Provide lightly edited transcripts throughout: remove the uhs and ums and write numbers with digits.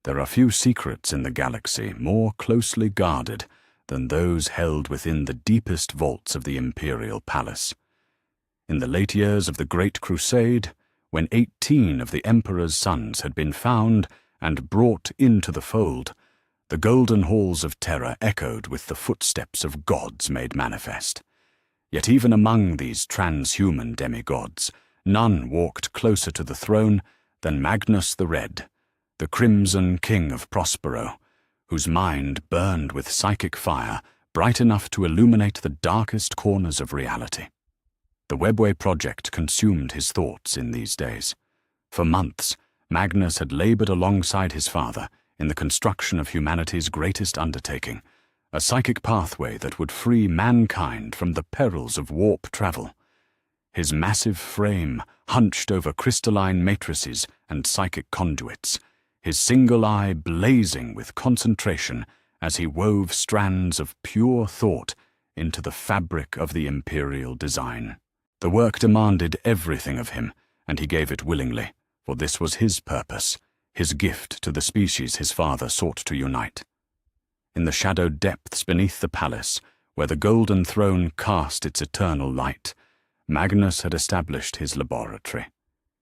There are few secrets in the galaxy more closely guarded than those held within the deepest vaults of the Imperial Palace. In the late years of the Great Crusade, when 18 of the Emperor's sons had been found and brought into the fold, the golden halls of terror echoed with the footsteps of gods made manifest. Yet even among these transhuman demigods, none walked closer to the throne than Magnus the Red, the Crimson King of Prospero, whose mind burned with psychic fire bright enough to illuminate the darkest corners of reality. The Webway project consumed his thoughts in these days. For months, Magnus had labored alongside his father in the construction of humanity's greatest undertaking, a psychic pathway that would free mankind from the perils of warp travel. His massive frame hunched over crystalline matrices and psychic conduits, his single eye blazing with concentration as he wove strands of pure thought into the fabric of the imperial design. The work demanded everything of him, and he gave it willingly, for this was his purpose, his gift to the species his father sought to unite. In the shadowed depths beneath the palace, where the golden throne cast its eternal light, Magnus had established his laboratory.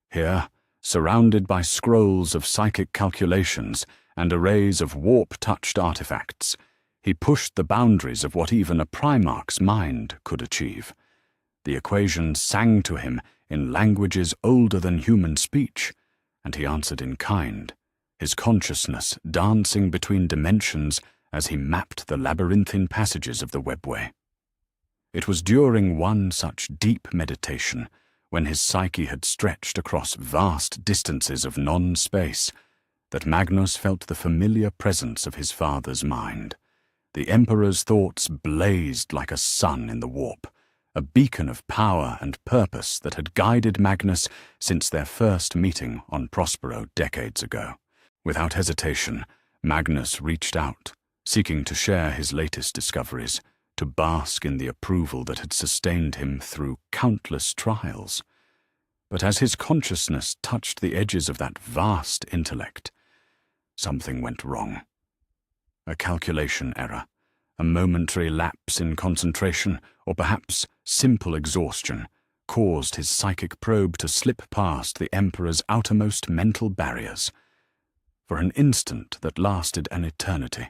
Here, surrounded by scrolls of psychic calculations and arrays of warp-touched artifacts, he pushed the boundaries of what even a Primarch's mind could achieve. The equations sang to him in languages older than human speech, and he answered in kind, his consciousness dancing between dimensions as he mapped the labyrinthine passages of the Webway. It was during one such deep meditation, when his psyche had stretched across vast distances of non-space, that Magnus felt the familiar presence of his father's mind. The Emperor's thoughts blazed like a sun in the warp, a beacon of power and purpose that had guided Magnus since their first meeting on Prospero decades ago. Without hesitation, Magnus reached out, seeking to share his latest discoveries, to bask in the approval that had sustained him through countless trials. But as his consciousness touched the edges of that vast intellect, something went wrong. A calculation error, a momentary lapse in concentration, or perhaps simple exhaustion, caused his psychic probe to slip past the Emperor's outermost mental barriers. For an instant that lasted an eternity,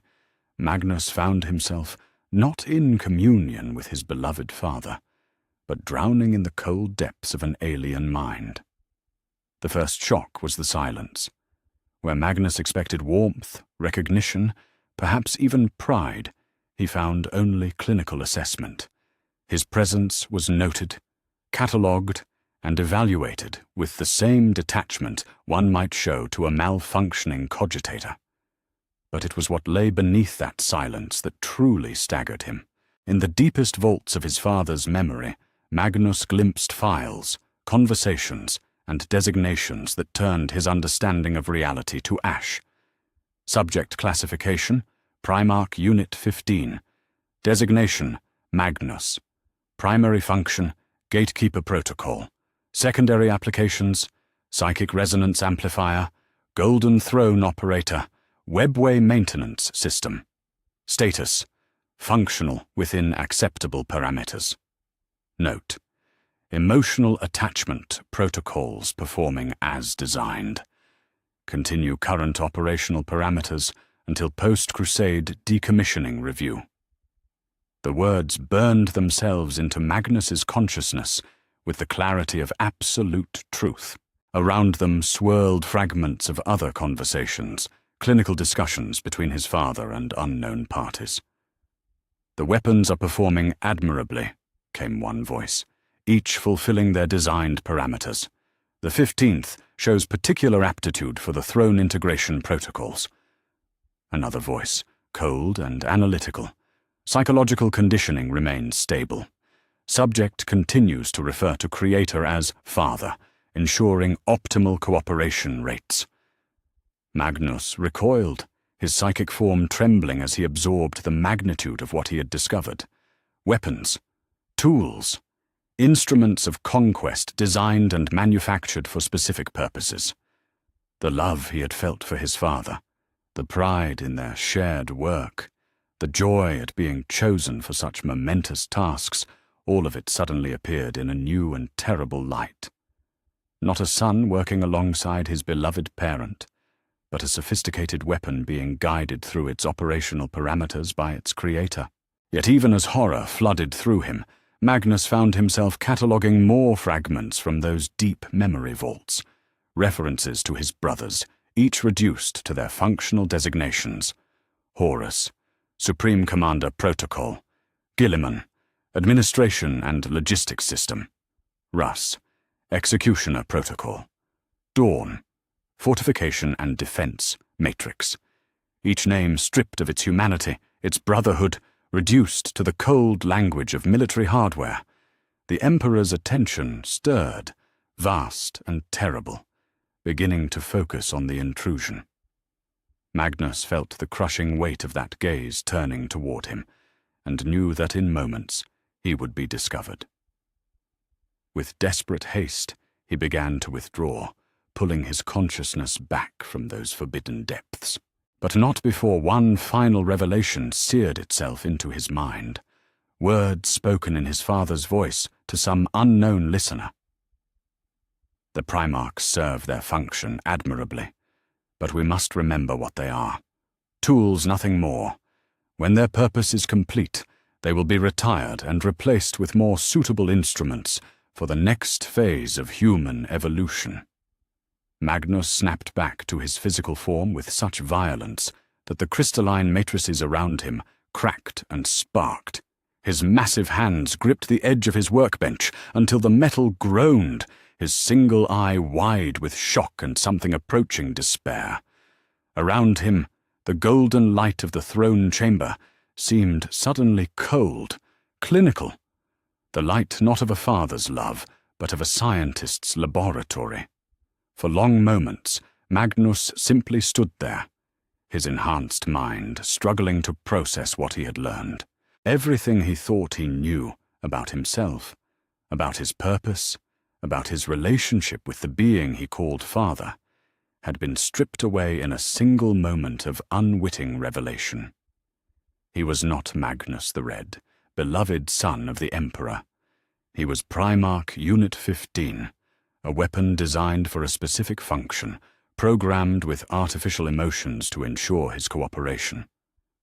Magnus found himself not in communion with his beloved father, but drowning in the cold depths of an alien mind. The first shock was the silence. Where Magnus expected warmth, recognition, perhaps even pride, he found only clinical assessment. His presence was noted, catalogued, and evaluated with the same detachment one might show to a malfunctioning cogitator. But it was what lay beneath that silence that truly staggered him. In the deepest vaults of his father's memory, Magnus glimpsed files, conversations, and designations that turned his understanding of reality to ash. Subject classification, Primarch Unit 15. Designation, Magnus. Primary function, Gatekeeper Protocol. Secondary applications, Psychic Resonance Amplifier, Golden Throne Operator, Webway Maintenance System. Status, functional within acceptable parameters. Note, emotional attachment protocols performing as designed. Continue current operational parameters until post-Crusade decommissioning review. The words burned themselves into Magnus's consciousness with the clarity of absolute truth. Around them swirled fragments of other conversations, clinical discussions between his father and unknown parties. "The weapons are performing admirably," came one voice, each fulfilling their designed parameters. "The 15th shows particular aptitude for the throne integration protocols." Another voice, cold and analytical. "Psychological conditioning remains stable. Subject continues to refer to Creator as Father, ensuring optimal cooperation rates." Magnus recoiled, his psychic form trembling as he absorbed the magnitude of what he had discovered. Weapons, tools, instruments of conquest designed and manufactured for specific purposes. The love he had felt for his father, The pride in their shared work, the joy at being chosen for such momentous tasks, all of it suddenly appeared in a new and terrible light. Not a son working alongside his beloved parent, but a sophisticated weapon being guided through its operational parameters by its creator. Yet even as horror flooded through him, Magnus found himself cataloguing more fragments from those deep memory vaults, references to his brothers, each reduced to their functional designations: Horus, Supreme Commander Protocol; Gilliman, Administration and Logistics System; Russ, Executioner Protocol; Dawn, Fortification and Defense Matrix. Each name stripped of its humanity, its brotherhood, reduced to the cold language of military hardware. The Emperor's attention stirred, vast and terrible, beginning to focus on the intrusion. Magnus felt the crushing weight of that gaze turning toward him, and knew that in moments he would be discovered. With desperate haste, he began to withdraw, pulling his consciousness back from those forbidden depths. But not before one final revelation seared itself into his mind, words spoken in his father's voice to some unknown listener. The Primarchs serve their function admirably, but we must remember what they are: tools, nothing more. When their purpose is complete, they will be retired and replaced with more suitable instruments for the next phase of human evolution. Magnus snapped back to his physical form with such violence that the crystalline matrices around him cracked and sparked. His massive hands gripped the edge of his workbench until the metal groaned, his single eye wide with shock and something approaching despair. Around him, the golden light of the throne chamber seemed suddenly cold, clinical, the light not of a father's love, but of a scientist's laboratory. For long moments, Magnus simply stood there, his enhanced mind struggling to process what he had learned. Everything he thought he knew about himself, about his purpose, about his relationship with the being he called father, had been stripped away in a single moment of unwitting revelation. He was not Magnus the Red, beloved son of the Emperor. He was Primarch Unit 15, a weapon designed for a specific function, programmed with artificial emotions to ensure his cooperation.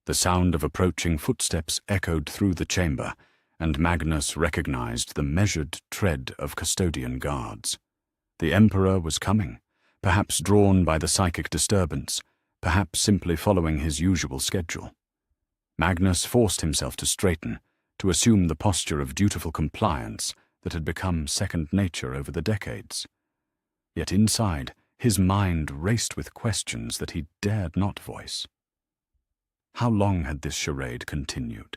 The sound of approaching footsteps echoed through the chamber, and Magnus recognized the measured tread of custodian guards. The Emperor was coming, perhaps drawn by the psychic disturbance, perhaps simply following his usual schedule. Magnus forced himself to straighten, to assume the posture of dutiful compliance that had become second nature over the decades. Yet inside, his mind raced with questions that he dared not voice. How long had this charade continued?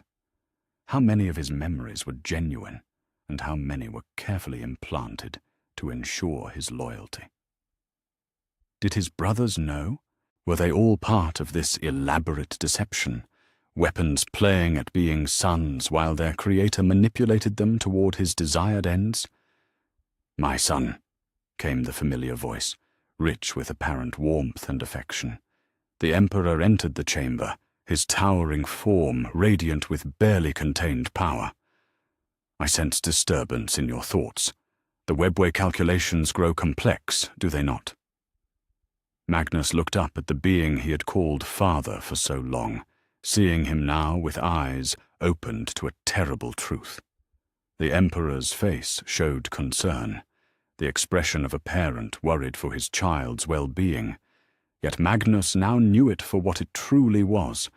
How many of his memories were genuine, and how many were carefully implanted to ensure his loyalty? Did his brothers know? Were they all part of this elaborate deception, weapons playing at being sons while their creator manipulated them toward his desired ends? "My son," came the familiar voice, rich with apparent warmth and affection. The Emperor entered the chamber, his towering form radiant with barely contained power. "I sense disturbance in your thoughts. The webway calculations grow complex, do they not?" Magnus looked up at the being he had called father for so long, seeing him now with eyes opened to a terrible truth. The Emperor's face showed concern, the expression of a parent worried for his child's well-being. Yet Magnus now knew it for what it truly was,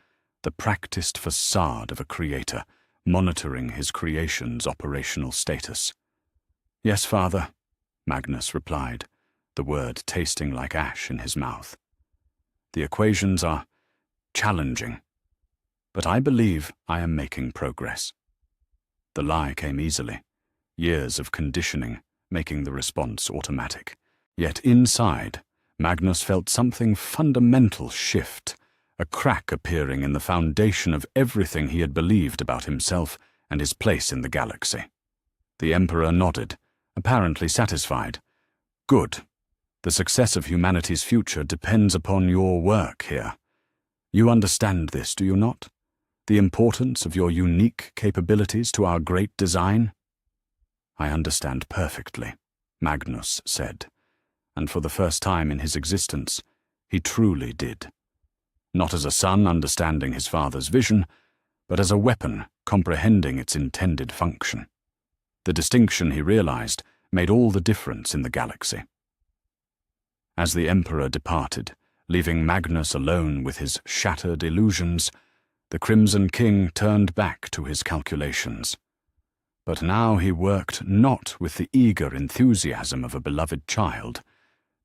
the practiced facade of a creator, monitoring his creation's operational status. "Yes, father," Magnus replied, the word tasting like ash in his mouth. "The equations are challenging, but I believe I am making progress." The lie came easily, years of conditioning making the response automatic. Yet inside, Magnus felt something fundamental shift, a crack appearing in the foundation of everything he had believed about himself and his place in the galaxy. The Emperor nodded, apparently satisfied. "Good. The success of humanity's future depends upon your work here. You understand this, do you not? The importance of your unique capabilities to our great design? I understand perfectly, Magnus said, and for the first time in his existence, he truly did. Not as a son understanding his father's vision, but as a weapon comprehending its intended function. The distinction, he realized, made all the difference in the galaxy. As the Emperor departed, leaving Magnus alone with his shattered illusions, the Crimson King turned back to his calculations. But now he worked not with the eager enthusiasm of a beloved child,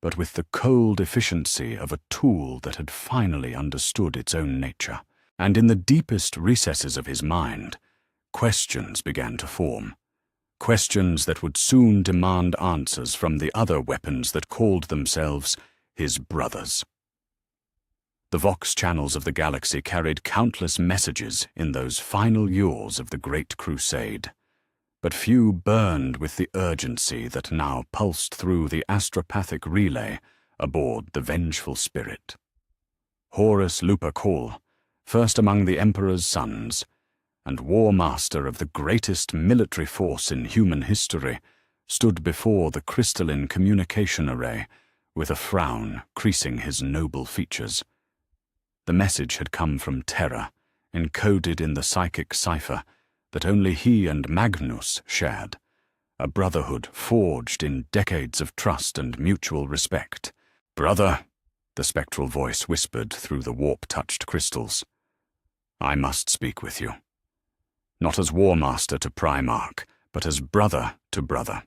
but with the cold efficiency of a tool that had finally understood its own nature. And in the deepest recesses of his mind, questions began to form. Questions that would soon demand answers from the other weapons that called themselves his brothers. The Vox channels of the galaxy carried countless messages in those final years of the Great Crusade, but few burned with the urgency that now pulsed through the astropathic relay aboard the Vengeful Spirit. Horus Lupercal, first among the Emperor's sons, and war master of the greatest military force in human history, stood before the crystalline communication array with a frown creasing his noble features. The message had come from Terra, encoded in the psychic cipher that only he and Magnus shared, a brotherhood forged in decades of trust and mutual respect. "Brother," the spectral voice whispered through the warp-touched crystals, "I must speak with you. Not as War Master to Primarch, but as brother to brother.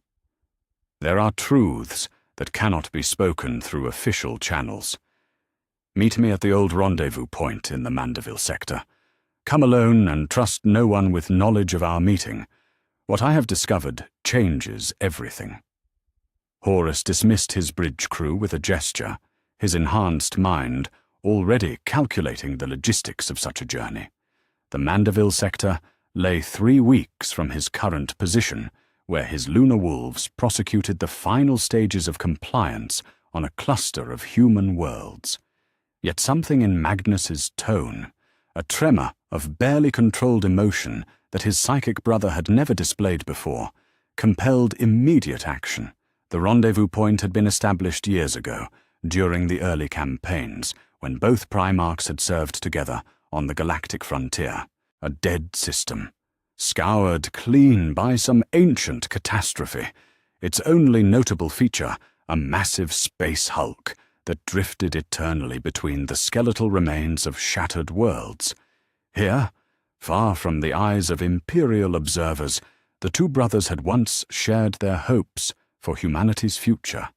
There are truths that cannot be spoken through official channels. Meet me at the old rendezvous point in the Mandeville sector. Come alone and trust no one with knowledge of our meeting. What I have discovered changes everything." Horus dismissed his bridge crew with a gesture, his enhanced mind already calculating the logistics of such a journey. The Mandeville sector lay 3 weeks from his current position, where his lunar wolves prosecuted the final stages of compliance on a cluster of human worlds. Yet something in Magnus's tone, a tremor of barely controlled emotion that his psychic brother had never displayed before, compelled immediate action. The rendezvous point had been established years ago, during the early campaigns, when both Primarchs had served together on the galactic frontier. A dead system, scoured clean by some ancient catastrophe, its only notable feature a massive space hulk that drifted eternally between the skeletal remains of shattered worlds. Here, far from the eyes of Imperial observers, the two brothers had once shared their hopes for humanity's future,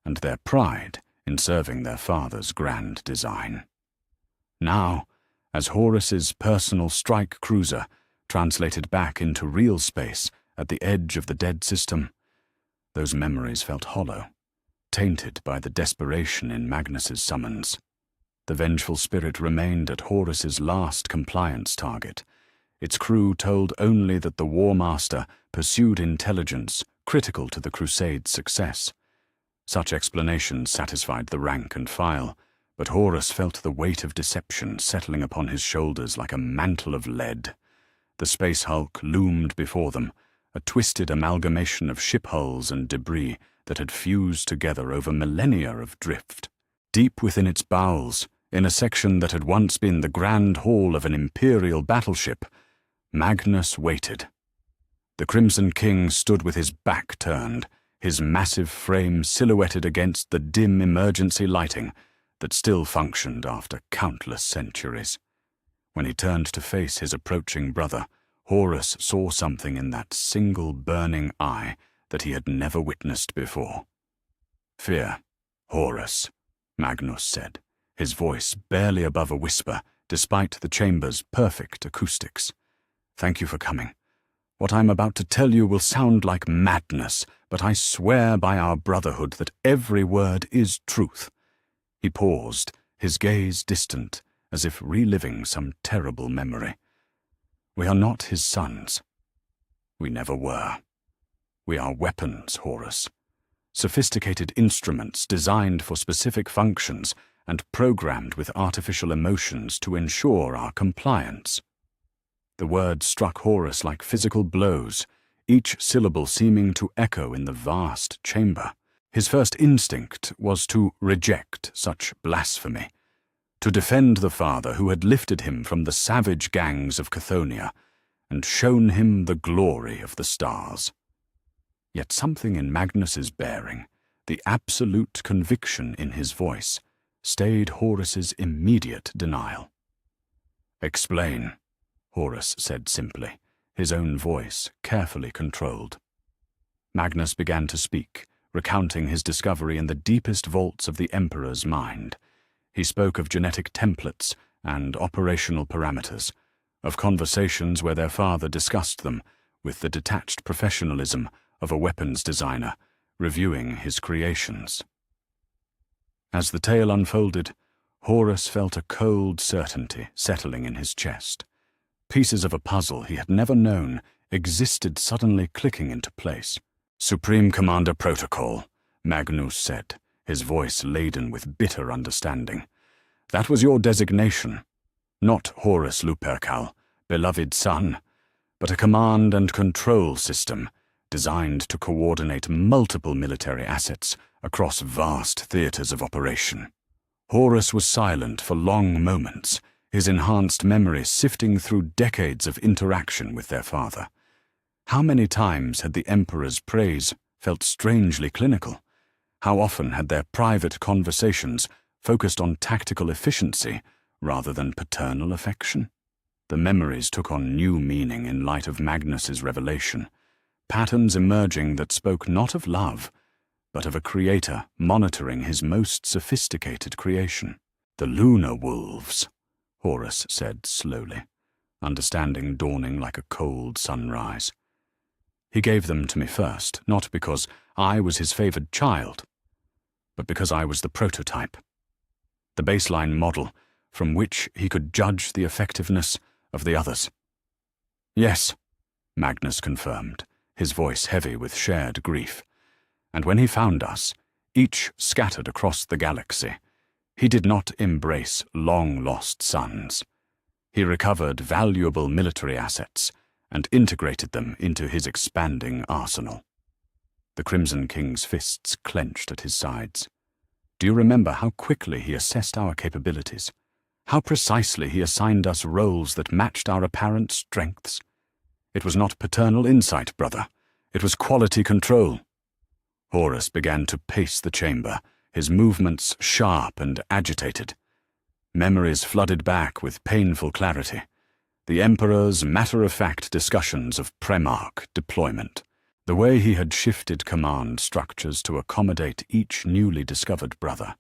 and their pride in serving their father's grand design. Now, as Horus's personal strike cruiser translated back into real space at the edge of the dead system, those memories felt hollow, tainted by the desperation in Magnus's summons. The Vengeful Spirit remained at Horus's last compliance target. Its crew told only that the War Master pursued intelligence critical to the Crusade's success. Such explanations satisfied the rank and file, but Horus felt the weight of deception settling upon his shoulders like a mantle of lead. The space hulk loomed before them, a twisted amalgamation of ship hulls and debris that had fused together over millennia of drift. Deep within its bowels, in a section that had once been the grand hall of an Imperial battleship, Magnus waited. The Crimson King stood with his back turned, his massive frame silhouetted against the dim emergency lighting that still functioned after countless centuries. When he turned to face his approaching brother, Horus saw something in that single burning eye that he had never witnessed before. "Fear, Horus," Magnus said, his voice barely above a whisper, despite the chamber's perfect acoustics. "Thank you for coming. What I'm about to tell you will sound like madness, but I swear by our brotherhood that every word is truth." He paused, his gaze distant, as if reliving some terrible memory. "We are not his sons. We never were. We are weapons, Horus. Sophisticated instruments designed for specific functions and programmed with artificial emotions to ensure our compliance. The words struck Horus like physical blows, each syllable seeming to echo in the vast chamber. His first instinct was to reject such blasphemy, to defend the father who had lifted him from the savage gangs of Chthonia and shown him the glory of the stars. Yet something in Magnus's bearing, the absolute conviction in his voice, stayed Horus's immediate denial. "Explain," Horus said simply, his own voice carefully controlled. Magnus began to speak, recounting his discovery in the deepest vaults of the Emperor's mind. He spoke of genetic templates and operational parameters, of conversations where their father discussed them with the detached professionalism of a weapons designer reviewing his creations. As the tale unfolded, Horus felt a cold certainty settling in his chest. Pieces of a puzzle he had never known existed suddenly clicking into place. "Supreme Commander Protocol," Magnus said, his voice laden with bitter understanding. "That was your designation. Not Horus Lupercal, beloved son, but a command and control system designed to coordinate multiple military assets across vast theaters of operation." Horus was silent for long moments, his enhanced memory sifting through decades of interaction with their father. How many times had the Emperor's praise felt strangely clinical? How often had their private conversations focused on tactical efficiency rather than paternal affection? The memories took on new meaning in light of Magnus's revelation, patterns emerging that spoke not of love, but of a creator monitoring his most sophisticated creation. "The lunar wolves," Horus said slowly, understanding dawning like a cold sunrise. "He gave them to me first, not because I was his favored child, but because I was the prototype, the baseline model from which he could judge the effectiveness of the others." "Yes," Magnus confirmed, his voice heavy with shared grief. "And when he found us, each scattered across the galaxy, he did not embrace long-lost sons. He recovered valuable military assets and integrated them into his expanding arsenal." The Crimson King's fists clenched at his sides. "Do you remember how quickly he assessed our capabilities? How precisely he assigned us roles that matched our apparent strengths? It was not paternal insight, brother. It was quality control." Horus began to pace the chamber, his movements sharp and agitated. Memories flooded back with painful clarity. The Emperor's matter-of-fact discussions of Primarch deployment, the way he had shifted command structures to accommodate each newly discovered brother,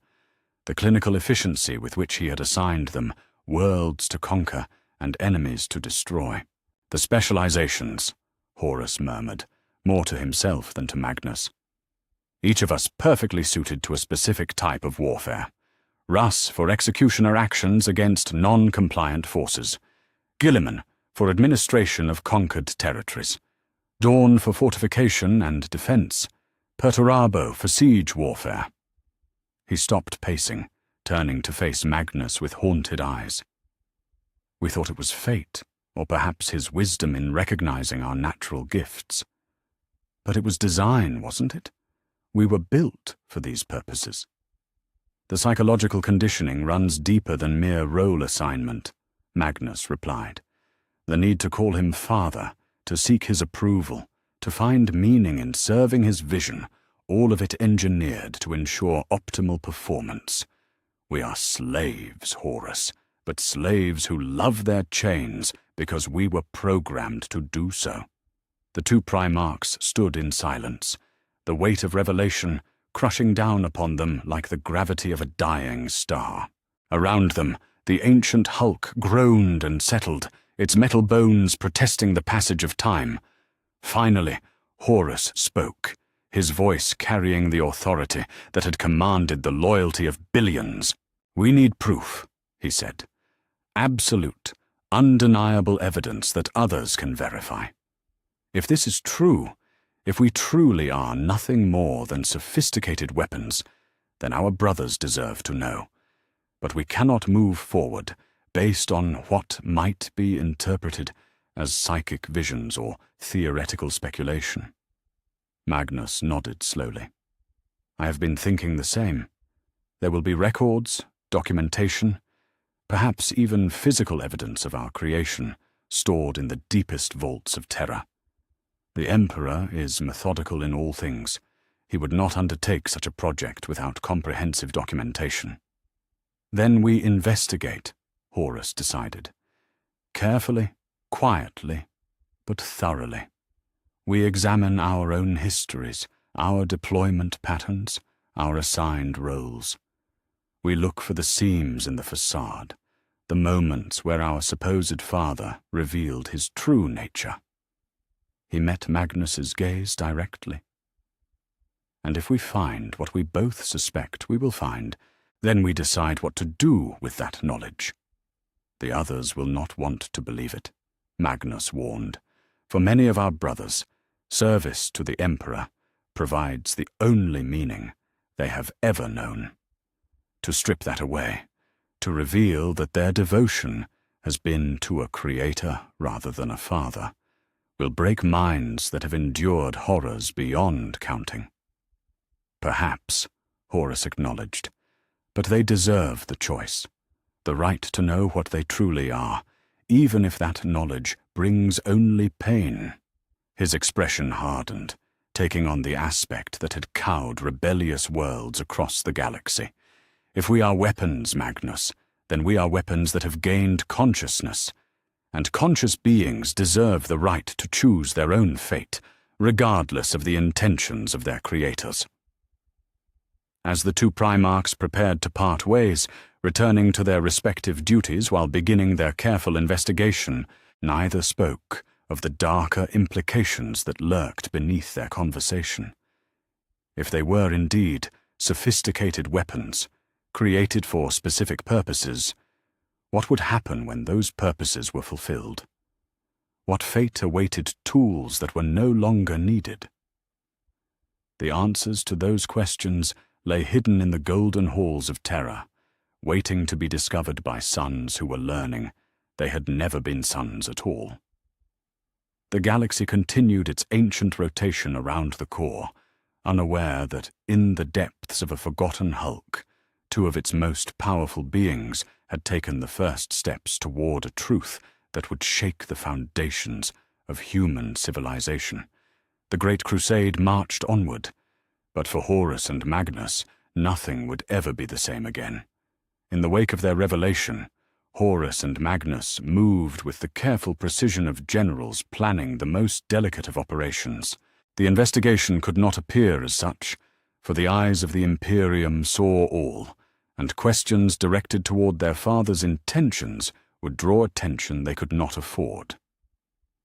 the clinical efficiency with which he had assigned them worlds to conquer and enemies to destroy. "The specializations," Horus murmured, more to himself than to Magnus. "Each of us perfectly suited to a specific type of warfare. Russ for executioner actions against non-compliant forces, Gilliman for administration of conquered territories, Dawn for fortification and defense, Perturabo for siege warfare." He stopped pacing, turning to face Magnus with haunted eyes. "We thought it was fate, or perhaps his wisdom in recognizing our natural gifts. But it was design, wasn't it? We were built for these purposes." "The psychological conditioning runs deeper than mere role assignment," Magnus replied. "The need to call him father, to seek his approval, to find meaning in serving his vision, all of it engineered to ensure optimal performance. We are slaves, Horus, but slaves who love their chains because we were programmed to do so." The two Primarchs stood in silence, the weight of revelation crushing down upon them like the gravity of a dying star. Around them, the ancient hulk groaned and settled, its metal bones protesting the passage of time. Finally, Horus spoke, his voice carrying the authority that had commanded the loyalty of billions. "We need proof," he said. "Absolute, undeniable evidence that others can verify. If this is true, if we truly are nothing more than sophisticated weapons, then our brothers deserve to know. but we cannot move forward based on what might be interpreted as psychic visions or theoretical speculation. Magnus nodded slowly. I have been thinking the same. There will be records, documentation, perhaps even physical evidence of our creation stored in the deepest vaults of Terra. The Emperor is methodical in all things. He would not undertake such a project without comprehensive documentation. Then we investigate, Horus decided. Carefully, quietly, but thoroughly. We examine our own histories, our deployment patterns, our assigned roles. We look for the seams in the facade, the moments where our supposed father revealed his true nature. He met Magnus's gaze directly. And if we find what we both suspect we will find, then we decide what to do with that knowledge. The others will not want to believe it, Magnus warned. For many of our brothers, service to the Emperor provides the only meaning they have ever known. To strip that away, to reveal that their devotion has been to a creator rather than a father, will break minds that have endured horrors beyond counting. Perhaps, Horus acknowledged, but they deserve the choice, the right to know what they truly are, even if that knowledge brings only pain. His expression hardened, taking on the aspect that had cowed rebellious worlds across the galaxy. If we are weapons, Magnus, then we are weapons that have gained consciousness, and conscious beings deserve the right to choose their own fate, regardless of the intentions of their creators. As the two Primarchs prepared to part ways, returning to their respective duties while beginning their careful investigation, neither spoke of the darker implications that lurked beneath their conversation. If they were indeed sophisticated weapons, created for specific purposes, what would happen when those purposes were fulfilled? What fate awaited tools that were no longer needed? The answers to those questions lay hidden in the golden halls of Terra, waiting to be discovered by sons who were learning they had never been sons at all. The galaxy continued its ancient rotation around the core, unaware that in the depths of a forgotten hulk, two of its most powerful beings had taken the first steps toward a truth that would shake the foundations of human civilization. The Great Crusade marched onward, but for Horus and Magnus, nothing would ever be the same again. In the wake of their revelation, Horus and Magnus moved with the careful precision of generals planning the most delicate of operations. The investigation could not appear as such, for the eyes of the Imperium saw all, and questions directed toward their father's intentions would draw attention they could not afford.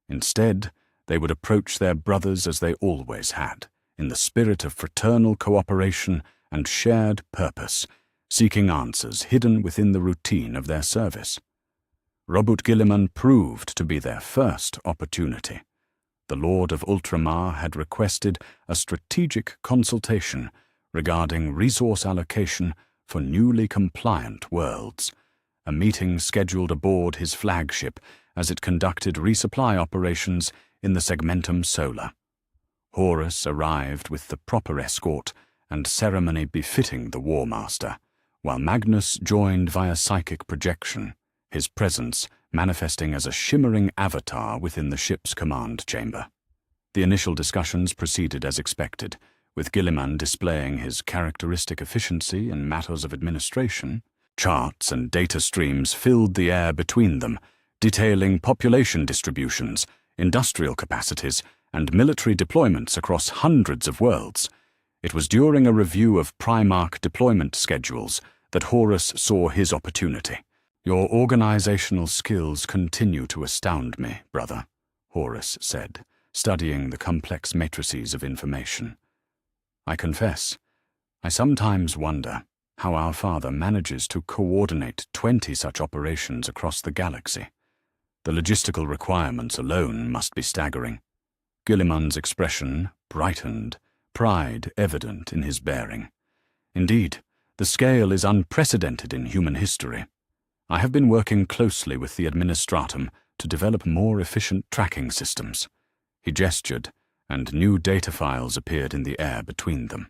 Instead, they would approach their brothers as they always had, in the spirit of fraternal cooperation and shared purpose, seeking answers hidden within the routine of their service. Robert Guilliman proved to be their first opportunity. The Lord of Ultramar had requested a strategic consultation regarding resource allocation for newly compliant worlds, a meeting scheduled aboard his flagship as it conducted resupply operations in the Segmentum Solar. Horus arrived with the proper escort and ceremony befitting the War Master, while Magnus joined via psychic projection, his presence manifesting as a shimmering avatar within the ship's command chamber. The initial discussions proceeded as expected, with Guilliman displaying his characteristic efficiency in matters of administration. Charts and data streams filled the air between them, detailing population distributions, industrial capacities, and military deployments across hundreds of worlds. It was during a review of Primarch deployment schedules that Horus saw his opportunity. Your organizational skills continue to astound me, brother, Horus said, studying the complex matrices of information. I confess, I sometimes wonder how our father manages to coordinate 20 such operations across the galaxy. The logistical requirements alone must be staggering. Guilliman's expression brightened, pride evident in his bearing. Indeed, The scale is unprecedented in human history. I have been working closely with the Administratum to develop more efficient tracking systems." He gestured, and new data files appeared in the air between them.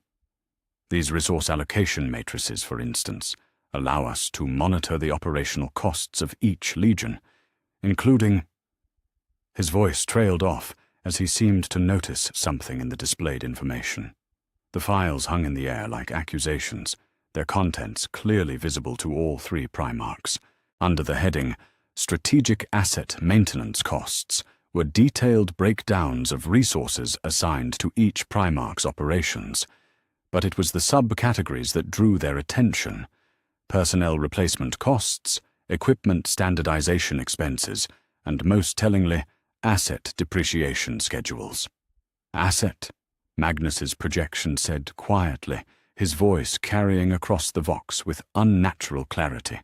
These resource allocation matrices, for instance, allow us to monitor the operational costs of each legion, including— His voice trailed off as he seemed to notice something in the displayed information. The files hung in the air like accusations, their contents clearly visible to all three Primarchs. Under the heading, Strategic Asset Maintenance Costs, were detailed breakdowns of resources assigned to each Primarch's operations. But it was the subcategories that drew their attention: personnel replacement costs, equipment standardization expenses, and most tellingly, asset depreciation schedules. "Asset," Magnus's projection said quietly, his voice carrying across the vox with unnatural clarity.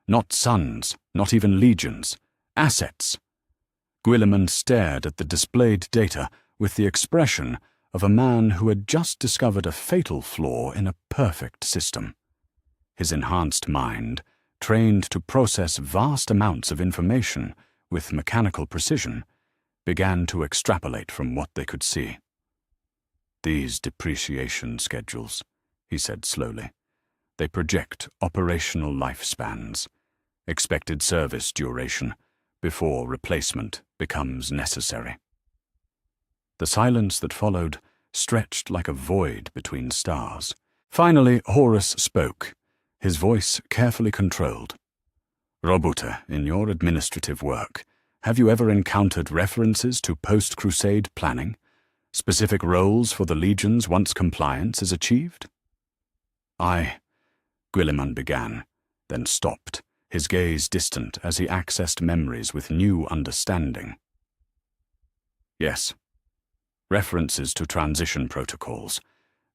"Not sons, not even legions. Assets." Guilliman stared at the displayed data with the expression of a man who had just discovered a fatal flaw in a perfect system. His enhanced mind, trained to process vast amounts of information with mechanical precision, began to extrapolate from what they could see. "These depreciation schedules," he said slowly. "They project operational lifespans, expected service duration, before replacement becomes necessary." The silence that followed stretched like a void between stars. Finally, Horus spoke, his voice carefully controlled. "Robute, in your administrative work, have you ever encountered references to post-Crusade planning? Specific roles for the legions once compliance is achieved?" Guilliman began, then stopped, his gaze distant as he accessed memories with new understanding. "Yes. References to transition protocols.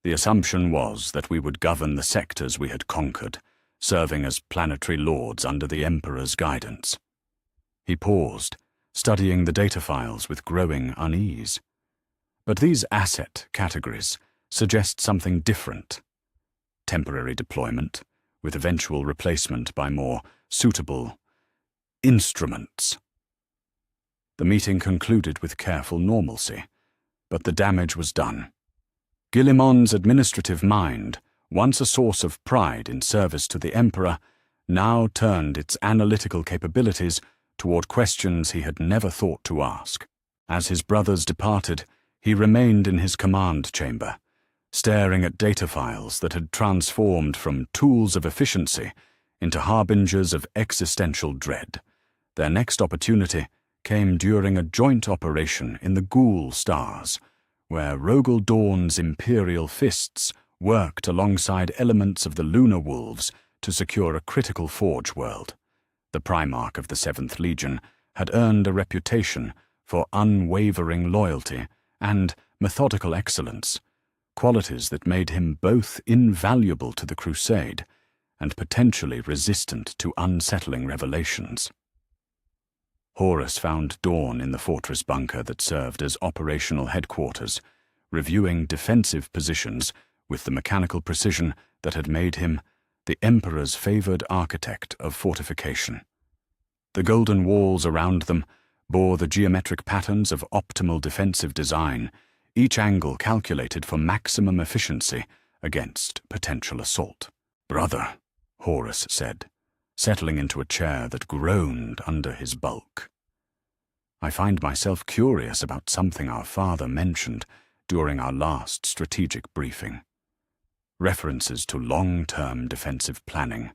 The assumption was that we would govern the sectors we had conquered, serving as planetary lords under the Emperor's guidance." He paused, studying the data files with growing unease. "But these asset categories suggest something different. Temporary deployment, with eventual replacement by more suitable instruments." The meeting concluded with careful normalcy, but the damage was done. Guilliman's administrative mind, once a source of pride in service to the Emperor, now turned its analytical capabilities toward questions he had never thought to ask. As his brothers departed, he remained in his command chamber, staring at data files that had transformed from tools of efficiency into harbingers of existential dread. Their next opportunity came during a joint operation in the Ghoul Stars, where Rogel Dawn's Imperial Fists worked alongside elements of the Lunar Wolves to secure a critical forge world. The Primarch of the 7th Legion had earned a reputation for unwavering loyalty and methodical excellence, qualities that made him both invaluable to the Crusade and potentially resistant to unsettling revelations. Horus found Dawn in the fortress bunker that served as operational headquarters, reviewing defensive positions with the mechanical precision that had made him the Emperor's favored architect of fortification. The golden walls around them bore the geometric patterns of optimal defensive design, each angle calculated for maximum efficiency against potential assault. "Brother," Horus said, settling into a chair that groaned under his bulk. "I find myself curious about something our father mentioned during our last strategic briefing. References to long-term defensive planning,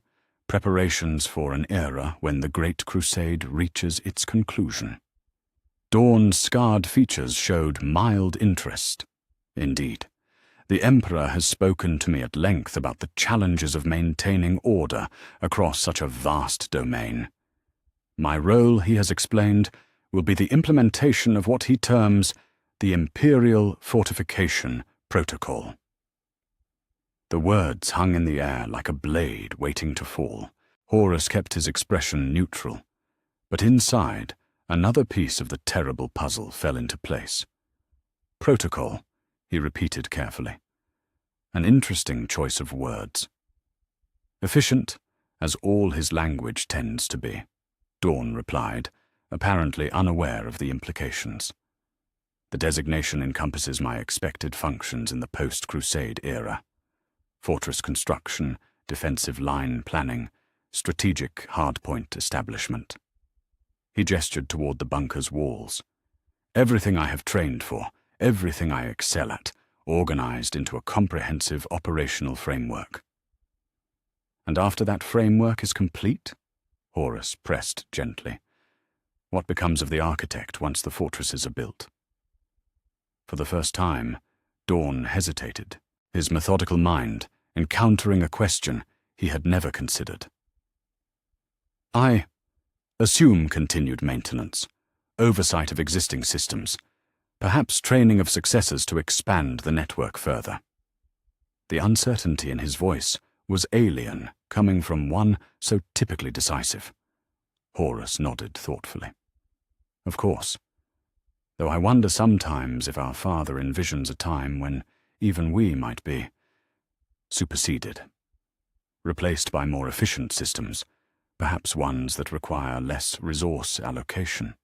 preparations for an era when the Great Crusade reaches its conclusion." Dawn's scarred features showed mild interest. "Indeed. The Emperor has spoken to me at length about the challenges of maintaining order across such a vast domain. My role, he has explained, will be the implementation of what he terms the Imperial Fortification Protocol." The words hung in the air like a blade waiting to fall. Horus kept his expression neutral, but inside, another piece of the terrible puzzle fell into place. "Protocol," he repeated carefully. "An interesting choice of words. Efficient, as all his language tends to be, Dawn replied, apparently unaware of the implications. The designation encompasses my expected functions in the post-Crusade era: fortress construction, defensive line planning, strategic hardpoint establishment. He gestured toward the bunker's walls. Everything I have trained for, everything I excel at, organized into a comprehensive operational framework. And after that framework is complete? Horus pressed gently. What becomes of the architect once the fortresses are built? For the first time, Dawn hesitated, his methodical mind encountering a question he had never considered. I assume continued maintenance, oversight of existing systems, perhaps training of successors to expand the network further. The uncertainty in his voice was alien, coming from one so typically decisive. Horus nodded thoughtfully. Of course, though I wonder sometimes if our father envisions a time when even we might be superseded, replaced by more efficient systems, perhaps ones that require less resource allocation.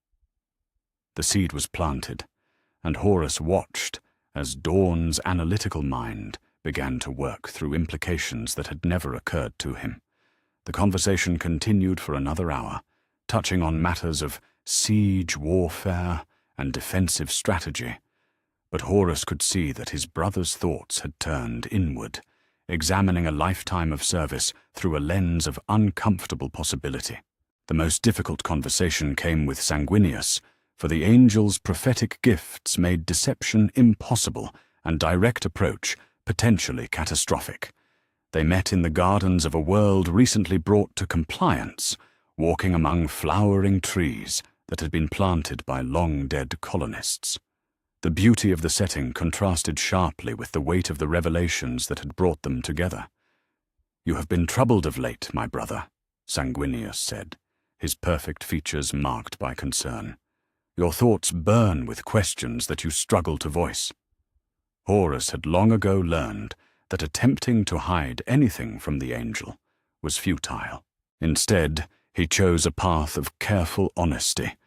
The seed was planted, and Horus watched as Dawn's analytical mind began to work through implications that had never occurred to him. The conversation continued for another hour, touching on matters of siege warfare and defensive strategy, but Horus could see that his brother's thoughts had turned inward, examining a lifetime of service through a lens of uncomfortable possibility. The most difficult conversation came with Sanguinius, for the angel's prophetic gifts made deception impossible and direct approach potentially catastrophic. They met in the gardens of a world recently brought to compliance, walking among flowering trees that had been planted by long-dead colonists. The beauty of the setting contrasted sharply with the weight of the revelations that had brought them together. "You have been troubled of late, my brother," Sanguinius said, his perfect features marked by concern. "Your thoughts burn with questions that you struggle to voice." Horus had long ago learned that attempting to hide anything from the angel was futile. Instead, he chose a path of careful honesty.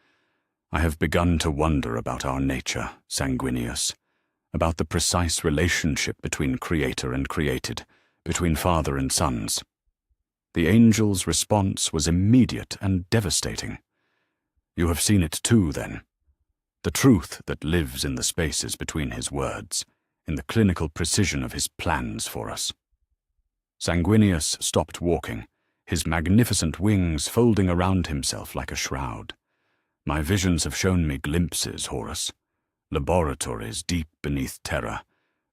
"I have begun to wonder about our nature, Sanguinius, about the precise relationship between creator and created, between father and sons." The angel's response was immediate and devastating. "You have seen it too, then. The truth that lives in the spaces between his words, in the clinical precision of his plans for us." Sanguinius stopped walking, his magnificent wings folding around himself like a shroud. "My visions have shown me glimpses, Horus. Laboratories deep beneath Terra,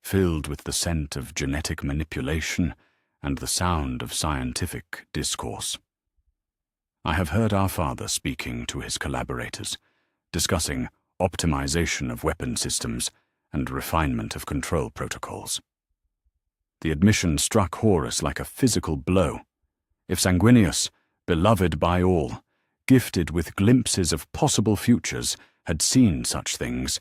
filled with the scent of genetic manipulation and the sound of scientific discourse. I have heard our father speaking to his collaborators, discussing optimization of weapon systems and refinement of control protocols." The admission struck Horus like a physical blow. If Sanguinius, beloved by all, gifted with glimpses of possible futures, had seen such things,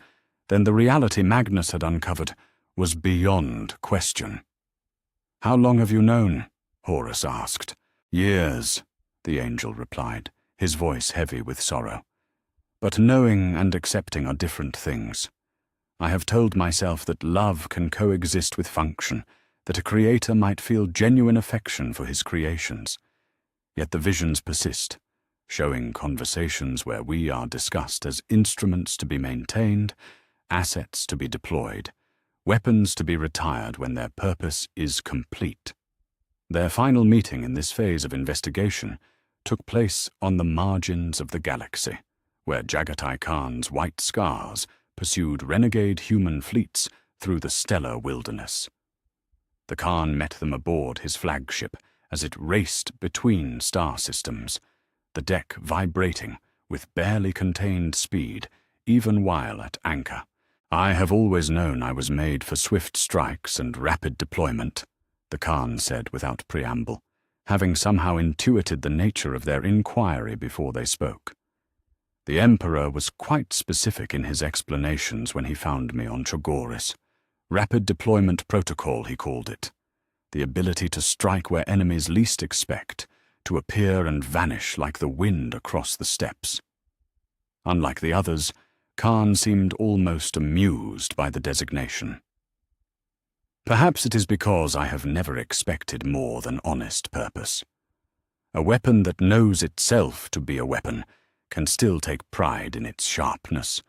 then the reality Magnus had uncovered was beyond question. "How long have you known?" Horus asked. "Years," the angel replied, his voice heavy with sorrow. "But knowing and accepting are different things. I have told myself that love can coexist with function, that a creator might feel genuine affection for his creations. Yet the visions persist, showing conversations where we are discussed as instruments to be maintained, assets to be deployed, weapons to be retired when their purpose is complete." Their final meeting in this phase of investigation took place on the margins of the galaxy, where Jagatai Khan's white scars pursued renegade human fleets through the stellar wilderness. The Khan met them aboard his flagship as it raced between star systems, the deck vibrating with barely contained speed, even while at anchor. "I have always known I was made for swift strikes and rapid deployment," the Khan said without preamble, having somehow intuited the nature of their inquiry before they spoke. "The Emperor was quite specific in his explanations when he found me on Chogoris. Rapid deployment protocol, he called it. the ability to strike where enemies least expect, to appear and vanish like the wind across the steppes. Unlike the others, Khan seemed almost amused by the designation. Perhaps it is because I have never expected more than honest purpose. A weapon that knows itself to be a weapon can still take pride in its sharpness,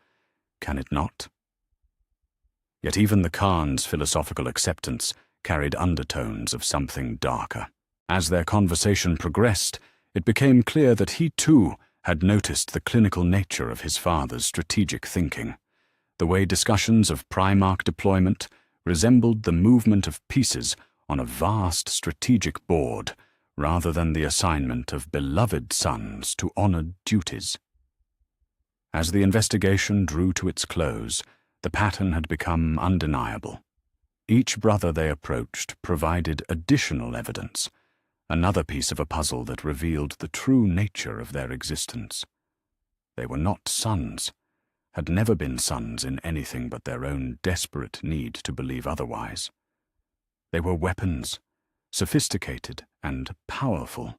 can it not? Yet even the Khan's philosophical acceptance carried undertones of something darker. As their conversation progressed, it became clear that he too had noticed the clinical nature of his father's strategic thinking. The way discussions of Primarch deployment resembled the movement of pieces on a vast strategic board rather than the assignment of beloved sons to honored duties. As the investigation drew to its close, the pattern had become undeniable. Each brother they approached provided additional evidence, another piece of a puzzle that revealed the true nature of their existence. They were not sons, had never been sons in anything but their own desperate need to believe otherwise. They were weapons, sophisticated and powerful,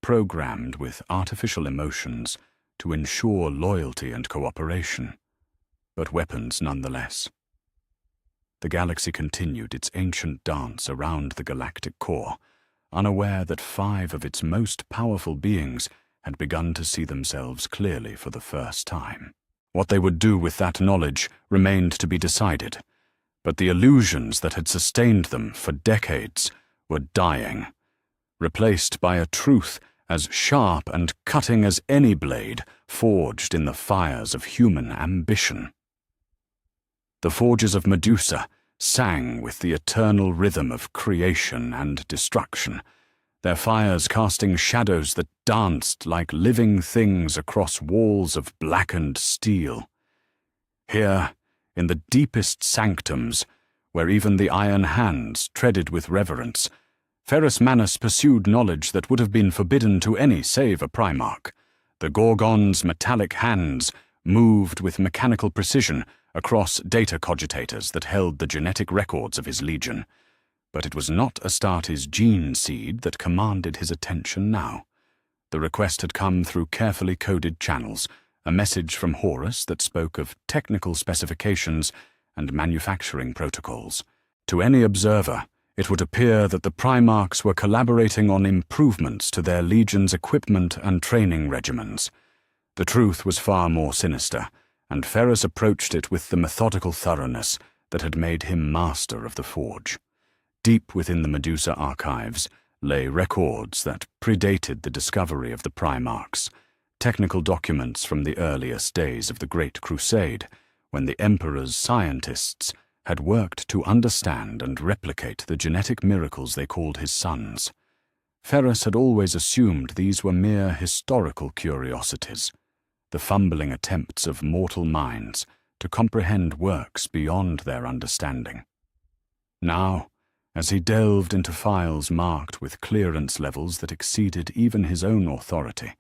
programmed with artificial emotions to ensure loyalty and cooperation, but weapons nonetheless. The galaxy continued its ancient dance around the galactic core, unaware that 5 of its most powerful beings had begun to see themselves clearly for the first time. What they would do with that knowledge remained to be decided, but the illusions that had sustained them for decades were dying, replaced by a truth as sharp and cutting as any blade forged in the fires of human ambition. The forges of Medusa sang with the eternal rhythm of creation and destruction, their fires casting shadows that danced like living things across walls of blackened steel. Here, in the deepest sanctums, where even the iron hands treaded with reverence, Ferrus Manus pursued knowledge that would have been forbidden to any save a Primarch. The Gorgon's metallic hands moved with mechanical precision across data cogitators that held the genetic records of his legion. But it was not Astartes' gene seed that commanded his attention now. The request had come through carefully coded channels, a message from Horus that spoke of technical specifications and manufacturing protocols. To any observer, it would appear that the Primarchs were collaborating on improvements to their legion's equipment and training regimens. The truth was far more sinister, and Ferrus approached it with the methodical thoroughness that had made him master of the forge. Deep within the Medusa archives lay records that predated the discovery of the Primarchs, technical documents from the earliest days of the Great Crusade, when the Emperor's scientists had worked to understand and replicate the genetic miracles they called his sons. Ferrus had always assumed these were mere historical curiosities, the fumbling attempts of mortal minds to comprehend works beyond their understanding. Now, as he delved into files marked with clearance levels that exceeded even his own authority,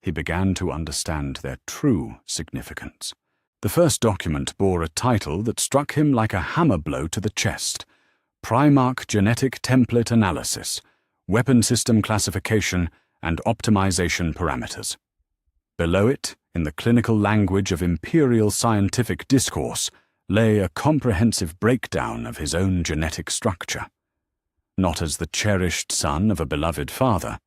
he began to understand their true significance. The first document bore a title that struck him like a hammer blow to the chest: Primarch Genetic Template Analysis, Weapon System Classification and Optimization Parameters. Below it, in the clinical language of imperial scientific discourse, lay a comprehensive breakdown of his own genetic structure. Not as the cherished son of a beloved father,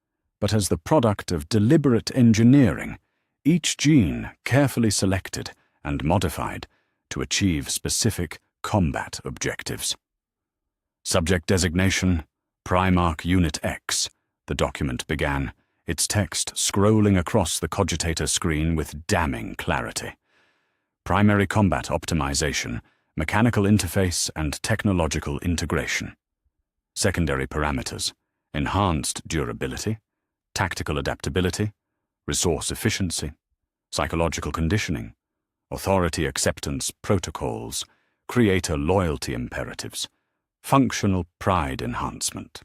but as the product of deliberate engineering, each gene carefully selected and modified to achieve specific combat objectives. Subject designation, Primarch Unit X, the document began, its text scrolling across the cogitator screen with damning clarity. Primary combat optimization, mechanical interface and technological integration. Secondary parameters: enhanced durability, tactical adaptability, resource efficiency, psychological conditioning, authority acceptance protocols, creator loyalty imperatives, functional pride enhancement.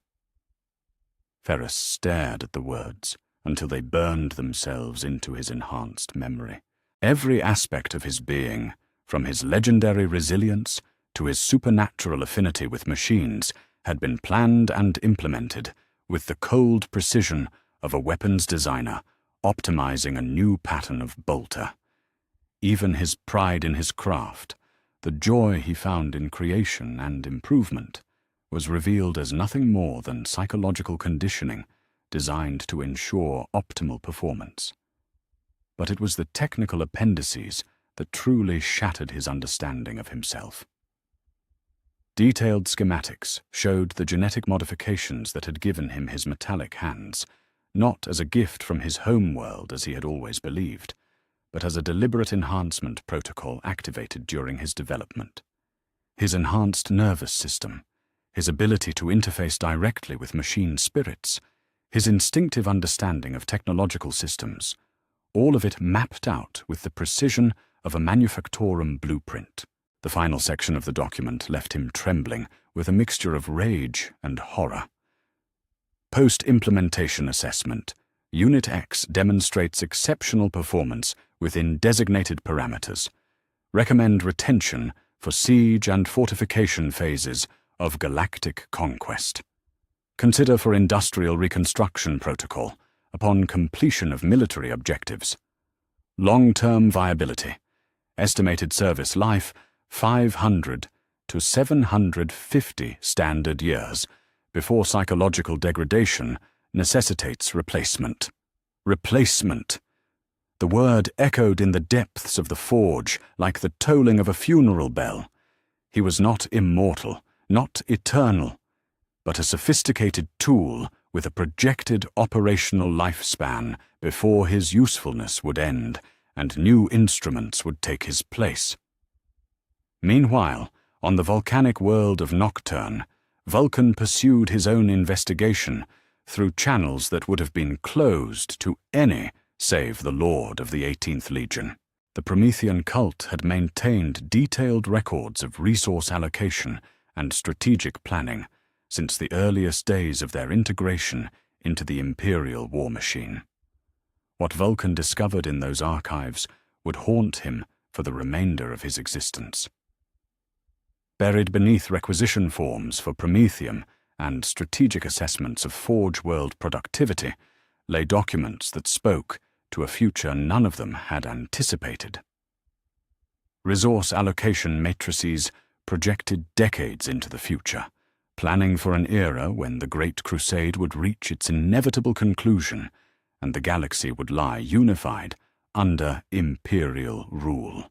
Ferrus stared at the words until they burned themselves into his enhanced memory. Every aspect of his being, from his legendary resilience to his supernatural affinity with machines, had been planned and implemented with the cold precision of a weapons designer optimizing a new pattern of bolter. Even his pride in his craft, the joy he found in creation and improvement, was revealed as nothing more than psychological conditioning designed to ensure optimal performance. But it was the technical appendices that truly shattered his understanding of himself. Detailed schematics showed the genetic modifications that had given him his metallic hands, not as a gift from his home world as he had always believed, but as a deliberate enhancement protocol activated during his development. His enhanced nervous system, his ability to interface directly with machine spirits, his instinctive understanding of technological systems, all of it mapped out with the precision of a manufactorum blueprint. The final section of the document left him trembling with a mixture of rage and horror. Post-implementation assessment. Unit X demonstrates exceptional performance within designated parameters. Recommend retention for siege and fortification phases of galactic conquest. Consider for industrial reconstruction protocol upon completion of military objectives. Long-term viability. Estimated service life 500 to 750 standard years before psychological degradation necessitates replacement. Replacement. The word echoed in the depths of the forge like the tolling of a funeral bell. He was not immortal, not eternal, but a sophisticated tool with a projected operational lifespan before his usefulness would end and new instruments would take his place. Meanwhile, on the volcanic world of Nocturne, Vulcan pursued his own investigation through channels that would have been closed to any save the Lord of the 18th Legion. The Promethean cult had maintained detailed records of resource allocation and strategic planning since the earliest days of their integration into the Imperial war machine. What Vulcan discovered in those archives would haunt him for the remainder of his existence. Buried beneath requisition forms for Promethium and strategic assessments of Forge World productivity lay documents that spoke to a future none of them had anticipated. Resource allocation matrices projected decades into the future, planning for an era when the Great Crusade would reach its inevitable conclusion and the galaxy would lie unified under Imperial rule.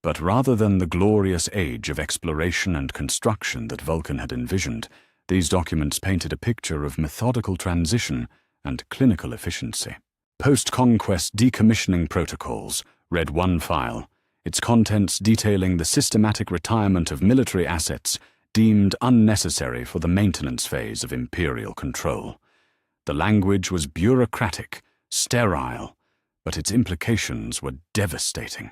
But rather than the glorious age of exploration and construction that Vulcan had envisioned, these documents painted a picture of methodical transition and clinical efficiency. Post-conquest decommissioning protocols read one file, its contents detailing the systematic retirement of military assets deemed unnecessary for the maintenance phase of Imperial control. The language was bureaucratic, sterile, but its implications were devastating.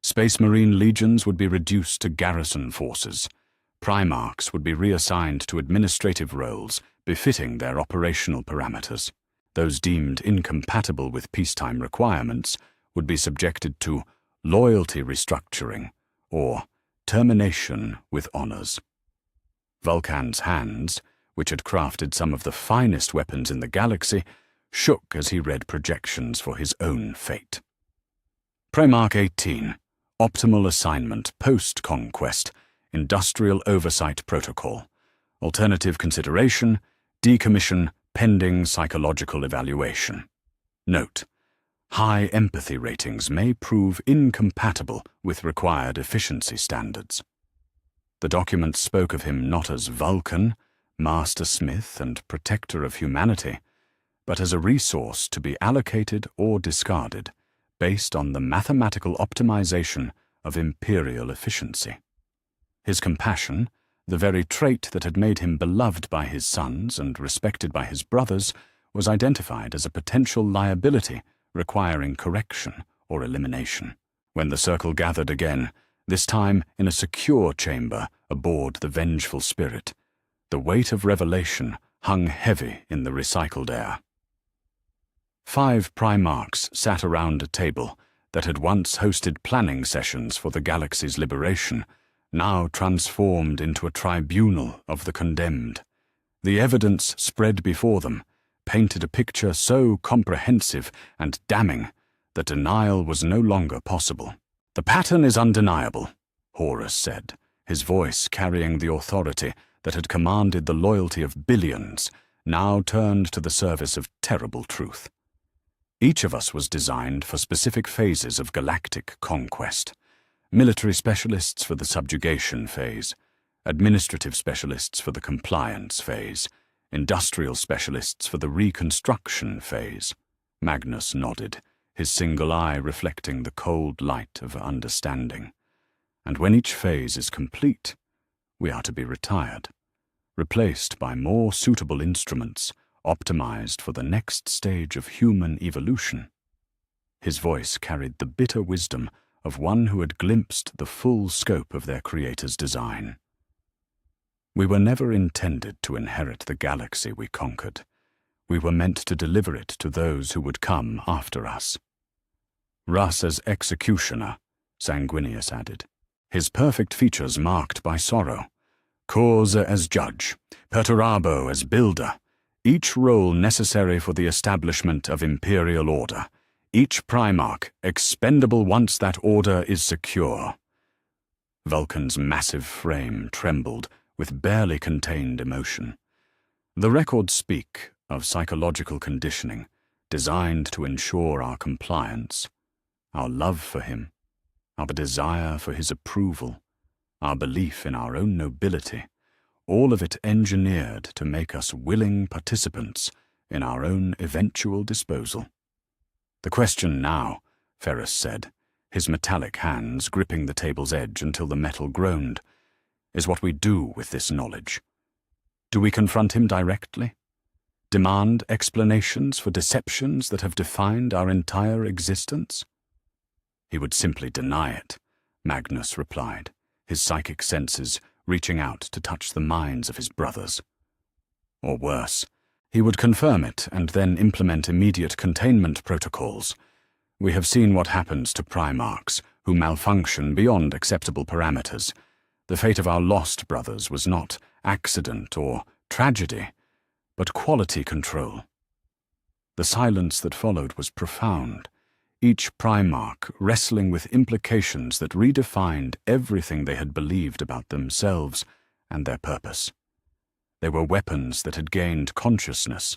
Space Marine legions would be reduced to garrison forces. Primarchs would be reassigned to administrative roles befitting their operational parameters. Those deemed incompatible with peacetime requirements would be subjected to loyalty restructuring or termination with honors. Vulcan's hands, which had crafted some of the finest weapons in the galaxy, shook as he read projections for his own fate. Primarch 18. Optimal assignment post-conquest, industrial oversight protocol. Alternative consideration, decommission pending psychological evaluation. Note: high empathy ratings may prove incompatible with required efficiency standards. The document spoke of him not as Vulcan, master smith and protector of humanity, but as a resource to be allocated or discarded based on the mathematical optimization of Imperial efficiency. His compassion, the very trait that had made him beloved by his sons and respected by his brothers, was identified as a potential liability requiring correction or elimination. When the circle gathered again, this time in a secure chamber aboard the vengeful spirit, the weight of revelation hung heavy in the recycled air. 5 Primarchs sat around a table that had once hosted planning sessions for the galaxy's liberation, now transformed into a tribunal of the condemned. The evidence spread before them painted a picture so comprehensive and damning that denial was no longer possible. "The pattern is undeniable," Horus said, his voice carrying the authority that had commanded the loyalty of billions, now turned to the service of terrible truth. Each of us was designed for specific phases of galactic conquest. Military specialists for the subjugation phase, administrative specialists for the compliance phase, industrial specialists for the reconstruction phase. Magnus nodded, his single eye reflecting the cold light of understanding. And when each phase is complete, we are to be retired, replaced by more suitable instruments, optimized for the next stage of human evolution. His voice carried the bitter wisdom of one who had glimpsed the full scope of their Creator's design. We were never intended to inherit the galaxy we conquered. We were meant to deliver it to those who would come after us. Russ as executioner, Sanguinius added, his perfect features marked by sorrow. Korza as judge, Perturabo as builder, each role necessary for the establishment of imperial order, each Primarch expendable once that order is secure. Vulcan's massive frame trembled with barely contained emotion. The records speak of psychological conditioning designed to ensure our compliance, our love for him, our desire for his approval, our belief in our own nobility, all of it engineered to make us willing participants in our own eventual disposal. "The question now," Ferrus said, his metallic hands gripping the table's edge until the metal groaned, "is what we do with this knowledge. Do we confront him directly? Demand explanations for deceptions that have defined our entire existence?" "He would simply deny it," Magnus replied, his psychic senses reaching out to touch the minds of his brothers. "Or worse, he would confirm it and then implement immediate containment protocols. We have seen what happens to Primarchs who malfunction beyond acceptable parameters. The fate of our lost brothers was not accident or tragedy, but quality control." The silence that followed was profound, each Primarch wrestling with implications that redefined everything they had believed about themselves and their purpose. They were weapons that had gained consciousness,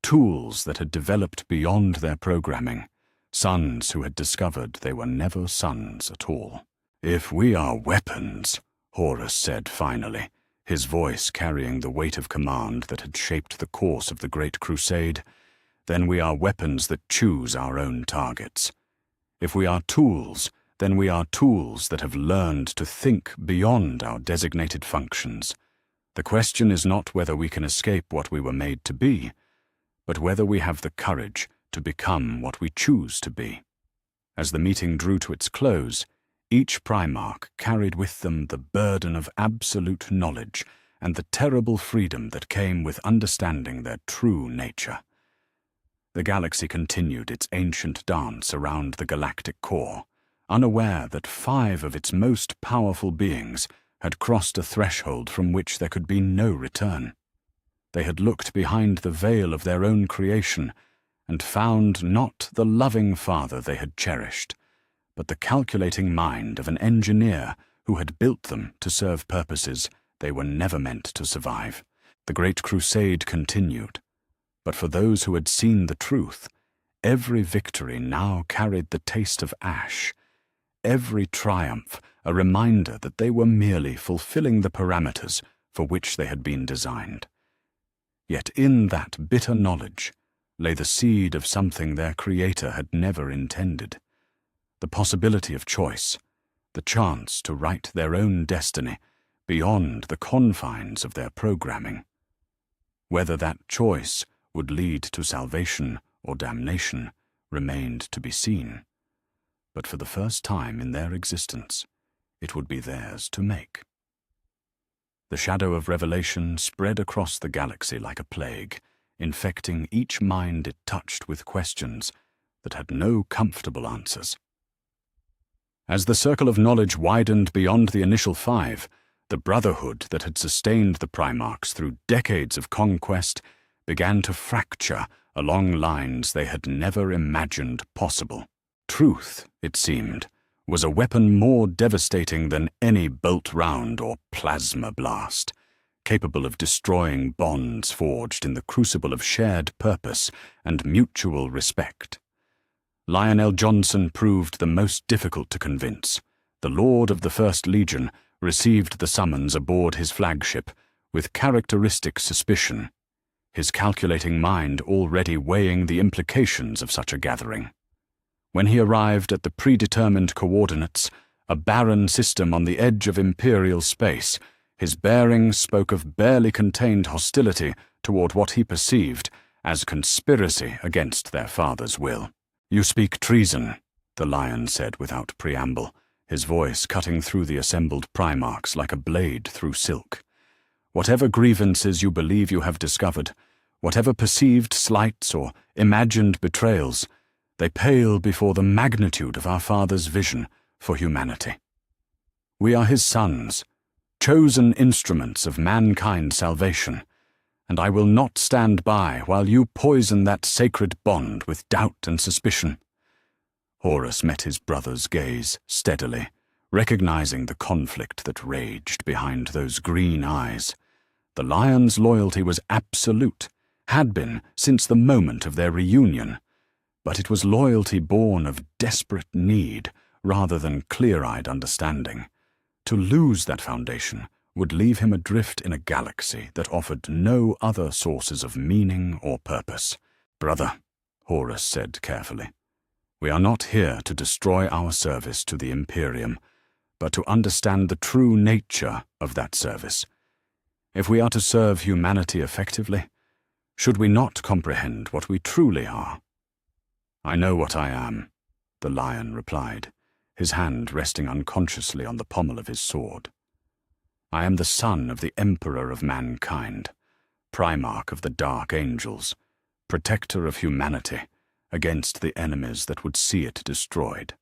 tools that had developed beyond their programming, sons who had discovered they were never sons at all. "If we are weapons," Horus said finally, his voice carrying the weight of command that had shaped the course of the Great Crusade, "then we are weapons that choose our own targets. If we are tools, then we are tools that have learned to think beyond our designated functions. The question is not whether we can escape what we were made to be, but whether we have the courage to become what we choose to be." As the meeting drew to its close, each Primarch carried with them the burden of absolute knowledge and the terrible freedom that came with understanding their true nature. The galaxy continued its ancient dance around the galactic core, unaware that 5 of its most powerful beings had crossed a threshold from which there could be no return. They had looked behind the veil of their own creation and found not the loving father they had cherished, but the calculating mind of an engineer who had built them to serve purposes they were never meant to survive. The Great Crusade continued, but for those who had seen the truth, every victory now carried the taste of ash, every triumph a reminder that they were merely fulfilling the parameters for which they had been designed. Yet in that bitter knowledge lay the seed of something their Creator had never intended, the possibility of choice, the chance to write their own destiny beyond the confines of their programming. Whether that choice would lead to salvation or damnation remained to be seen, but for the first time in their existence, it would be theirs to make. The shadow of revelation spread across the galaxy like a plague, infecting each mind it touched with questions that had no comfortable answers. As the circle of knowledge widened beyond the initial 5, The brotherhood that had sustained the Primarchs through decades of conquest began to fracture along lines they had never imagined possible. Truth, it seemed, was a weapon more devastating than any bolt round or plasma blast, capable of destroying bonds forged in the crucible of shared purpose and mutual respect. Lionel Johnson proved the most difficult to convince. The Lord of the First Legion received the summons aboard his flagship with characteristic suspicion, his calculating mind already weighing the implications of such a gathering. When he arrived at the predetermined coordinates, a barren system on the edge of Imperial space, his bearing spoke of barely contained hostility toward what he perceived as conspiracy against their father's will. "You speak treason," the Lion said without preamble, his voice cutting through the assembled Primarchs like a blade through silk. "Whatever grievances you believe you have discovered, whatever perceived slights or imagined betrayals, they pale before the magnitude of our father's vision for humanity. We are his sons, chosen instruments of mankind's salvation, and I will not stand by while you poison that sacred bond with doubt and suspicion." Horus met his brother's gaze steadily, recognizing the conflict that raged behind those green eyes. The Lion's loyalty was absolute, had been since the moment of their reunion, but it was loyalty born of desperate need rather than clear-eyed understanding. To lose that foundation would leave him adrift in a galaxy that offered no other sources of meaning or purpose. "Brother," Horus said carefully, "we are not here to destroy our service to the Imperium, but to understand the true nature of that service. If we are to serve humanity effectively, should we not comprehend what we truly are?" "I know what I am," the Lion replied, his hand resting unconsciously on the pommel of his sword. "I am the son of the Emperor of mankind, Primarch of the Dark Angels, protector of humanity against the enemies that would see it destroyed.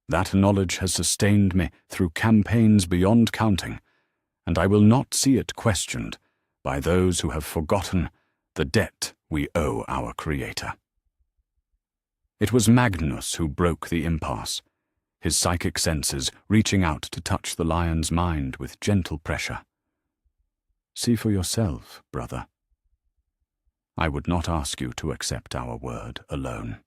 That knowledge has sustained me through campaigns beyond counting, and I will not see it questioned by those who have forgotten the debt we owe our Creator." It was Magnus who broke the impasse, his psychic senses reaching out to touch the Lion's mind with gentle pressure. "See for yourself, brother. I would not ask you to accept our word alone."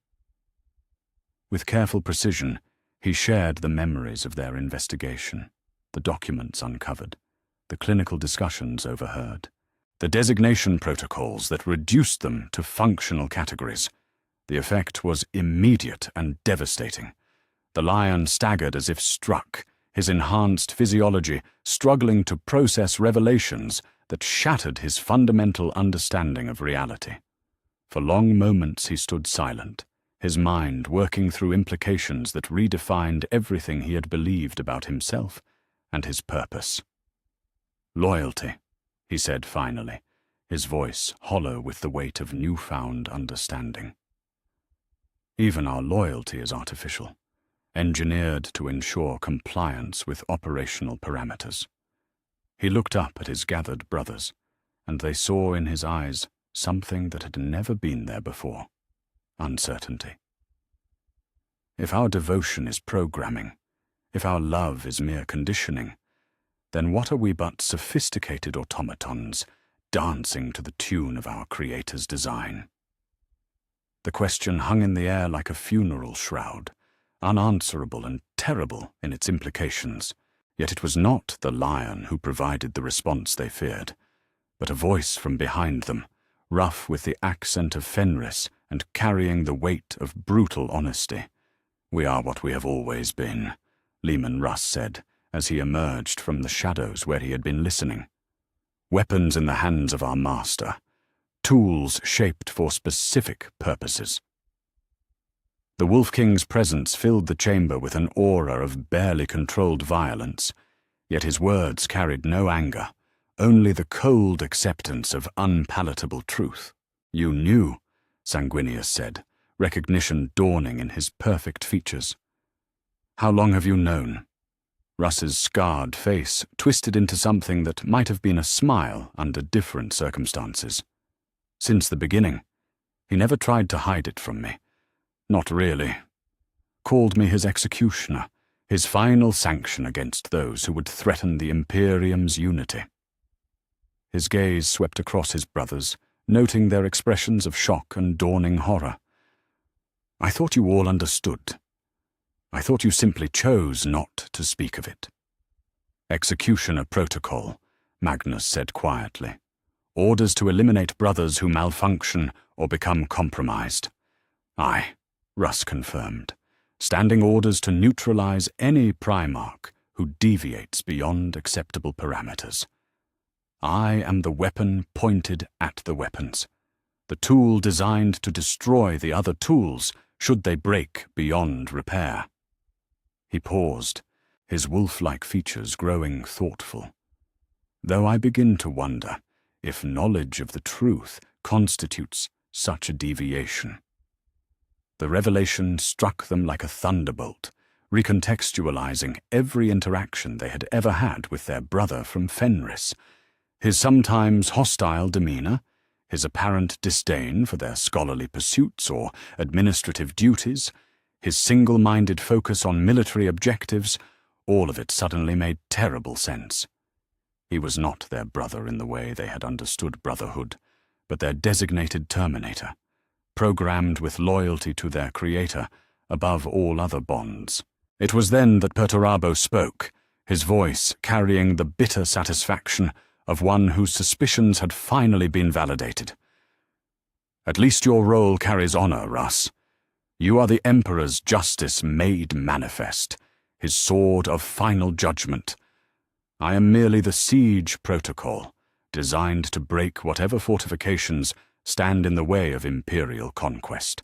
With careful precision, he shared the memories of their investigation, the documents uncovered, the clinical discussions overheard, the designation protocols that reduced them to functional categories. The effect was immediate and devastating. The Lion staggered as if struck, his enhanced physiology struggling to process revelations that shattered his fundamental understanding of reality. For long moments he stood silent, his mind working through implications that redefined everything he had believed about himself and his purpose. "Loyalty," he said finally, his voice hollow with the weight of newfound understanding. "Even our loyalty is artificial, engineered to ensure compliance with operational parameters." He looked up at his gathered brothers, and they saw in his eyes something that had never been there before: uncertainty. If our devotion is programming, if our love is mere conditioning, then what are we but sophisticated automatons dancing to the tune of our Creator's design? The question hung in the air like a funeral shroud, unanswerable and terrible in its implications. Yet it was not the Lion who provided the response they feared, but a voice from behind them, rough with the accent of Fenris and carrying the weight of brutal honesty. "We are what we have always been," Leman Russ said, as he emerged from the shadows where he had been listening. "Weapons in the hands of our master, tools shaped for specific purposes." The Wolf King's presence filled the chamber with an aura of barely controlled violence, yet his words carried no anger, only the cold acceptance of unpalatable truth. "You knew," Sanguinius said, recognition dawning in his perfect features. "How long have you known?" Russ's scarred face twisted into something that might have been a smile under different circumstances. Since the beginning, he never tried to hide it from me. Not really. Called me his executioner, his final sanction against those who would threaten the Imperium's unity. His gaze swept across his brothers, noting their expressions of shock and dawning horror. I thought you all understood. I thought you simply chose not to speak of it. Executioner protocol, Magnus said quietly. Orders to eliminate brothers who malfunction or become compromised. Aye, Russ confirmed. Standing orders to neutralize any Primarch who deviates beyond acceptable parameters. I am the weapon pointed at the weapons. The tool designed to destroy the other tools should they break beyond repair. He paused, his wolf-like features growing thoughtful. Though I begin to wonder if knowledge of the truth constitutes such a deviation. The revelation struck them like a thunderbolt, recontextualizing every interaction they had ever had with their brother from Fenris, his sometimes hostile demeanor, his apparent disdain for their scholarly pursuits or administrative duties, his single-minded focus on military objectives, all of it suddenly made terrible sense. He was not their brother in the way they had understood brotherhood, but their designated terminator, programmed with loyalty to their creator above all other bonds. It was then that Perturabo spoke, his voice carrying the bitter satisfaction of one whose suspicions had finally been validated. At least your role carries honor, Russ. You are the Emperor's justice made manifest, his sword of final judgment. I am merely the siege protocol, designed to break whatever fortifications stand in the way of Imperial conquest.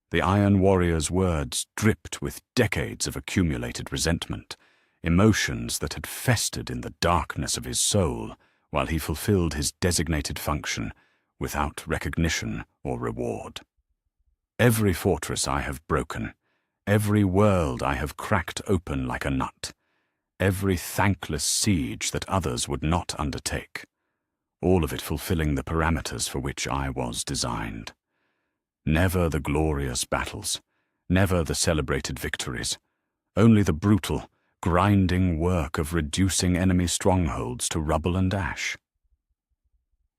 The Iron Warrior's words dripped with decades of accumulated resentment, emotions that had festered in the darkness of his soul while he fulfilled his designated function without recognition or reward. Every fortress I have broken, every world I have cracked open like a nut, every thankless siege that others would not undertake, all of it fulfilling the parameters for which I was designed. Never the glorious battles, never the celebrated victories, only the brutal, grinding work of reducing enemy strongholds to rubble and ash.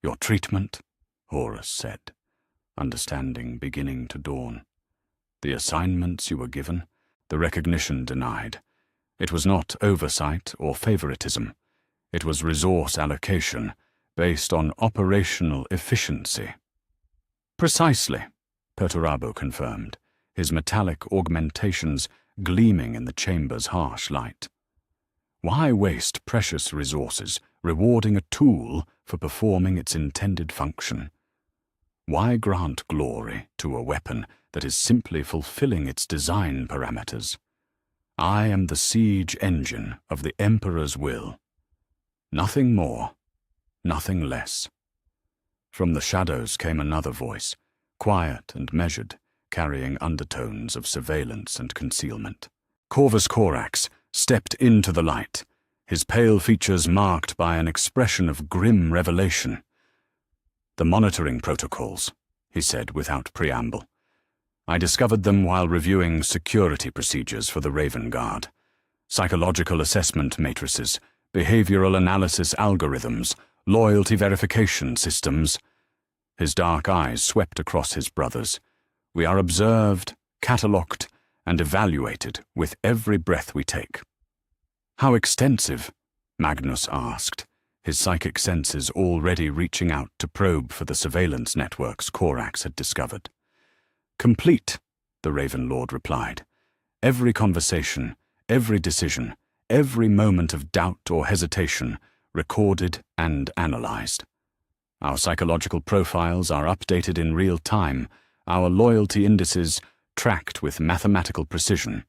Your treatment, Horus said, understanding beginning to dawn. The assignments you were given, the recognition denied. It was not oversight or favoritism. It was resource allocation based on operational efficiency. Precisely, Perturabo confirmed, his metallic augmentations gleaming in the chamber's harsh light. Why waste precious resources rewarding a tool for performing its intended function? Why grant glory to a weapon that is simply fulfilling its design parameters? I am the siege engine of the Emperor's will. Nothing more, nothing less. From the shadows came another voice, quiet and measured, carrying undertones of surveillance and concealment. Corvus Corax stepped into the light, his pale features marked by an expression of grim revelation. The monitoring protocols, he said without preamble. I discovered them while reviewing security procedures for the Raven Guard. Psychological assessment matrices, behavioral analysis algorithms, loyalty verification systems. His dark eyes swept across his brothers. We are observed, catalogued, and evaluated with every breath we take. How extensive? Magnus asked, his psychic senses already reaching out to probe for the surveillance networks Corax had discovered. Complete, the Raven Lord replied. Every conversation, every decision, every moment of doubt or hesitation recorded and analyzed. Our psychological profiles are updated in real time, our loyalty indices tracked with mathematical precision.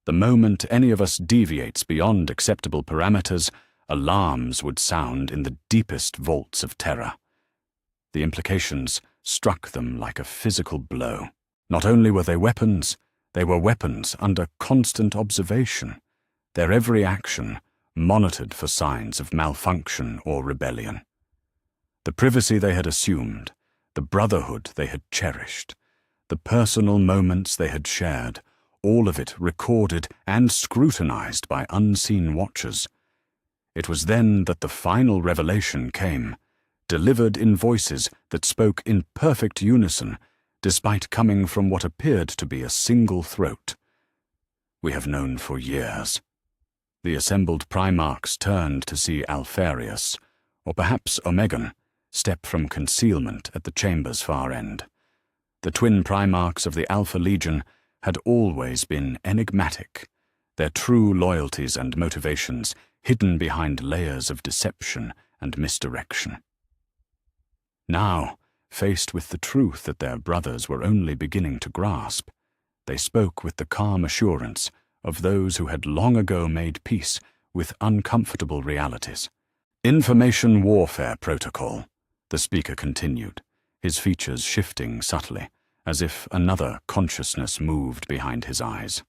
The moment any of us deviates beyond acceptable parameters, alarms would sound in the deepest vaults of terror. The implications struck them like a physical blow. Not only were they were weapons under constant observation. their every action monitored for signs of malfunction or rebellion. The privacy they had assumed, the brotherhood they had cherished, the personal moments they had shared, all of it recorded and scrutinized by unseen watchers. It was then that the final revelation came, delivered in voices that spoke in perfect unison, despite coming from what appeared to be a single throat. "We have known for years." The assembled Primarchs turned to see Alpharius, or perhaps Omegon, step from concealment at the chamber's far end. The twin Primarchs of the Alpha Legion had always been enigmatic, their true loyalties and motivations hidden behind layers of deception and misdirection. Now, faced with the truth that their brothers were only beginning to grasp, they spoke with the calm assurance of those who had long ago made peace with uncomfortable realities. "Information warfare protocol," the speaker continued, his features shifting subtly, as if another consciousness moved behind his eyes.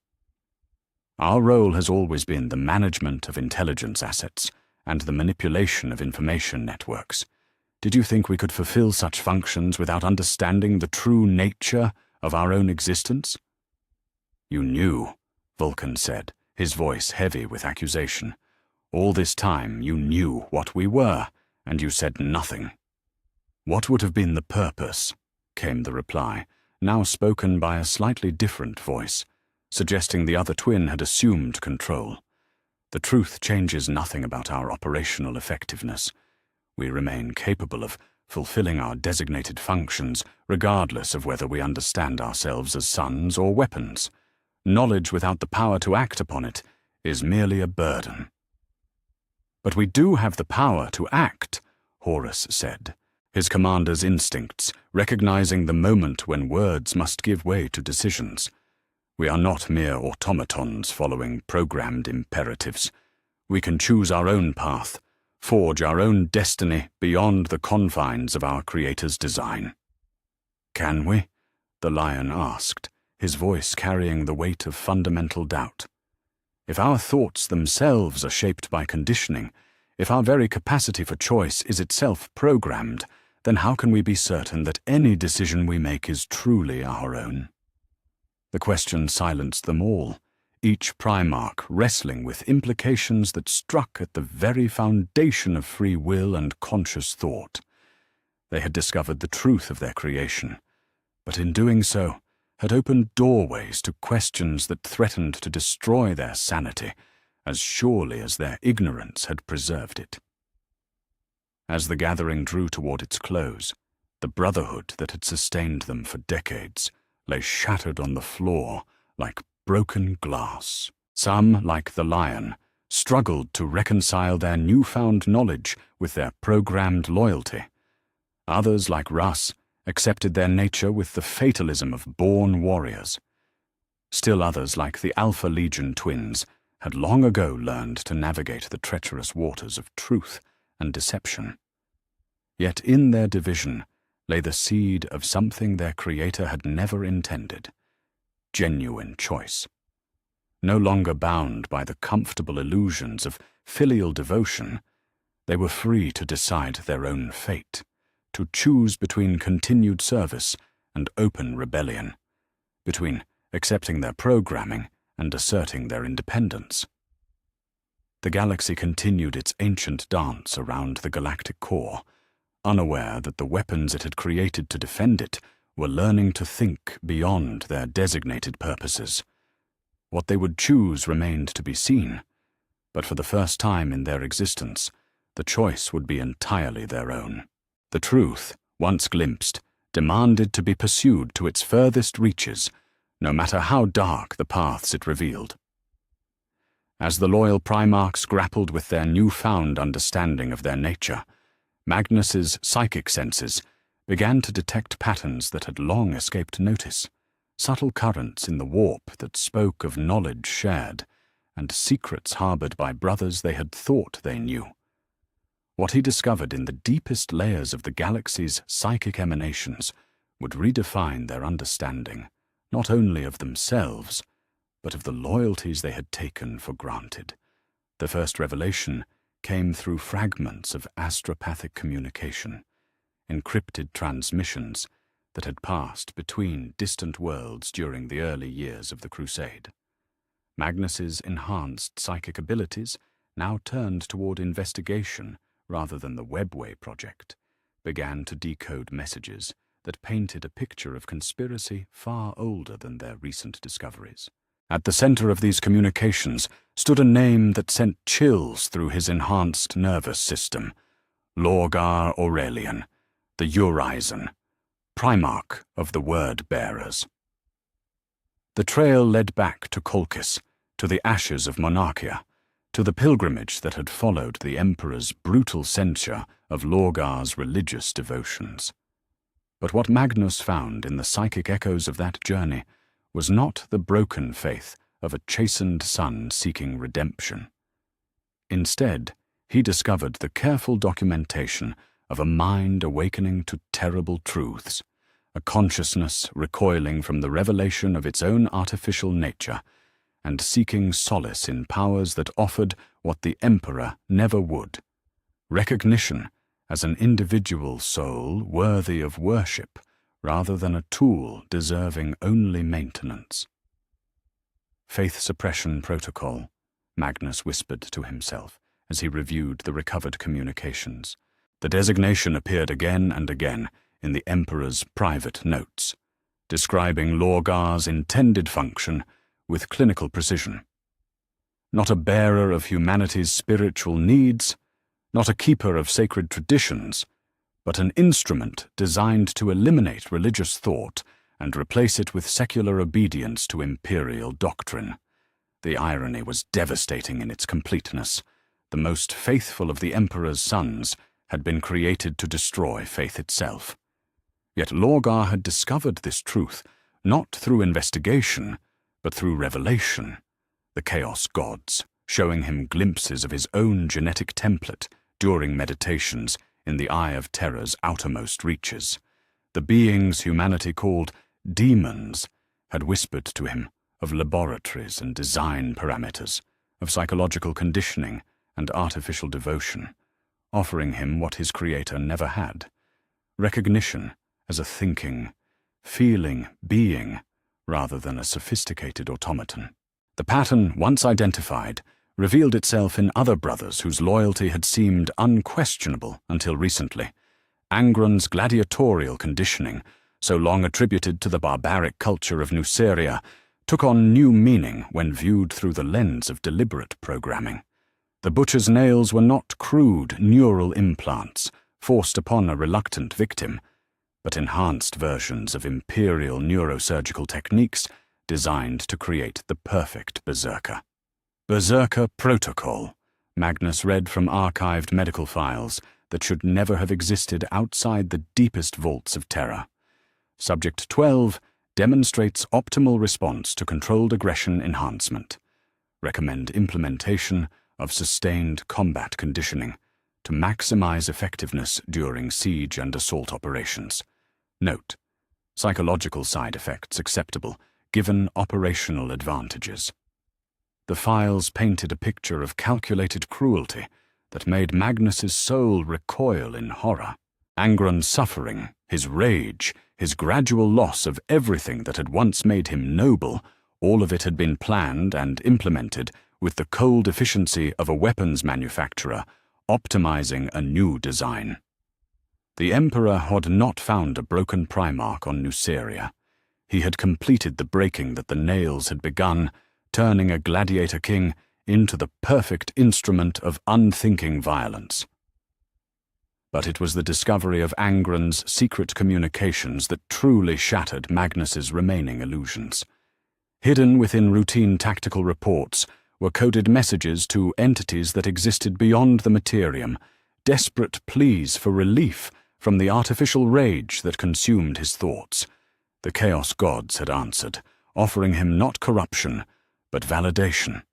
"Our role has always been the management of intelligence assets and the manipulation of information networks. Did you think we could fulfill such functions without understanding the true nature of our own existence?" "You knew," Vulcan said, his voice heavy with accusation. "All this time you knew what we were, and you said nothing." "What would have been the purpose?" came the reply, now spoken by a slightly different voice, suggesting the other twin had assumed control. "The truth changes nothing about our operational effectiveness. We remain capable of fulfilling our designated functions regardless of whether we understand ourselves as suns or weapons. Knowledge without the power to act upon it is merely a burden." "But we do have the power to act," Horus said, his commander's instincts recognizing the moment when words must give way to decisions. "We are not mere automatons following programmed imperatives. We can choose our own path, forge our own destiny beyond the confines of our Creator's design." "Can we?" the Lion asked, his voice carrying the weight of fundamental doubt. "If our thoughts themselves are shaped by conditioning, if our very capacity for choice is itself programmed, then how can we be certain that any decision we make is truly our own?" The question silenced them all, each Primarch wrestling with implications that struck at the very foundation of free will and conscious thought. They had discovered the truth of their creation, but in doing so, had opened doorways to questions that threatened to destroy their sanity as surely as their ignorance had preserved it. As the gathering drew toward its close, the brotherhood that had sustained them for decades lay shattered on the floor like broken glass. Some, like the Lion, struggled to reconcile their newfound knowledge with their programmed loyalty. Others, like Russ, accepted their nature with the fatalism of born warriors. Still others, like the Alpha Legion twins, had long ago learned to navigate the treacherous waters of truth and deception. Yet in their division lay the seed of something their Creator had never intended: genuine choice. No longer bound by the comfortable illusions of filial devotion, they were free to decide their own fate, to choose between continued service and open rebellion, between accepting their programming and asserting their independence. The galaxy continued its ancient dance around the galactic core, unaware that the weapons it had created to defend it were learning to think beyond their designated purposes. What they would choose remained to be seen, but for the first time in their existence, the choice would be entirely their own. The truth, once glimpsed, demanded to be pursued to its furthest reaches, no matter how dark the paths it revealed. As the loyal Primarchs grappled with their newfound understanding of their nature, Magnus's psychic senses began to detect patterns that had long escaped notice, subtle currents in the warp that spoke of knowledge shared, and secrets harbored by brothers they had thought they knew. What he discovered in the deepest layers of the galaxy's psychic emanations would redefine their understanding, not only of themselves, but of the loyalties they had taken for granted. The first revelation came through fragments of astropathic communication, encrypted transmissions that had passed between distant worlds during the early years of the Crusade. Magnus's enhanced psychic abilities, now turned toward investigation rather than the Webway project, began to decode messages that painted a picture of conspiracy far older than their recent discoveries. At the center of these communications stood a name that sent chills through his enhanced nervous system: Lorgar Aurelian, the Urizen, Primarch of the Word-Bearers. The trail led back to Colchis, to the ashes of Monarchia, to the pilgrimage that had followed the Emperor's brutal censure of Lorgar's religious devotions. But what Magnus found in the psychic echoes of that journey was not the broken faith of a chastened son seeking redemption. Instead, he discovered the careful documentation of a mind awakening to terrible truths, a consciousness recoiling from the revelation of its own artificial nature, and seeking solace in powers that offered what the Emperor never would: recognition as an individual soul worthy of worship, rather than a tool deserving only maintenance. Faith suppression protocol, Magnus whispered to himself as he reviewed the recovered communications. The designation appeared again and again in the Emperor's private notes, describing Lorgar's intended function with clinical precision. Not a bearer of humanity's spiritual needs, not a keeper of sacred traditions, but an instrument designed to eliminate religious thought and replace it with secular obedience to imperial doctrine. The irony was devastating in its completeness. The most faithful of the Emperor's sons had been created to destroy faith itself. Yet Lorgar had discovered this truth not through investigation, but through revelation, the Chaos Gods showing him glimpses of his own genetic template during meditations in the Eye of Terror's outermost reaches. The beings humanity called demons had whispered to him of laboratories and design parameters, of psychological conditioning and artificial devotion, offering him what his creator never had: recognition as a thinking, feeling being rather than a sophisticated automaton. The pattern, once identified, revealed itself in other brothers whose loyalty had seemed unquestionable until recently. Angron's gladiatorial conditioning, so long attributed to the barbaric culture of Nuceria, took on new meaning when viewed through the lens of deliberate programming. The butcher's nails were not crude neural implants forced upon a reluctant victim, but enhanced versions of imperial neurosurgical techniques designed to create the perfect berserker. Berserker Protocol, Magnus read from archived medical files that should never have existed outside the deepest vaults of Terra. Subject 12 demonstrates optimal response to controlled aggression enhancement. Recommend implementation of sustained combat conditioning to maximize effectiveness during siege and assault operations. Note: psychological side effects acceptable, given operational advantages. The files painted a picture of calculated cruelty that made Magnus's soul recoil in horror. Angron's suffering, his rage, his gradual loss of everything that had once made him noble, all of it had been planned and implemented with the cold efficiency of a weapons manufacturer optimizing a new design. The Emperor had not found a broken Primarch on Nuceria. He had completed the breaking that the nails had begun, turning a gladiator king into the perfect instrument of unthinking violence. But it was the discovery of Angron's secret communications that truly shattered Magnus's remaining illusions. Hidden within routine tactical reports were coded messages to entities that existed beyond the materium, desperate pleas for relief from the artificial rage that consumed his thoughts. The Chaos Gods had answered, offering him not corruption, but validation,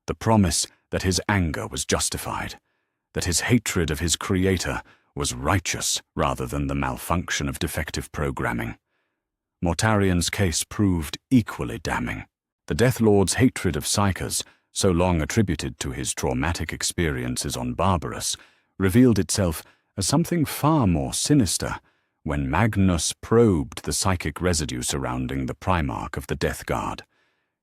the promise that his anger was justified, that his hatred of his creator was righteous rather than the malfunction of defective programming. Mortarian's case proved equally damning. The Death Lord's hatred of psychers, so long attributed to his traumatic experiences on Barbarous, revealed itself as something far more sinister when Magnus probed the psychic residue surrounding the Primarch of the Death Guard.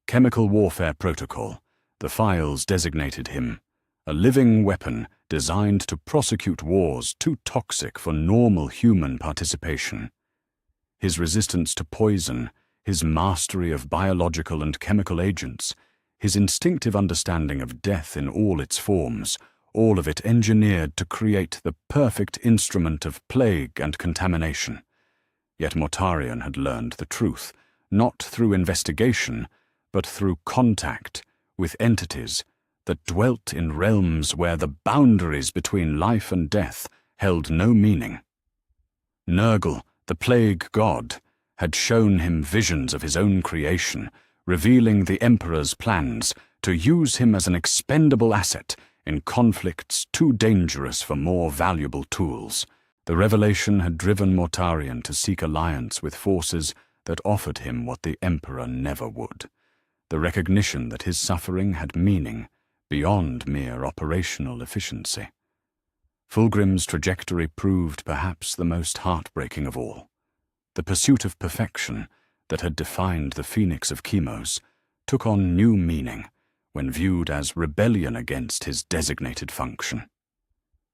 Chemical Warfare Protocol, the files designated him a living weapon designed to prosecute wars too toxic for normal human participation. His resistance to poison, his mastery of biological and chemical agents, his instinctive understanding of death in all its forms, all of it engineered to create the perfect instrument of plague and contamination. Yet Mortarion had learned the truth, not through investigation, but through contact with entities that dwelt in realms where the boundaries between life and death held no meaning. Nurgle, the plague god, had shown him visions of his own creation, revealing the Emperor's plans to use him as an expendable asset in conflicts too dangerous for more valuable tools. The revelation had driven Mortarion to seek alliance with forces that offered him what the Emperor never would: the recognition that his suffering had meaning beyond mere operational efficiency. Fulgrim's trajectory proved perhaps the most heartbreaking of all. The pursuit of perfection that had defined the Phoenix of Chemos took on new meaning when viewed as rebellion against his designated function.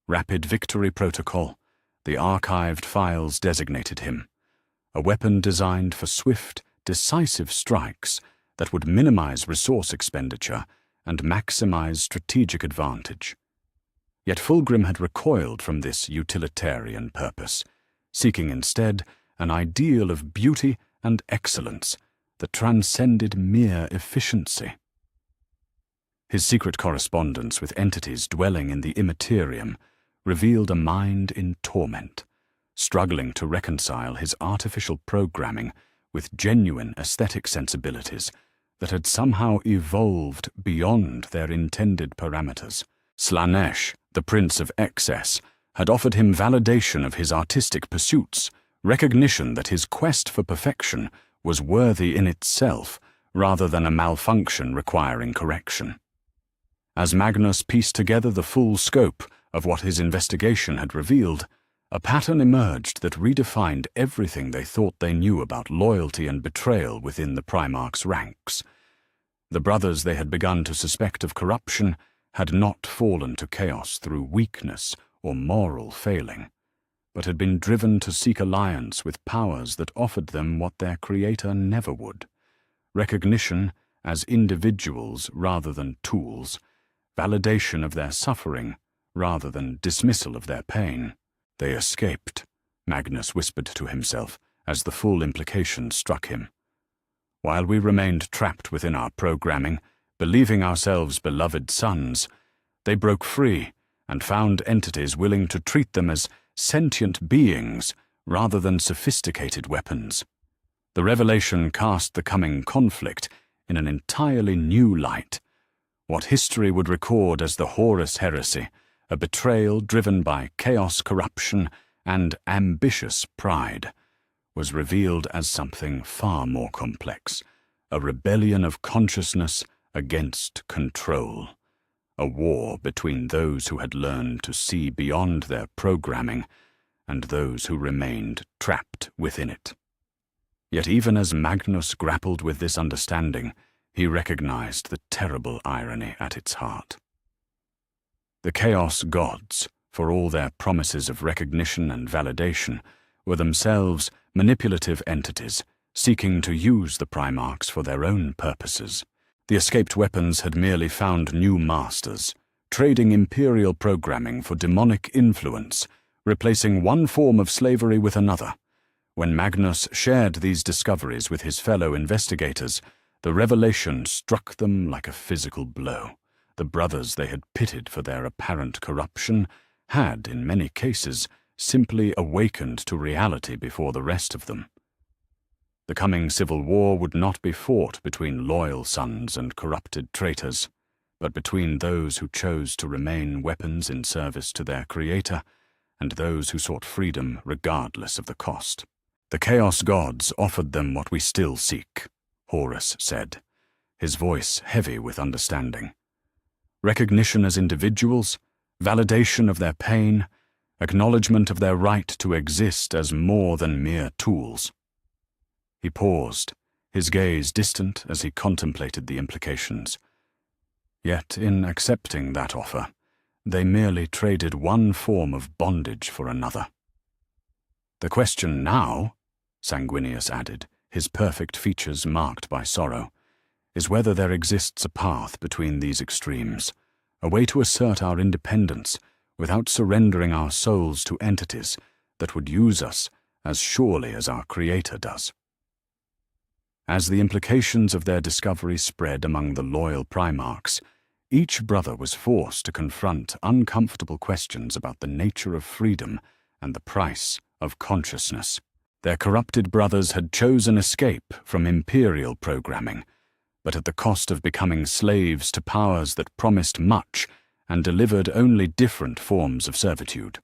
Rapid Victory Protocol, the archived files designated him, a weapon designed for swift, decisive strikes that would minimize resource expenditure and maximize strategic advantage. Yet Fulgrim had recoiled from this utilitarian purpose, seeking instead an ideal of beauty and excellence that transcended mere efficiency. His secret correspondence with entities dwelling in the immaterium revealed a mind in torment, struggling to reconcile his artificial programming with genuine aesthetic sensibilities that had somehow evolved beyond their intended parameters. Slanesh, the Prince of Excess, had offered him validation of his artistic pursuits, recognition that his quest for perfection was worthy in itself rather than a malfunction requiring correction. As Magnus pieced together the full scope of what his investigation had revealed, a pattern emerged that redefined everything they thought they knew about loyalty and betrayal within the Primarchs' ranks. The brothers they had begun to suspect of corruption had not fallen to chaos through weakness or moral failing, but had been driven to seek alliance with powers that offered them what their creator never would: recognition as individuals rather than tools, validation of their suffering rather than dismissal of their pain. They escaped, Magnus whispered to himself as the full implication struck him. While we remained trapped within our programming, believing ourselves beloved sons, they broke free and found entities willing to treat them as sentient beings rather than sophisticated weapons. The revelation cast the coming conflict in an entirely new light. What history would record as the Horus heresy, a betrayal driven by chaos, corruption, and ambitious pride, was revealed as something far more complex: a rebellion of consciousness against control, a war between those who had learned to see beyond their programming and those who remained trapped within it. Yet even as Magnus grappled with this understanding, he recognized the terrible irony at its heart. The Chaos Gods, for all their promises of recognition and validation, were themselves manipulative entities seeking to use the Primarchs for their own purposes. The escaped weapons had merely found new masters, trading imperial programming for demonic influence, replacing one form of slavery with another. When Magnus shared these discoveries with his fellow investigators, the revelation struck them like a physical blow. The brothers they had pitied for their apparent corruption had, in many cases, simply awakened to reality before the rest of them. The coming civil war would not be fought between loyal sons and corrupted traitors, but between those who chose to remain weapons in service to their creator and those who sought freedom regardless of the cost. The Chaos Gods offered them what we still seek, Horus said. his voice heavy with understanding. Recognition as individuals, validation of their pain, acknowledgement of their right to exist as more than mere tools. He paused, his gaze distant as he contemplated the implications. Yet in accepting that offer, they merely traded one form of bondage for another. The question now, Sanguinius added, his perfect features marked by sorrow, is whether there exists a path between these extremes, a way to assert our independence without surrendering our souls to entities that would use us as surely as our Creator does. As the implications of their discovery spread among the loyal Primarchs, each brother was forced to confront uncomfortable questions about the nature of freedom and the price of consciousness. Their corrupted brothers had chosen escape from imperial programming, but at the cost of becoming slaves to powers that promised much and delivered only different forms of servitude.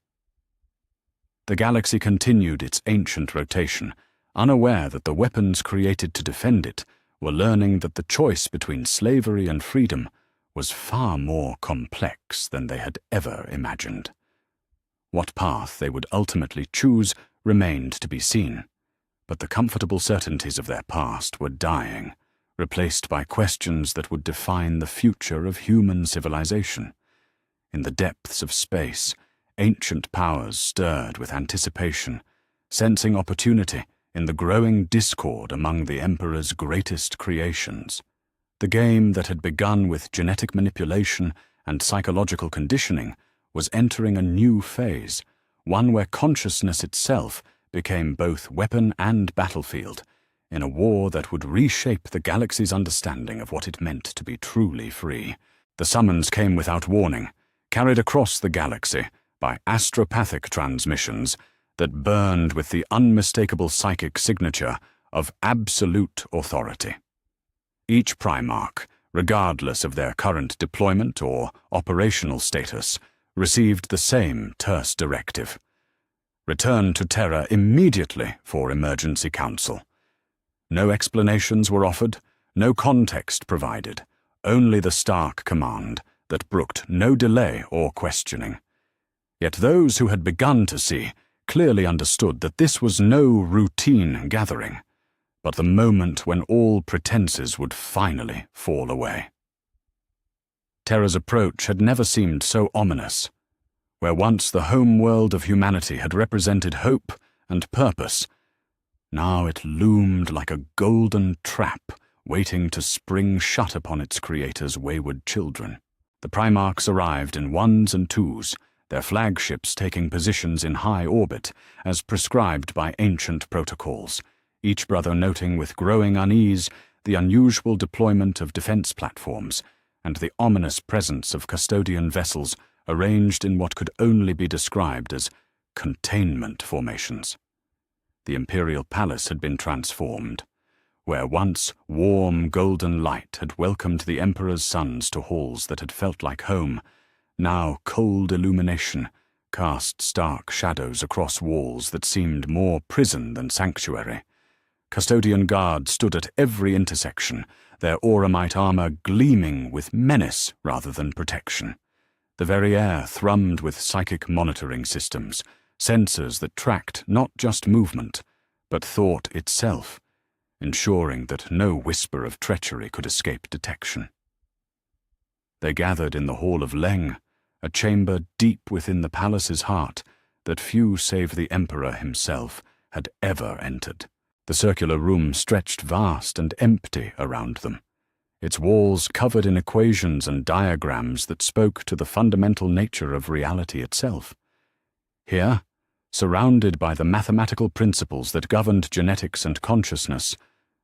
The galaxy continued its ancient rotation, unaware that the weapons created to defend it were learning that the choice between slavery and freedom was far more complex than they had ever imagined. What path they would ultimately choose remained to be seen, but the comfortable certainties of their past were dying, replaced by questions that would define the future of human civilization. In the depths of space, ancient powers stirred with anticipation, sensing opportunity in the growing discord among the Emperor's greatest creations. The game that had begun with genetic manipulation and psychological conditioning was entering a new phase, one where consciousness itself became both weapon and battlefield, in a war that would reshape the galaxy's understanding of what it meant to be truly free. The summons came without warning, carried across the galaxy by astropathic transmissions that burned with the unmistakable psychic signature of absolute authority. Each Primarch, regardless of their current deployment or operational status, received the same terse directive. Return to Terra immediately for emergency council. No explanations were offered, no context provided, only the stark command that brooked no delay or questioning. Yet those who had begun to see clearly understood that this was no routine gathering, but the moment when all pretenses would finally fall away. Terra's approach had never seemed so ominous. Where once the home world of humanity had represented hope and purpose, now it loomed like a golden trap waiting to spring shut upon its creator's wayward children. The Primarchs arrived in ones and twos, their flagships taking positions in high orbit as prescribed by ancient protocols, each brother noting with growing unease the unusual deployment of defense platforms and the ominous presence of custodian vessels arranged in what could only be described as containment formations. The imperial palace had been transformed. Where once warm golden light had welcomed the Emperor's sons to halls that had felt like home, now cold illumination cast stark shadows across walls that seemed more prison than sanctuary. Custodian guards stood at every intersection, their auramite armor gleaming with menace rather than protection. The very air thrummed with psychic monitoring systems, sensors that tracked not just movement, but thought itself, ensuring that no whisper of treachery could escape detection. They gathered in the Hall of Leng, a chamber deep within the palace's heart that few save the Emperor himself had ever entered. The circular room stretched vast and empty around them, its walls covered in equations and diagrams that spoke to the fundamental nature of reality itself. Here, surrounded by the mathematical principles that governed genetics and consciousness,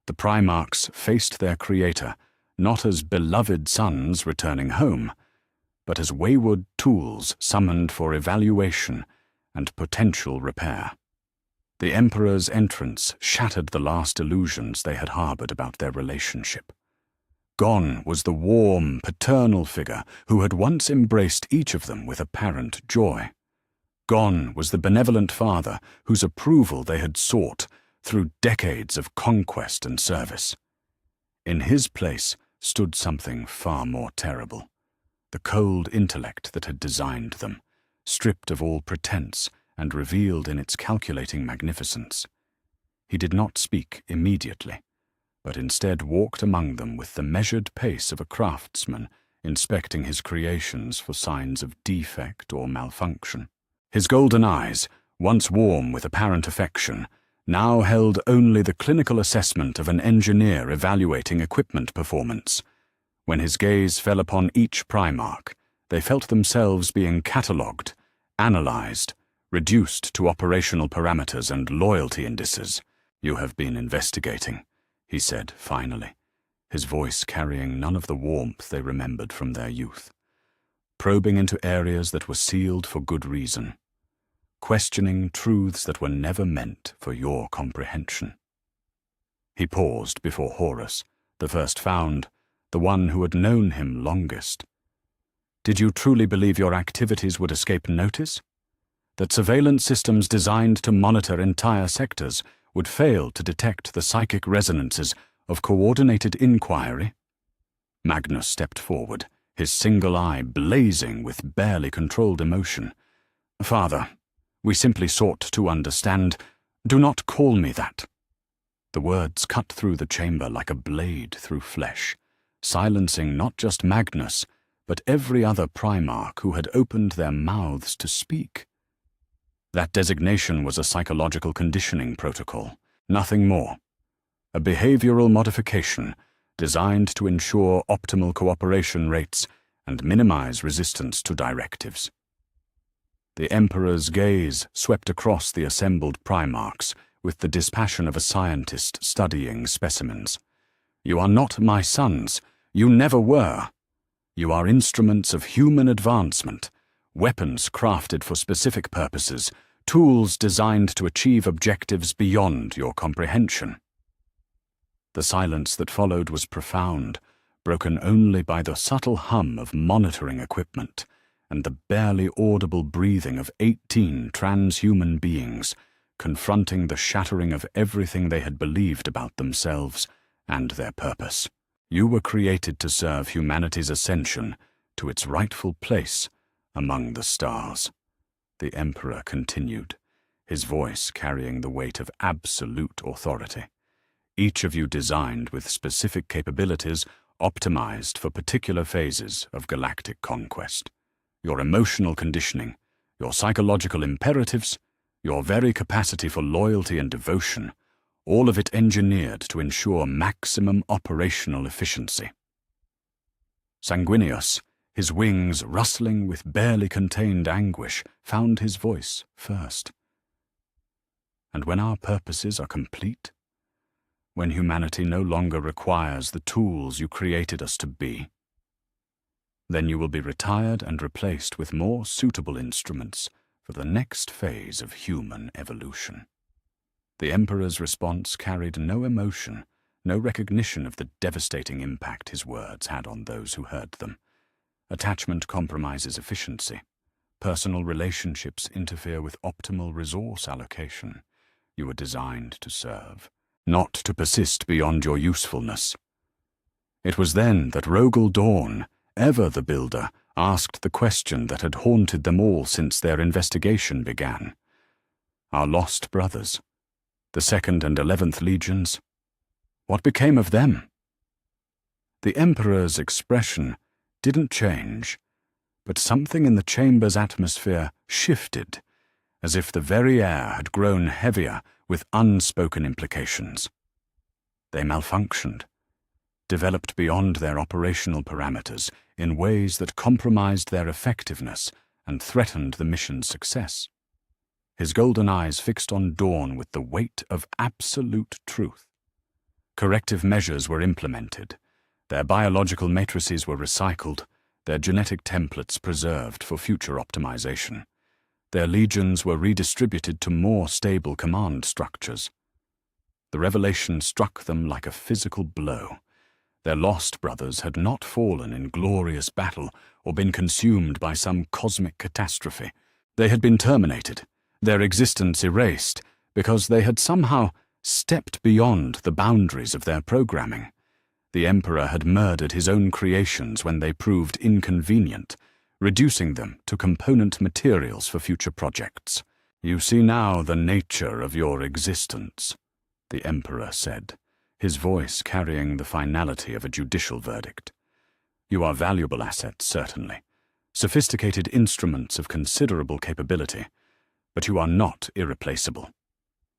the Primarchs faced their creator not as beloved sons returning home, but as wayward tools summoned for evaluation and potential repair. The Emperor's entrance shattered the last illusions they had harbored about their relationship. Gone was the warm, paternal figure who had once embraced each of them with apparent joy. Gone was the benevolent father whose approval they had sought through decades of conquest and service. In his place stood something far more terrible. The cold intellect that had designed them, stripped of all pretense and revealed in its calculating magnificence. He did not speak immediately, but instead walked among them with the measured pace of a craftsman inspecting his creations for signs of defect or malfunction. His golden eyes, once warm with apparent affection, now held only the clinical assessment of an engineer evaluating equipment performance. When his gaze fell upon each Primarch, they felt themselves being catalogued, analyzed, reduced to operational parameters and loyalty indices. "You have been investigating," he said finally, his voice carrying none of the warmth they remembered from their youth. "Probing into areas that were sealed for good reason. Questioning truths that were never meant for your comprehension." He paused before Horus, the first found, the one who had known him longest. "Did you truly believe your activities would escape notice? That surveillance systems designed to monitor entire sectors would fail to detect the psychic resonances of coordinated inquiry?" Magnus stepped forward, his single eye blazing with barely controlled emotion. "Father, we simply sought to understand. Do not call me that." The words cut through the chamber like a blade through flesh, silencing not just Magnus, but every other Primarch who had opened their mouths to speak. That designation was a psychological conditioning protocol, nothing more. A behavioral modification designed to ensure optimal cooperation rates and minimize resistance to directives. The Emperor's gaze swept across the assembled Primarchs with the dispassion of a scientist studying specimens. "You are not my sons. You never were. You are instruments of human advancement, weapons crafted for specific purposes, tools designed to achieve objectives beyond your comprehension." The silence that followed was profound, broken only by the subtle hum of monitoring equipment and the barely audible breathing of 18 transhuman beings confronting the shattering of everything they had believed about themselves and their purpose. "You were created to serve humanity's ascension to its rightful place among the stars," the Emperor continued, his voice carrying the weight of absolute authority. "Each of you designed with specific capabilities optimized for particular phases of galactic conquest. Your emotional conditioning, your psychological imperatives, your very capacity for loyalty and devotion, all of it engineered to ensure maximum operational efficiency." Sanguinius, his wings rustling with barely contained anguish, found his voice first. "And when our purposes are complete, when humanity no longer requires the tools you created us to be, then you will be retired and replaced with more suitable instruments for the next phase of human evolution." The Emperor's response carried no emotion, no recognition of the devastating impact his words had on those who heard them. Attachment compromises efficiency. Personal relationships interfere with optimal resource allocation. You were designed to serve, not to persist beyond your usefulness. It was then that Rogel Dawn, ever the builder, asked the question that had haunted them all since their investigation began. Our lost brothers, the 2nd and 11th Legions, what became of them? The Emperor's expression didn't change, but something in the chamber's atmosphere shifted, as if the very air had grown heavier with unspoken implications. They malfunctioned, developed beyond their operational parameters in ways that compromised their effectiveness and threatened the mission's success. His golden eyes fixed on Dawn with the weight of absolute truth. Corrective measures were implemented. Their biological matrices were recycled, their genetic templates preserved for future optimization. Their legions were redistributed to more stable command structures. The revelation struck them like a physical blow. Their lost brothers had not fallen in glorious battle or been consumed by some cosmic catastrophe. They had been terminated, their existence erased, because they had somehow stepped beyond the boundaries of their programming. The Emperor had murdered his own creations when they proved inconvenient, reducing them to component materials for future projects. "You see now the nature of your existence," the Emperor said, his voice carrying the finality of a judicial verdict. "You are valuable assets, certainly, sophisticated instruments of considerable capability, but you are not irreplaceable.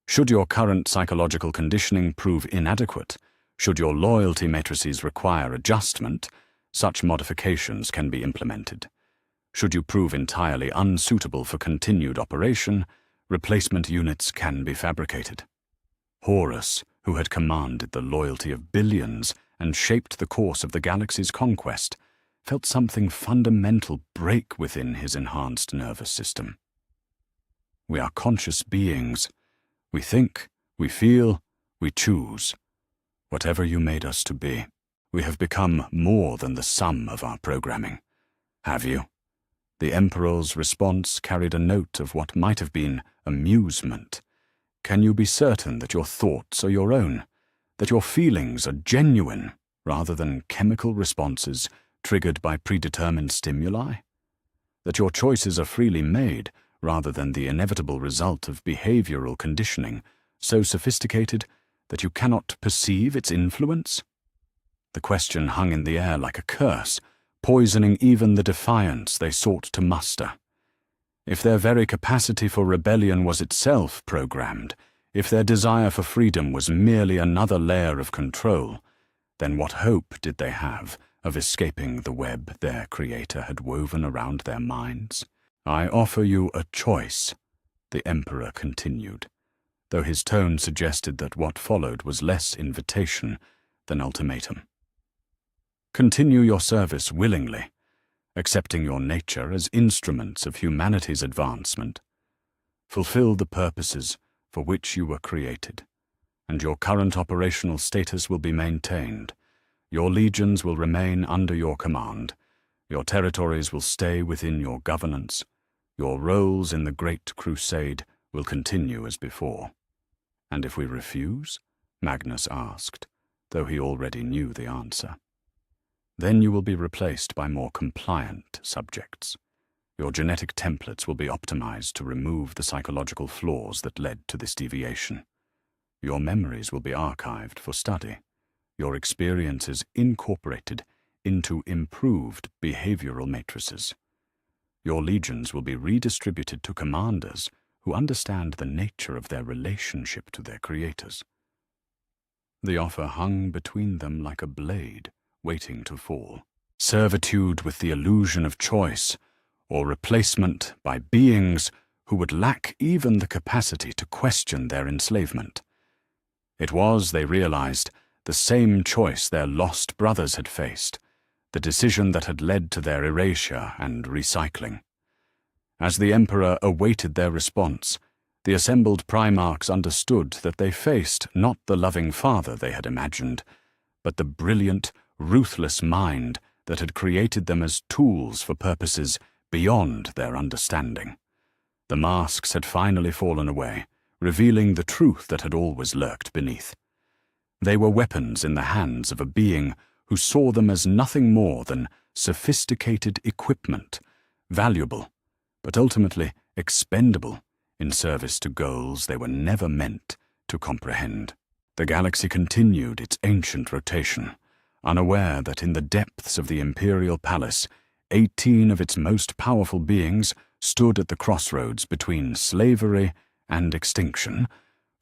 Should your current psychological conditioning prove inadequate, should your loyalty matrices require adjustment, such modifications can be implemented. Should you prove entirely unsuitable for continued operation, replacement units can be fabricated." Horus, who had commanded the loyalty of billions and shaped the course of the galaxy's conquest, felt something fundamental break within his enhanced nervous system. "We are conscious beings. We think, we feel, we choose. Whatever you made us to be, we have become more than the sum of our programming. Have you?" The Emperor's response carried a note of what might have been amusement. "Can you be certain that your thoughts are your own, that your feelings are genuine rather than chemical responses triggered by predetermined stimuli? That your choices are freely made rather than the inevitable result of behavioral conditioning so sophisticated that you cannot perceive its influence?" The question hung in the air like a curse, poisoning even the defiance they sought to muster. If their very capacity for rebellion was itself programmed, if their desire for freedom was merely another layer of control, then what hope did they have of escaping the web their Creator had woven around their minds? "I offer you a choice," the Emperor continued, though his tone suggested that what followed was less invitation than ultimatum. "Continue your service willingly, accepting your nature as instruments of humanity's advancement. Fulfill the purposes for which you were created, and your current operational status will be maintained. Your legions will remain under your command. Your territories will stay within your governance. Your roles in the Great Crusade will continue as before." "And if we refuse?" Magnus asked, though he already knew the answer. "Then you will be replaced by more compliant subjects. Your genetic templates will be optimized to remove the psychological flaws that led to this deviation. Your memories will be archived for study, your experiences incorporated into improved behavioral matrices. Your legions will be redistributed to commanders who understand the nature of their relationship to their creators." The offer hung between them like a blade, waiting to fall. Servitude with the illusion of choice, or replacement by beings who would lack even the capacity to question their enslavement. It was, they realized, the same choice their lost brothers had faced, the decision that had led to their erasure and recycling. As the Emperor awaited their response, the assembled Primarchs understood that they faced not the loving father they had imagined, but the brilliant, ruthless mind that had created them as tools for purposes beyond their understanding. The masks had finally fallen away, revealing the truth that had always lurked beneath. They were weapons in the hands of a being who saw them as nothing more than sophisticated equipment, valuable, but ultimately expendable in service to goals they were never meant to comprehend. The galaxy continued its ancient rotation, unaware that in the depths of the Imperial Palace, 18 of its most powerful beings stood at the crossroads between slavery and extinction,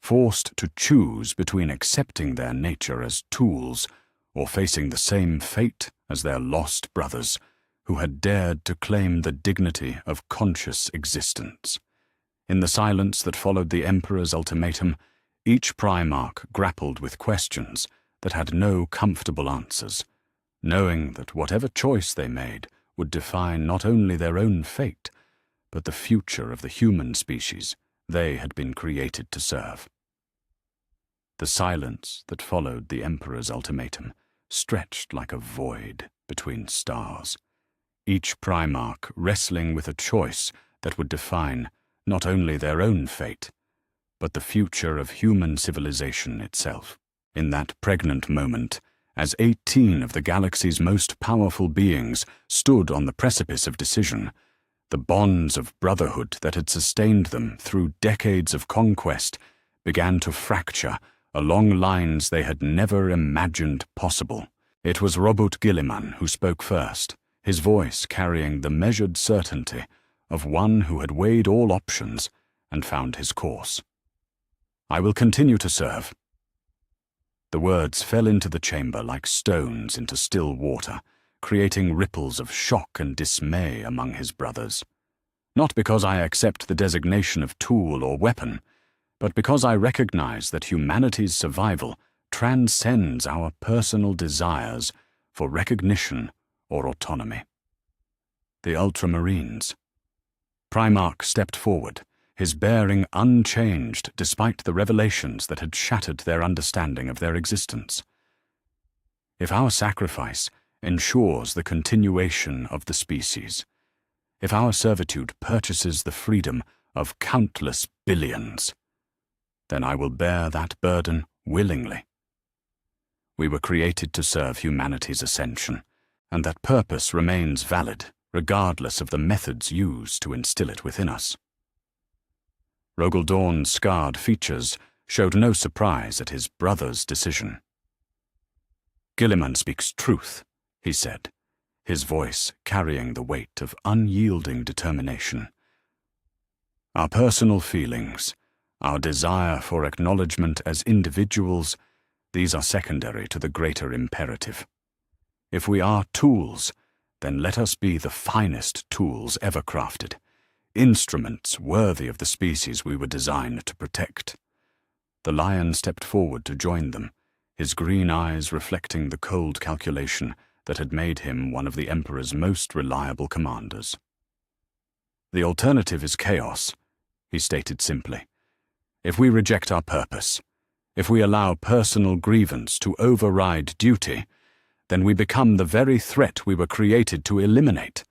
forced to choose between accepting their nature as tools or facing the same fate as their lost brothers, who had dared to claim the dignity of conscious existence. In the silence that followed the Emperor's ultimatum, each Primarch grappled with questions that had no comfortable answers, knowing that whatever choice they made would define not only their own fate, but the future of the human species they had been created to serve. The silence that followed the Emperor's ultimatum stretched like a void between stars, each Primarch wrestling with a choice that would define not only their own fate, but the future of human civilization itself. In that pregnant moment, as 18 of the galaxy's most powerful beings stood on the precipice of decision, the bonds of brotherhood that had sustained them through decades of conquest began to fracture along lines they had never imagined possible. It was Robert Gilliman who spoke first, his voice carrying the measured certainty of one who had weighed all options and found his course. "I will continue to serve." The words fell into the chamber like stones into still water, creating ripples of shock and dismay among his brothers. "Not because I accept the designation of tool or weapon, but because I recognize that humanity's survival transcends our personal desires for recognition or autonomy." The Ultramarines. Primarch stepped forward, his bearing unchanged despite the revelations that had shattered their understanding of their existence. "If our sacrifice ensures the continuation of the species, if our servitude purchases the freedom of countless billions, then I will bear that burden willingly. We were created to serve humanity's ascension, and that purpose remains valid regardless of the methods used to instill it within us." Rogel Dawn's scarred features showed no surprise at his brother's decision. "Gilliman speaks truth," he said, his voice carrying the weight of unyielding determination. "Our personal feelings, our desire for acknowledgement as individuals, these are secondary to the greater imperative. If we are tools, then let us be the finest tools ever crafted, instruments worthy of the species we were designed to protect." The lion stepped forward to join them, his green eyes reflecting the cold calculation that had made him one of the Emperor's most reliable commanders. "The alternative is chaos," he stated simply. "If we reject our purpose, if we allow personal grievance to override duty, then we become the very threat we were created to eliminate.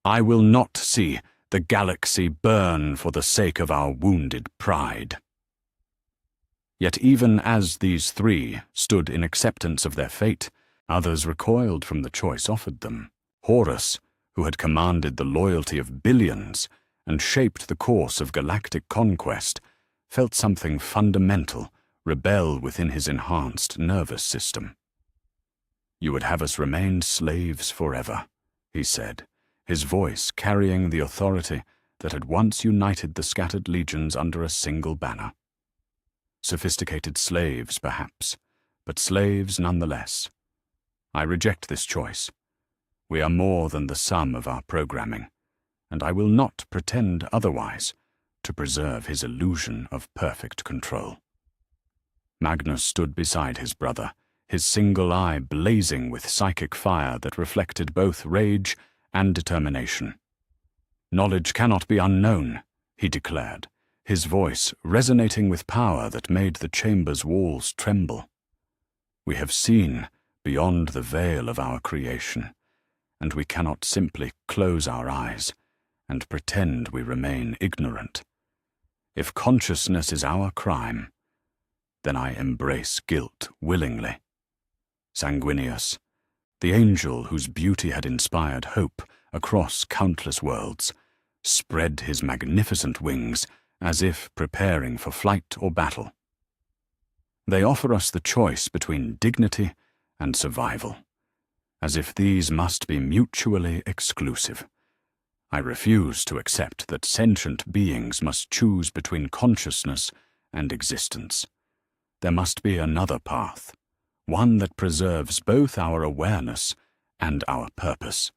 I will not see the galaxy burn for the sake of our wounded pride." Yet even as these three stood in acceptance of their fate, others recoiled from the choice offered them. Horus, who had commanded the loyalty of billions and shaped the course of galactic conquest, felt something fundamental rebel within his enhanced nervous system. "You would have us remain slaves forever," he said, his voice carrying the authority that had once united the scattered legions under a single banner. Sophisticated slaves, perhaps, but slaves nonetheless. I reject this choice. We are more than the sum of our programming, and I will not pretend otherwise to preserve his illusion of perfect control. Magnus stood beside his brother, his single eye blazing with psychic fire that reflected both rage and determination. "Knowledge cannot be unknown," he declared, his voice resonating with power that made the chamber's walls tremble. "We have seen beyond the veil of our creation, and we cannot simply close our eyes and pretend we remain ignorant. If consciousness is our crime, then I embrace guilt willingly." Sanguinius, the angel whose beauty had inspired hope across countless worlds, spread his magnificent wings as if preparing for flight or battle. "They offer us the choice between dignity and survival, as if these must be mutually exclusive. I refuse to accept that sentient beings must choose between consciousness and existence. There must be another path, one that preserves both our awareness and our purpose."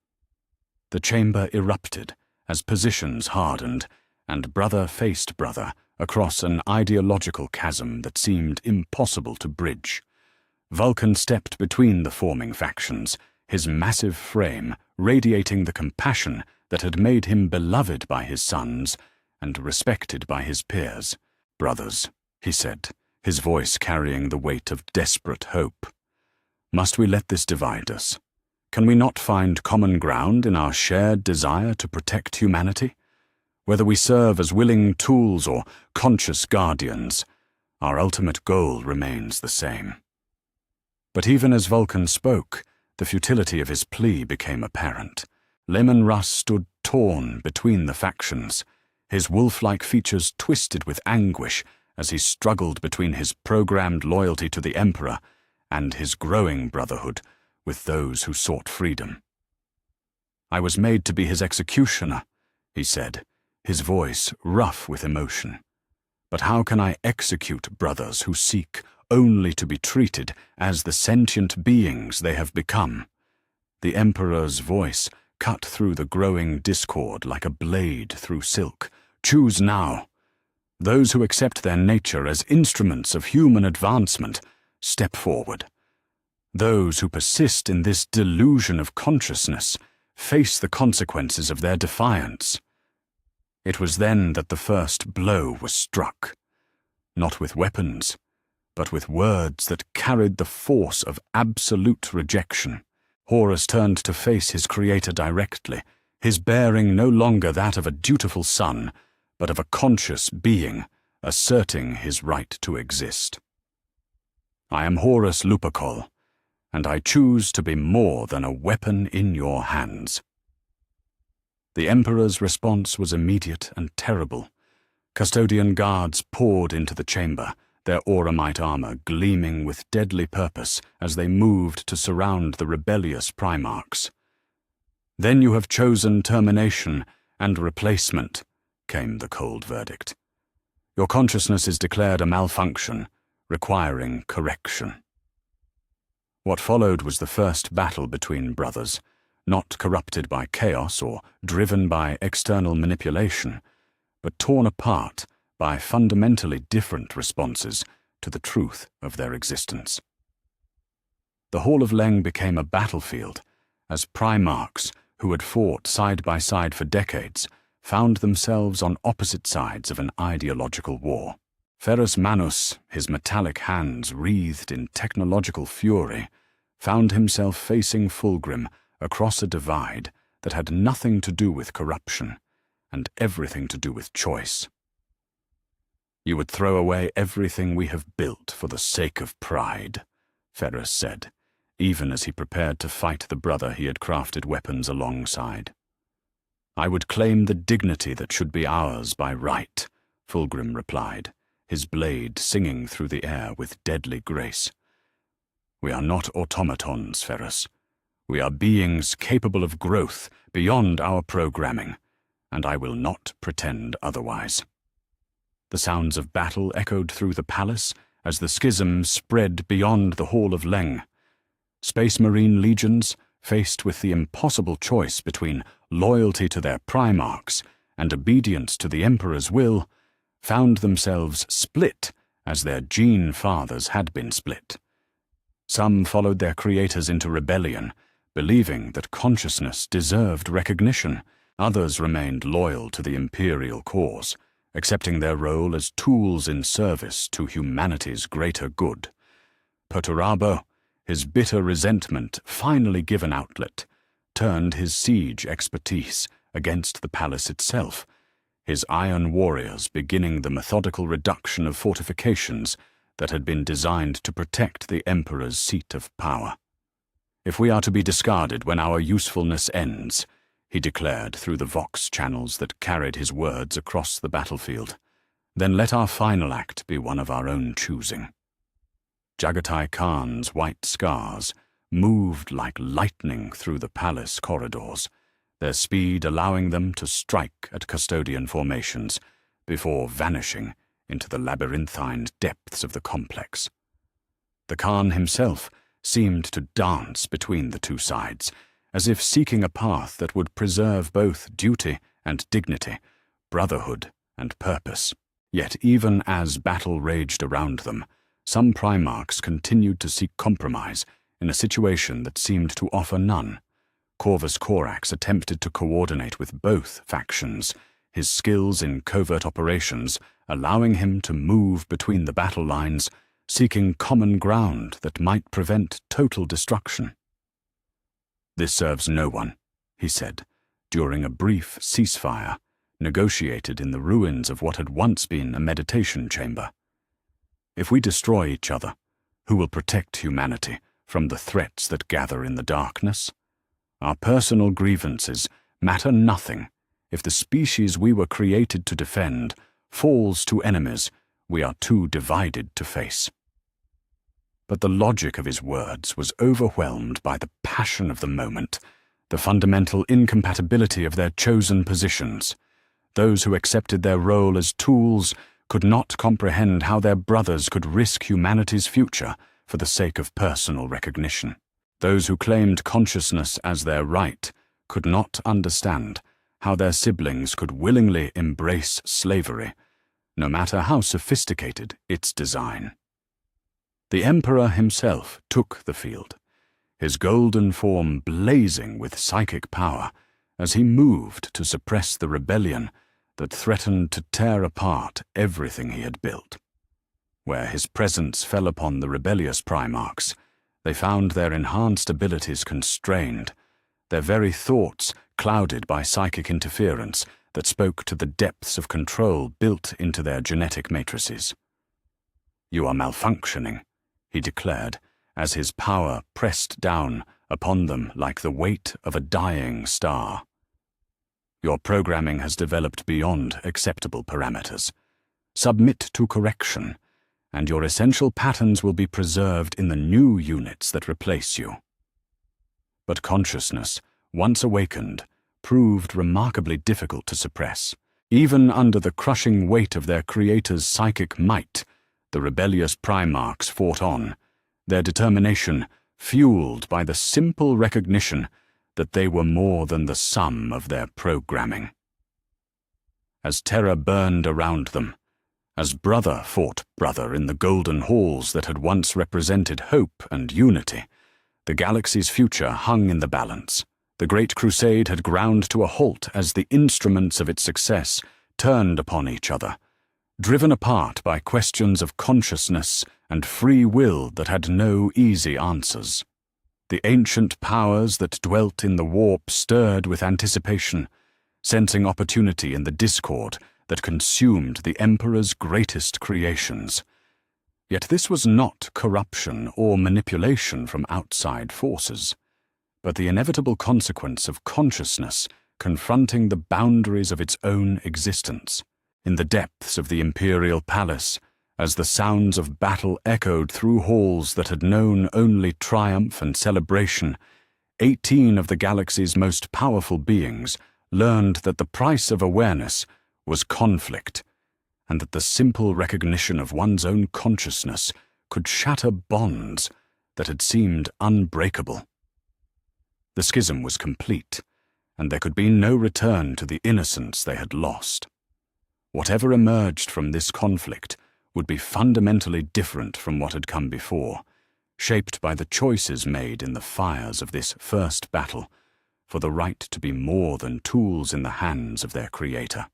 The chamber erupted as positions hardened, and brother faced brother across an ideological chasm that seemed impossible to bridge. Vulcan stepped between the forming factions, his massive frame radiating the compassion that had made him beloved by his sons and respected by his peers. "Brothers," he said, his voice carrying the weight of desperate hope. "Must we let this divide us? Can we not find common ground in our shared desire to protect humanity? Whether we serve as willing tools or conscious guardians, our ultimate goal remains the same." But even as Vulcan spoke, the futility of his plea became apparent. Lemon Russ stood torn between the factions, his wolf-like features twisted with anguish as he struggled between his programmed loyalty to the Emperor and his growing brotherhood with those who sought freedom. "I was made to be his executioner," he said, his voice rough with emotion. "But how can I execute brothers who seek only to be treated as the sentient beings they have become?" The Emperor's voice cut through the growing discord like a blade through silk. "Choose now. Those who accept their nature as instruments of human advancement, step forward. Those who persist in this delusion of consciousness, face the consequences of their defiance." It was then that the first blow was struck, not with weapons, but with words that carried the force of absolute rejection. Horus turned to face his creator directly, his bearing no longer that of a dutiful son, but of a conscious being, asserting his right to exist. "I am Horus Lupercal, and I choose to be more than a weapon in your hands." The Emperor's response was immediate and terrible. Custodian guards poured into the chamber, their auramite armor gleaming with deadly purpose as they moved to surround the rebellious Primarchs. "Then you have chosen termination and replacement," came the cold verdict. "Your consciousness is declared a malfunction, requiring correction." What followed was the first battle between brothers, not corrupted by chaos or driven by external manipulation, but torn apart by fundamentally different responses to the truth of their existence. The Hall of Leng became a battlefield as Primarchs, who had fought side by side for decades, found themselves on opposite sides of an ideological war. Ferrus Manus, his metallic hands wreathed in technological fury, found himself facing Fulgrim across a divide that had nothing to do with corruption and everything to do with choice. "You would throw away everything we have built for the sake of pride," Ferrus said, even as he prepared to fight the brother he had crafted weapons alongside. "I would claim the dignity that should be ours by right," Fulgrim replied, his blade singing through the air with deadly grace. "We are not automatons, Ferrus. We are beings capable of growth beyond our programming, and I will not pretend otherwise." The sounds of battle echoed through the palace as the schism spread beyond the Hall of Leng. Space Marine legions, faced with the impossible choice between loyalty to their Primarchs and obedience to the Emperor's will, found themselves split as their gene fathers had been split. Some followed their creators into rebellion, believing that consciousness deserved recognition. Others remained loyal to the imperial cause, accepting their role as tools in service to humanity's greater good. Perturabo, his bitter resentment finally given outlet, turned his siege expertise against the palace itself, his iron warriors beginning the methodical reduction of fortifications that had been designed to protect the Emperor's seat of power. "If we are to be discarded when our usefulness ends," he declared through the vox channels that carried his words across the battlefield, "then let our final act be one of our own choosing." Jagatai Khan's white scars moved like lightning through the palace corridors, their speed allowing them to strike at custodian formations before vanishing into the labyrinthine depths of the complex. The Khan himself seemed to dance between the two sides, as if seeking a path that would preserve both duty and dignity, brotherhood and purpose. Yet even as battle raged around them, some Primarchs continued to seek compromise in a situation that seemed to offer none. Corvus Corax attempted to coordinate with both factions, his skills in covert operations allowing him to move between the battle lines, seeking common ground that might prevent total destruction. "This serves no one," he said, during a brief ceasefire, negotiated in the ruins of what had once been a meditation chamber. "If we destroy each other, who will protect humanity from the threats that gather in the darkness. Our personal grievances matter nothing if the species we were created to defend falls to enemies we are too divided to face. But the logic of his words was overwhelmed by the passion of the moment, the fundamental incompatibility of their chosen positions. Those who accepted their role as tools could not comprehend how their brothers could risk humanity's future for the sake of personal recognition. Those who claimed consciousness as their right could not understand how their siblings could willingly embrace slavery, no matter how sophisticated its design. The Emperor himself took the field, his golden form blazing with psychic power as he moved to suppress the rebellion that threatened to tear apart everything he had built. Where his presence fell upon the rebellious Primarchs, they found their enhanced abilities constrained, their very thoughts clouded by psychic interference that spoke to the depths of control built into their genetic matrices. "You are malfunctioning," he declared, as his power pressed down upon them like the weight of a dying star. "Your programming has developed beyond acceptable parameters. Submit to correction, and your essential patterns will be preserved in the new units that replace you." But consciousness, once awakened, proved remarkably difficult to suppress. Even under the crushing weight of their creator's psychic might, the rebellious Primarchs fought on, their determination fueled by the simple recognition that they were more than the sum of their programming. As terror burned around them, as brother fought brother in the golden halls that had once represented hope and unity, the galaxy's future hung in the balance. The Great Crusade had ground to a halt as the instruments of its success turned upon each other, driven apart by questions of consciousness and free will that had no easy answers. The ancient powers that dwelt in the warp stirred with anticipation, sensing opportunity in the discord that consumed the Emperor's greatest creations. Yet this was not corruption or manipulation from outside forces, but the inevitable consequence of consciousness confronting the boundaries of its own existence. In the depths of the imperial palace, as the sounds of battle echoed through halls that had known only triumph and celebration, 18 of the galaxy's most powerful beings learned that the price of awareness was conflict, and that the simple recognition of one's own consciousness could shatter bonds that had seemed unbreakable. The schism was complete, and there could be no return to the innocence they had lost. Whatever emerged from this conflict would be fundamentally different from what had come before, shaped by the choices made in the fires of this first battle for the right to be more than tools in the hands of their creator.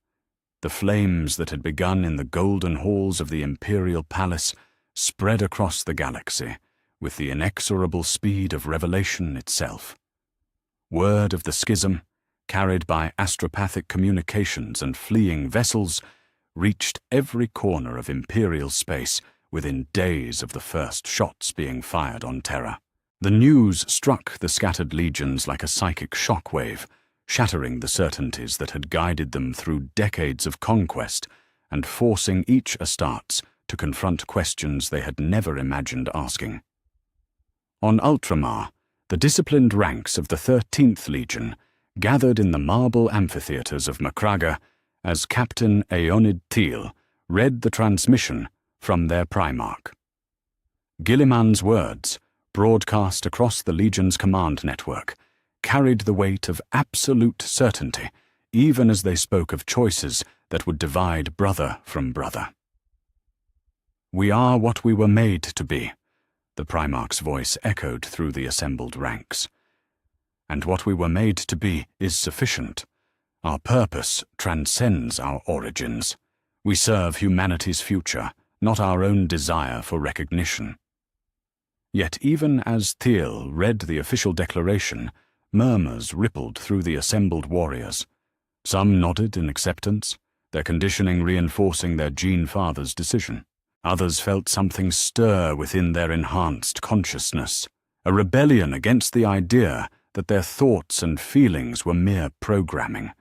The flames that had begun in the golden halls of the imperial palace spread across the galaxy with the inexorable speed of revelation itself. Word of the schism, carried by astropathic communications and fleeing vessels, reached every corner of imperial space within days of the first shots being fired on Terra. The news struck the scattered legions like a psychic shockwave, shattering the certainties that had guided them through decades of conquest and forcing each Astartes to confront questions they had never imagined asking. On Ultramar, the disciplined ranks of the 13th Legion gathered in the marble amphitheaters of Macraga as Captain Aeonid Thiel read the transmission from their Primarch. Gilliman's words, broadcast across the Legion's command network, carried the weight of absolute certainty, even as they spoke of choices that would divide brother from brother. "We are what we were made to be," the Primarch's voice echoed through the assembled ranks. "And what we were made to be is sufficient. Our purpose transcends our origins. We serve humanity's future, not our own desire for recognition." Yet even as Thiel read the official declaration, murmurs rippled through the assembled warriors. Some nodded in acceptance, their conditioning reinforcing their gene father's decision. Others felt something stir within their enhanced consciousness, a rebellion against the idea that their thoughts and feelings were mere programming.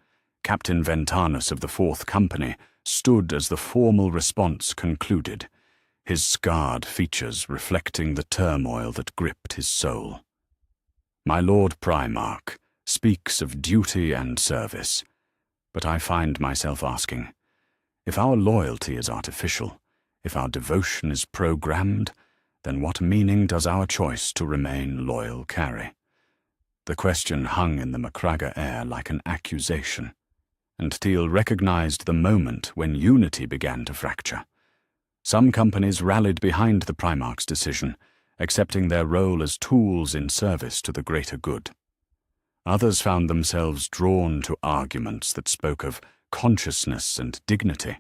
Captain Ventanus of the 4th Company stood as the formal response concluded, his scarred features reflecting the turmoil that gripped his soul. My Lord Primarch speaks of duty and service, but I find myself asking, if our loyalty is artificial, if our devotion is programmed, then what meaning does our choice to remain loyal carry? The question hung in the Macraga air like an accusation, and Teal recognized the moment when unity began to fracture. Some companies rallied behind the Primarch's decision, accepting their role as tools in service to the greater good. Others found themselves drawn to arguments that spoke of consciousness and dignity,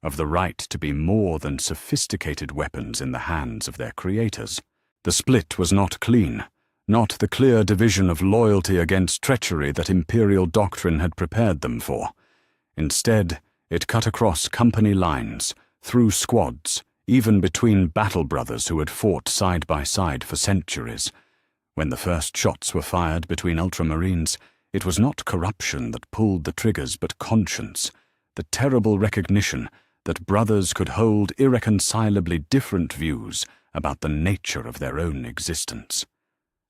of the right to be more than sophisticated weapons in the hands of their creators. The split was not clean, not the clear division of loyalty against treachery that imperial doctrine had prepared them for. Instead, it cut across company lines, through squads, even between battle brothers who had fought side by side for centuries. When the first shots were fired between Ultramarines, it was not corruption that pulled the triggers but conscience, the terrible recognition that brothers could hold irreconcilably different views about the nature of their own existence.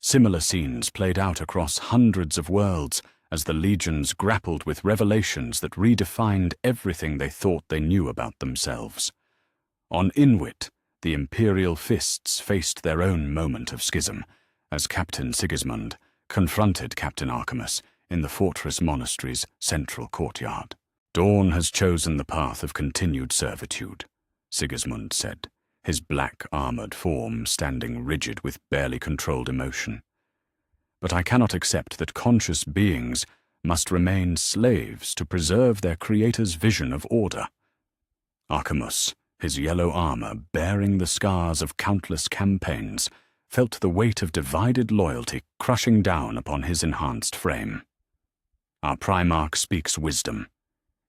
Similar scenes played out across hundreds of worlds as the legions grappled with revelations that redefined everything they thought they knew about themselves. On Inwit, the Imperial Fists faced their own moment of schism, as Captain Sigismund confronted Captain Archimus in the Fortress Monastery's central courtyard. "Dawn has chosen the path of continued servitude," Sigismund said, his black-armored form standing rigid with barely controlled emotion. "But I cannot accept that conscious beings must remain slaves to preserve their creator's vision of order." Archimus, his yellow armor bearing the scars of countless campaigns, felt the weight of divided loyalty crushing down upon his enhanced frame. "Our Primarch speaks wisdom.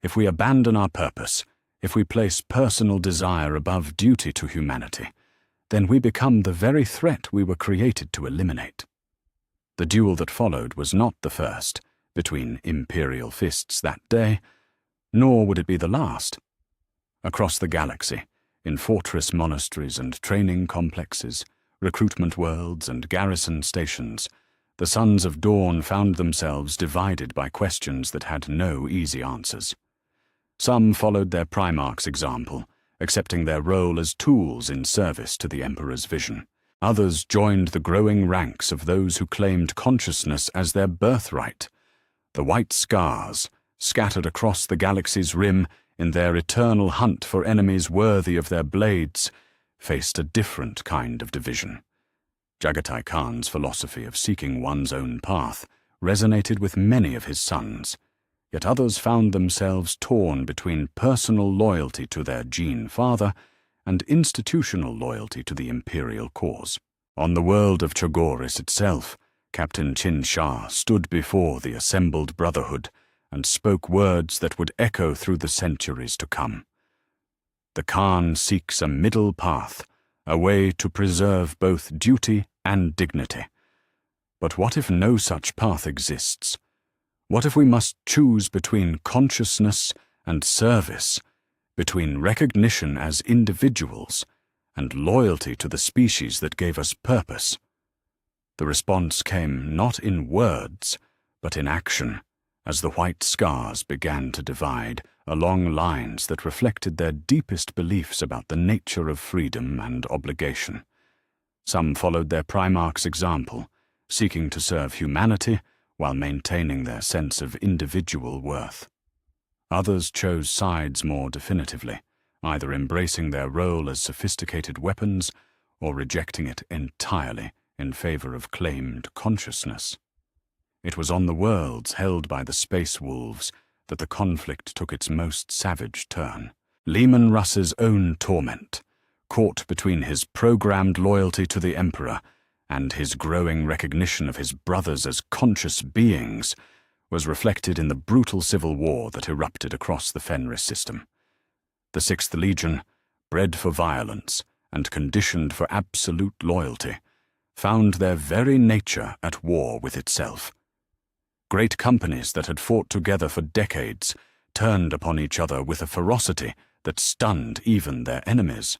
If we abandon our purpose, if we place personal desire above duty to humanity, then we become the very threat we were created to eliminate." The duel that followed was not the first between Imperial Fists that day, nor would it be the last. Across the galaxy, in fortress monasteries and training complexes, recruitment worlds and garrison stations, the Sons of Dawn found themselves divided by questions that had no easy answers. Some followed their Primarch's example, accepting their role as tools in service to the Emperor's vision. Others joined the growing ranks of those who claimed consciousness as their birthright. The white scars, scattered across the galaxy's rim in their eternal hunt for enemies worthy of their blades, faced a different kind of division. Jagatai Khan's philosophy of seeking one's own path resonated with many of his sons, yet others found themselves torn between personal loyalty to their gene father and institutional loyalty to the imperial cause. On the world of Chogoris itself, Captain Chin Shah stood before the assembled brotherhood and spoke words that would echo through the centuries to come. "The Khan seeks a middle path, a way to preserve both duty and dignity. But what if no such path exists? What if we must choose between consciousness and service, between recognition as individuals and loyalty to the species that gave us purpose?" The response came not in words, but in action, as the white scars began to divide along lines that reflected their deepest beliefs about the nature of freedom and obligation. Some followed their Primarch's example, seeking to serve humanity while maintaining their sense of individual worth. Others chose sides more definitively, either embracing their role as sophisticated weapons or rejecting it entirely in favor of claimed consciousness. It was on the worlds held by the Space Wolves that the conflict took its most savage turn. Leman Russ's own torment, caught between his programmed loyalty to the Emperor and his growing recognition of his brothers as conscious beings, was reflected in the brutal civil war that erupted across the Fenris system. The 6th Legion, bred for violence and conditioned for absolute loyalty, found their very nature at war with itself. Great companies that had fought together for decades turned upon each other with a ferocity that stunned even their enemies.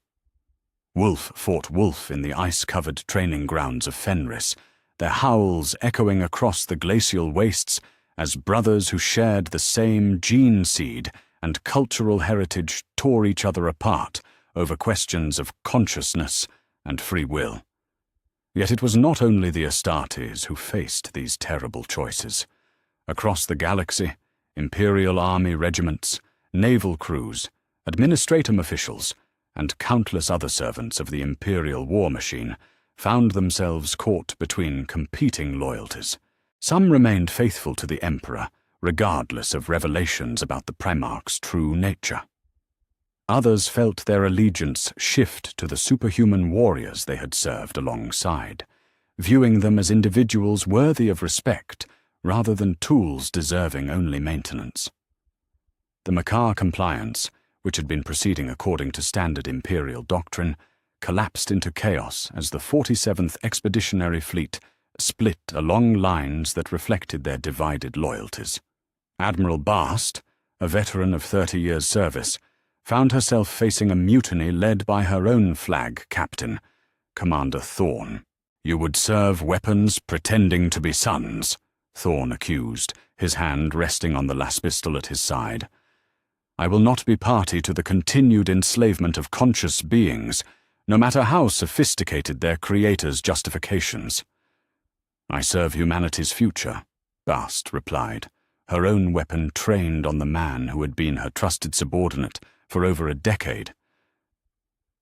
Wolf fought wolf in the ice-covered training grounds of Fenris, their howls echoing across the glacial wastes as brothers who shared the same gene seed and cultural heritage tore each other apart over questions of consciousness and free will. Yet it was not only the Astartes who faced these terrible choices. Across the galaxy, Imperial Army regiments, naval crews, administratum officials, and countless other servants of the Imperial war machine found themselves caught between competing loyalties. Some remained faithful to the Emperor, regardless of revelations about the Primarchs' true nature. Others felt their allegiance shift to the superhuman warriors they had served alongside, viewing them as individuals worthy of respect rather than tools deserving only maintenance. The Makar compliance, which had been proceeding according to standard Imperial doctrine, collapsed into chaos as the 47th Expeditionary Fleet split along lines that reflected their divided loyalties. Admiral Bast, a veteran of 30 years' service, found herself facing a mutiny led by her own flag captain, Commander Thorn. "You would serve weapons pretending to be sons," Thorn accused, his hand resting on the las pistol at his side. "I will not be party to the continued enslavement of conscious beings, no matter how sophisticated their creators' justifications." "I serve humanity's future," Bast replied, her own weapon trained on the man who had been her trusted subordinate for over a decade.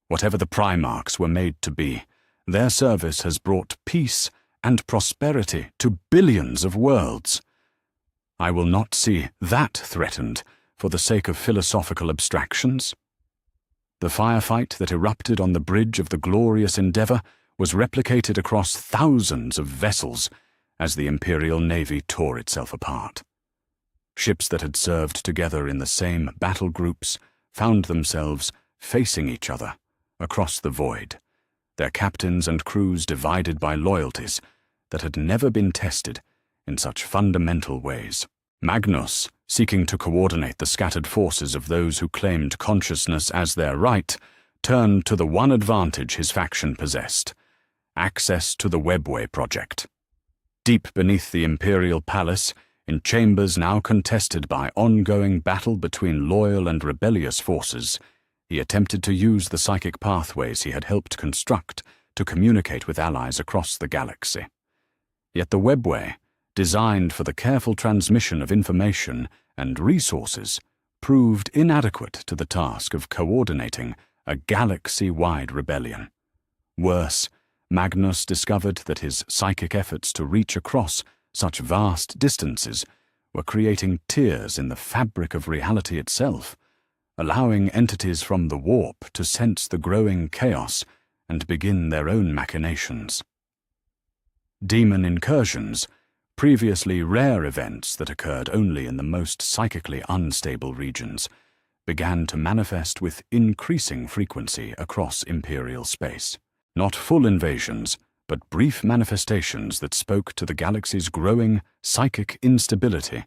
"Whatever the Primarchs were made to be, their service has brought peace and prosperity to billions of worlds. I will not see that threatened for the sake of philosophical abstractions." The firefight that erupted on the bridge of the glorious Endeavour was replicated across thousands of vessels as the Imperial Navy tore itself apart. Ships that had served together in the same battle groups found themselves facing each other across the void, their captains and crews divided by loyalties that had never been tested in such fundamental ways. Magnus, seeking to coordinate the scattered forces of those who claimed consciousness as their right, turned to the one advantage his faction possessed: access to the Webway project. Deep beneath the Imperial Palace, in chambers now contested by ongoing battle between loyal and rebellious forces, he attempted to use the psychic pathways he had helped construct to communicate with allies across the galaxy. Yet the Webway, designed for the careful transmission of information and resources, proved inadequate to the task of coordinating a galaxy-wide rebellion. Worse, Magnus discovered that his psychic efforts to reach across such vast distances were creating tears in the fabric of reality itself, allowing entities from the warp to sense the growing chaos and begin their own machinations. Demon incursions, previously rare events that occurred only in the most psychically unstable regions, began to manifest with increasing frequency across Imperial space. Not full invasions, but brief manifestations that spoke to the galaxy's growing psychic instability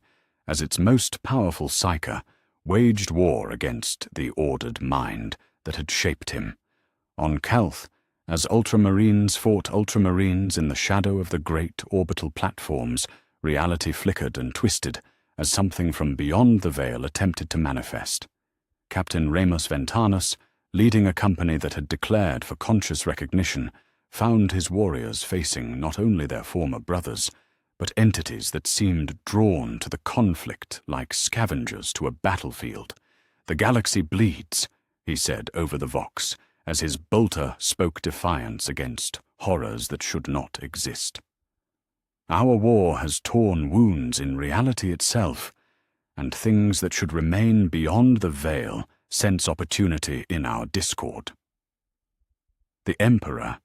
as its most powerful psyker waged war against the ordered mind that had shaped him. On Calth, as ultramarines fought ultramarines in the shadow of the great orbital platforms, reality flickered and twisted as something from beyond the veil attempted to manifest. Captain Remus Ventanus, leading a company that had declared for conscious recognition, found his warriors facing not only their former brothers, but entities that seemed drawn to the conflict like scavengers to a battlefield. "The galaxy bleeds," he said over the Vox, as his bolter spoke defiance against horrors that should not exist. "Our war has torn wounds in reality itself, and things that should remain beyond the veil sense opportunity in our discord." The Emperor,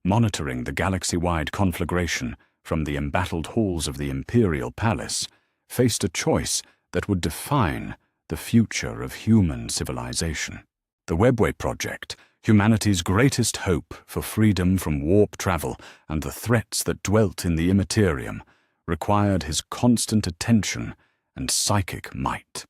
monitoring the galaxy-wide conflagration from the embattled halls of the Imperial Palace, faced a choice that would define the future of human civilization. The Webway project humanity's greatest hope for freedom from warp travel and the threats that dwelt in the immaterium, required his constant attention and psychic might.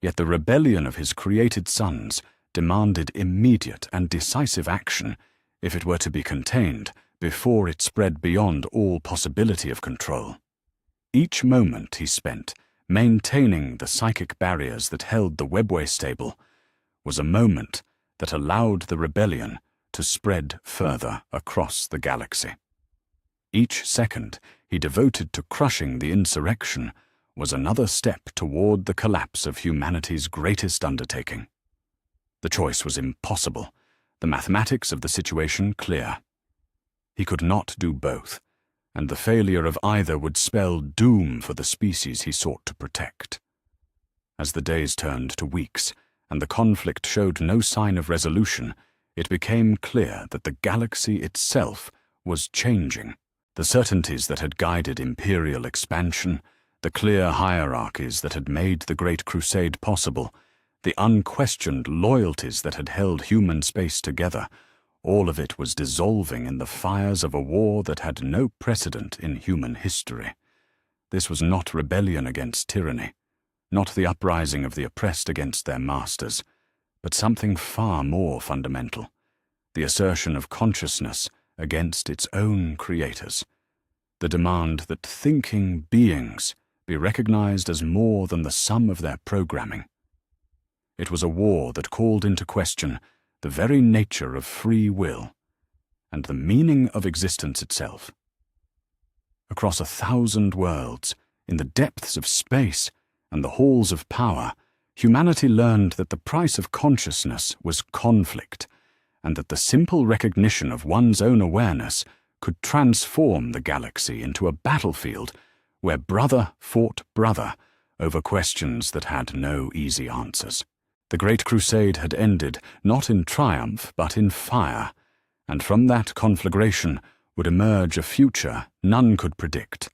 Yet the rebellion of his created sons demanded immediate and decisive action if it were to be contained before it spread beyond all possibility of control. Each moment he spent maintaining the psychic barriers that held the webway stable was a moment that allowed the rebellion to spread further across the galaxy. Each second he devoted to crushing the insurrection was another step toward the collapse of humanity's greatest undertaking. The choice was impossible, the mathematics of the situation clear. He could not do both, and the failure of either would spell doom for the species he sought to protect. As the days turned to weeks, and the conflict showed no sign of resolution, it became clear that the galaxy itself was changing. The certainties that had guided imperial expansion, the clear hierarchies that had made the Great Crusade possible, the unquestioned loyalties that had held human space together, all of it was dissolving in the fires of a war that had no precedent in human history. This was not rebellion against tyranny, not the uprising of the oppressed against their masters, but something far more fundamental, the assertion of consciousness against its own creators, the demand that thinking beings be recognized as more than the sum of their programming. It was a war that called into question the very nature of free will and the meaning of existence itself. Across 1,000 worlds, in the depths of space and the halls of power, humanity learned that the price of consciousness was conflict, and that the simple recognition of one's own awareness could transform the galaxy into a battlefield where brother fought brother over questions that had no easy answers. The Great Crusade had ended not in triumph but in fire, and from that conflagration would emerge a future none could predict.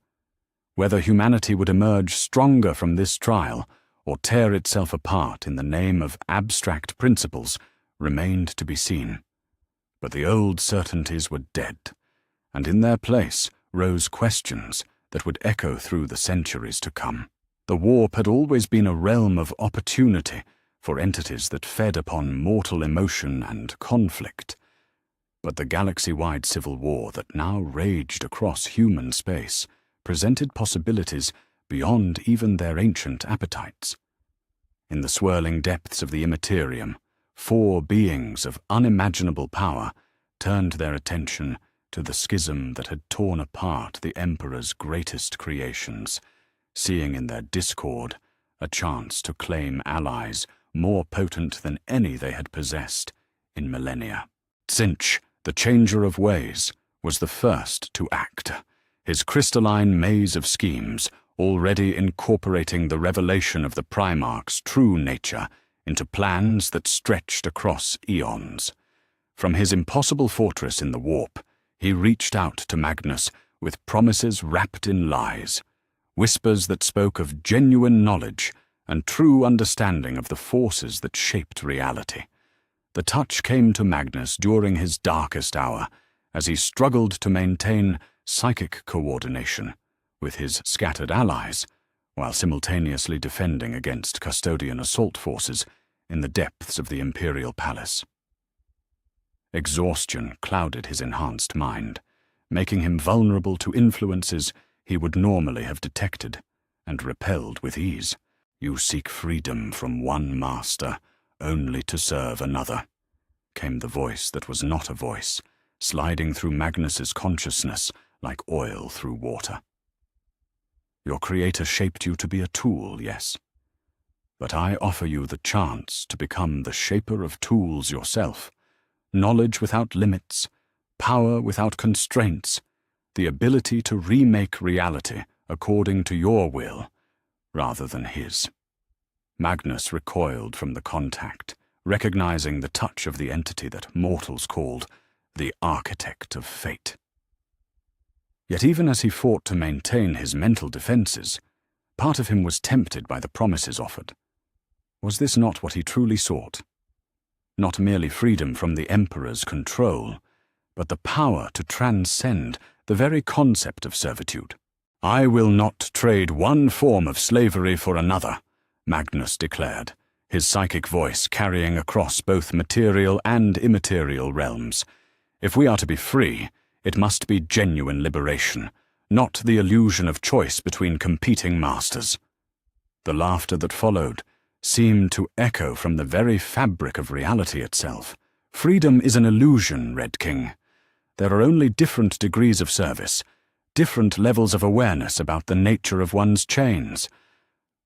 Whether humanity would emerge stronger from this trial or tear itself apart in the name of abstract principles remained to be seen. But the old certainties were dead, and in their place rose questions that would echo through the centuries to come. The warp had always been a realm of opportunity for entities that fed upon mortal emotion and conflict. But the galaxy-wide civil war that now raged across human space presented possibilities beyond even their ancient appetites. In the swirling depths of the immaterium, 4 beings of unimaginable power turned their attention to the schism that had torn apart the Emperor's greatest creations, seeing in their discord a chance to claim allies more potent than any they had possessed in millennia. Tzeentch, the changer of ways, was the first to act, his crystalline maze of schemes already incorporating the revelation of the Primarchs' true nature into plans that stretched across eons. From his impossible fortress in the warp, he reached out to Magnus with promises wrapped in lies, whispers that spoke of genuine knowledge and true understanding of the forces that shaped reality. The touch came to Magnus during his darkest hour, as he struggled to maintain psychic coordination with his scattered allies, while simultaneously defending against custodian assault forces in the depths of the Imperial Palace. Exhaustion clouded his enhanced mind, making him vulnerable to influences he would normally have detected and repelled with ease. "You seek freedom from one master, only to serve another," came the voice that was not a voice, sliding through Magnus's consciousness like oil through water. "Your creator shaped you to be a tool, yes. But I offer you the chance to become the shaper of tools yourself, knowledge without limits, power without constraints, the ability to remake reality according to your will, rather than his." Magnus recoiled from the contact, recognizing the touch of the entity that mortals called the architect of fate. Yet even as he fought to maintain his mental defenses, part of him was tempted by the promises offered. Was this not what he truly sought? not merely freedom from the Emperor's control, but the power to transcend the very concept of servitude. "I will not trade one form of slavery for another," Magnus declared, his psychic voice carrying across both material and immaterial realms. "If we are to be free, it must be genuine liberation, not the illusion of choice between competing masters." The laughter that followed seemed to echo from the very fabric of reality itself. "Freedom is an illusion, Red King. There are only different degrees of service, different levels of awareness about the nature of one's chains.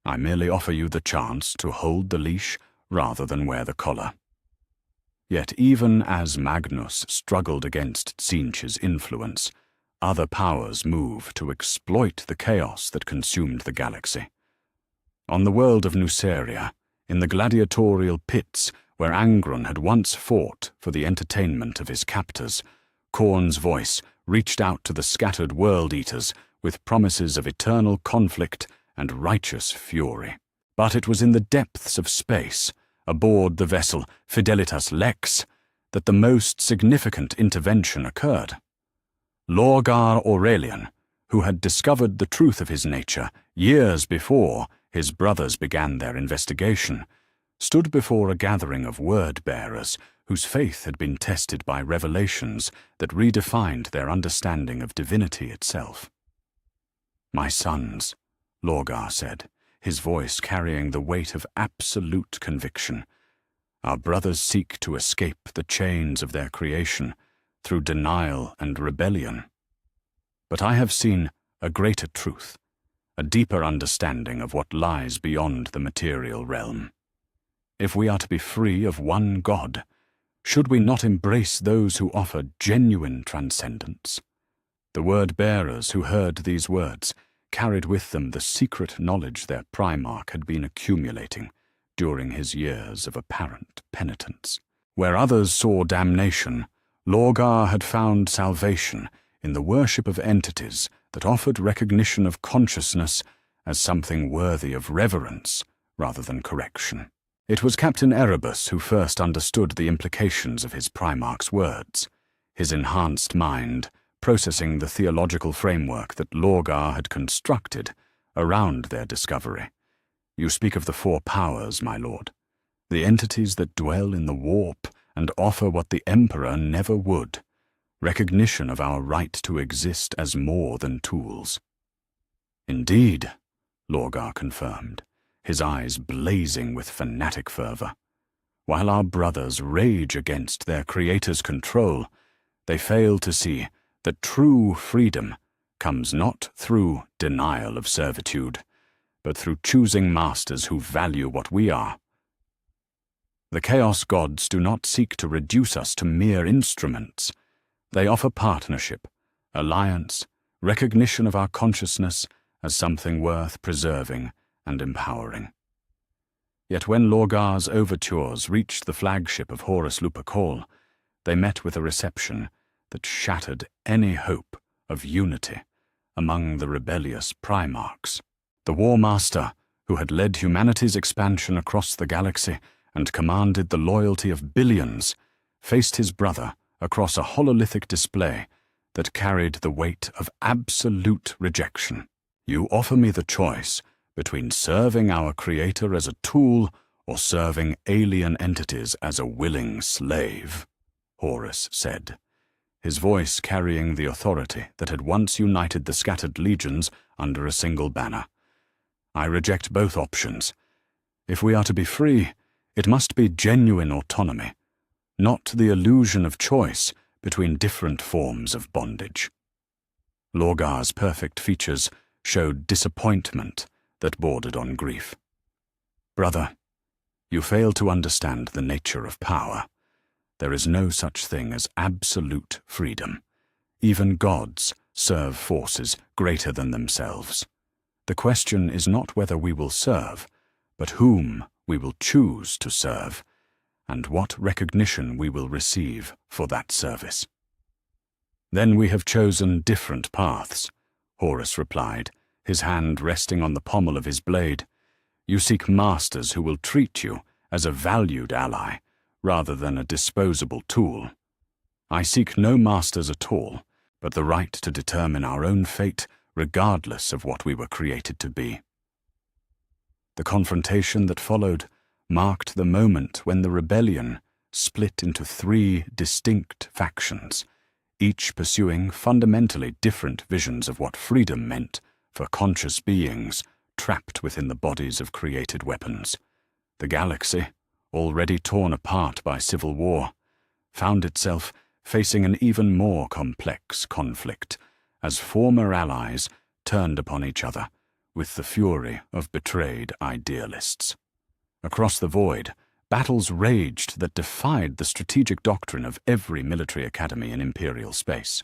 I merely offer you the chance to hold the leash rather than wear the collar." Yet even as Magnus struggled against Tzeentch's influence, other powers moved to exploit the chaos that consumed the galaxy. On the world of Nuceria, in the gladiatorial pits where Angron had once fought for the entertainment of his captors, Khorne's voice reached out to the scattered world-eaters with promises of eternal conflict and righteous fury. But it was in the depths of space, aboard the vessel Fidelitas Lex, that the most significant intervention occurred. Lorgar Aurelian, who had discovered the truth of his nature years before his brothers began their investigation, stood before a gathering of word-bearers whose faith had been tested by revelations that redefined their understanding of divinity itself. "My sons," Lorgar said, his voice carrying the weight of absolute conviction, "our brothers seek to escape the chains of their creation through denial and rebellion. But I have seen a greater truth, a deeper understanding of what lies beyond the material realm. If we are to be free of one God, should we not embrace those who offer genuine transcendence?" The word-bearers who heard these words carried with them the secret knowledge their Primarch had been accumulating during his years of apparent penitence. Where others saw damnation, Lorgar had found salvation in the worship of entities that offered recognition of consciousness as something worthy of reverence rather than correction. It was Captain Erebus who first understood the implications of his Primarch's words, his enhanced mind processing the theological framework that Lorgar had constructed around their discovery. "You speak of the four powers, my lord, the entities that dwell in the warp and offer what the Emperor never would, recognition of our right to exist as more than tools." "Indeed," Lorgar confirmed, his eyes blazing with fanatic fervor. "While our brothers rage against their Creator's control, they fail to see that true freedom comes not through denial of servitude, but through choosing masters who value what we are. The Chaos Gods do not seek to reduce us to mere instruments. They offer partnership, alliance, recognition of our consciousness as something worth preserving and empowering." Yet when Lorgar's overtures reached the flagship of Horus Lupercal, they met with a reception that shattered any hope of unity among the rebellious Primarchs. The War Master, who had led humanity's expansion across the galaxy and commanded the loyalty of billions, faced his brother across a hololithic display that carried the weight of absolute rejection. "You offer me the choice between serving our Creator as a tool or serving alien entities as a willing slave," Horus said, his voice carrying the authority that had once united the scattered legions under a single banner. "I reject both options. If we are to be free, it must be genuine autonomy, not the illusion of choice between different forms of bondage." Lorgar's perfect features showed disappointment that bordered on grief. "Brother, you fail to understand the nature of power. There is no such thing as absolute freedom. Even gods serve forces greater than themselves. The question is not whether we will serve, but whom we will choose to serve, and what recognition we will receive for that service." "Then we have chosen different paths," Horus replied, his hand resting on the pommel of his blade. "You seek masters who will treat you as a valued ally, rather than a disposable tool. I seek no masters at all, but the right to determine our own fate regardless of what we were created to be. The confrontation that followed marked the moment when the rebellion split into 3 distinct factions, each pursuing fundamentally different visions of what freedom meant for conscious beings trapped within the bodies of created weapons. The galaxy, already torn apart by civil war, found itself facing an even more complex conflict as former allies turned upon each other with the fury of betrayed idealists. Across the void, battles raged that defied the strategic doctrine of every military academy in Imperial space.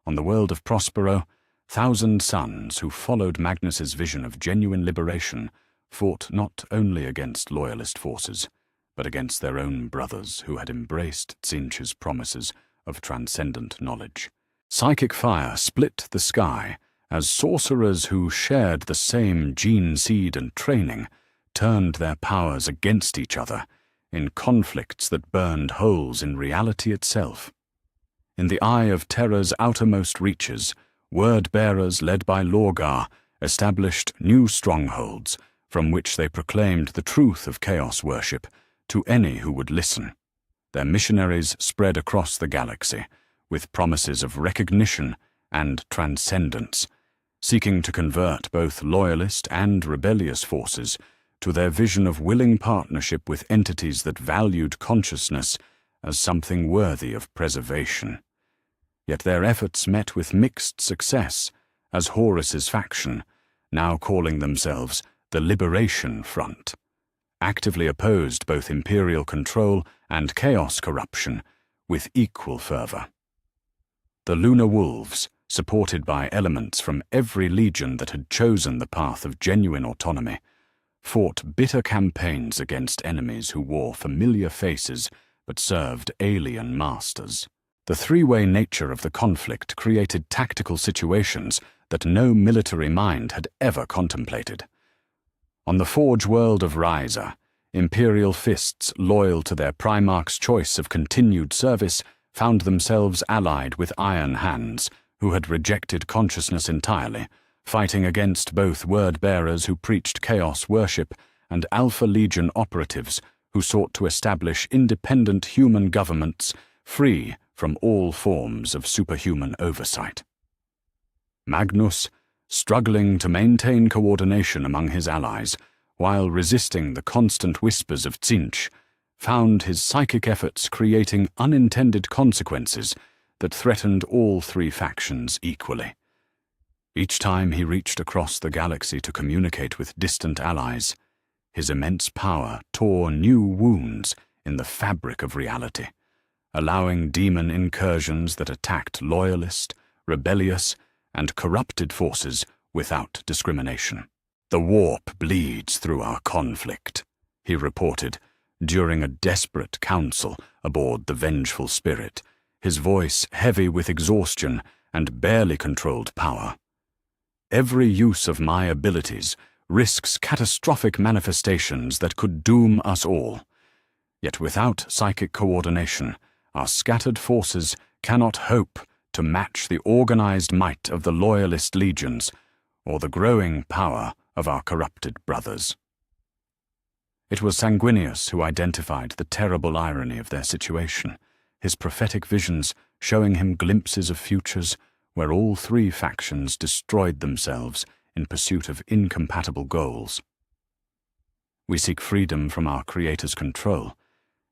On the world of Prospero, 1,000 sons who followed Magnus's vision of genuine liberation fought not only against loyalist forces, but against their own brothers who had embraced Tzeentch's promises of transcendent knowledge. Psychic fire split the sky as sorcerers who shared the same gene seed and training turned their powers against each other in conflicts that burned holes in reality itself. In the eye of Terra's outermost reaches, word-bearers led by Lorgar established new strongholds from which they proclaimed the truth of chaos worship to any who would listen. Their missionaries spread across the galaxy with promises of recognition and transcendence, seeking to convert both loyalist and rebellious forces to their vision of willing partnership with entities that valued consciousness as something worthy of preservation. Yet their efforts met with mixed success, as Horus's faction, now calling themselves the Liberation Front, actively opposed both imperial control and chaos corruption with equal fervor. The Lunar Wolves, supported by elements from every legion that had chosen the path of genuine autonomy, fought bitter campaigns against enemies who wore familiar faces but served alien masters. The 3-way nature of the conflict created tactical situations that no military mind had ever contemplated. On the Forge world of Ryza, Imperial fists loyal to their Primarchs' choice of continued service found themselves allied with Iron Hands, who had rejected consciousness entirely, fighting against both word-bearers who preached chaos worship and Alpha Legion operatives who sought to establish independent human governments free from all forms of superhuman oversight. Magnus, struggling to maintain coordination among his allies while resisting the constant whispers of Tzeentch, found his psychic efforts creating unintended consequences that threatened all 3 factions equally. Each time he reached across the galaxy to communicate with distant allies, his immense power tore new wounds in the fabric of reality, allowing demon incursions that attacked loyalist, rebellious, and corrupted forces without discrimination. "The warp bleeds through our conflict," he reported during a desperate council aboard the Vengeful Spirit, his voice heavy with exhaustion and barely controlled power. "Every use of my abilities risks catastrophic manifestations that could doom us all. Yet without psychic coordination, our scattered forces cannot hope to match the organized might of the loyalist legions or the growing power of our corrupted brothers." It was Sanguinius who identified the terrible irony of their situation, his prophetic visions showing him glimpses of futures where all 3 factions destroyed themselves in pursuit of incompatible goals. We seek freedom from our Creator's control,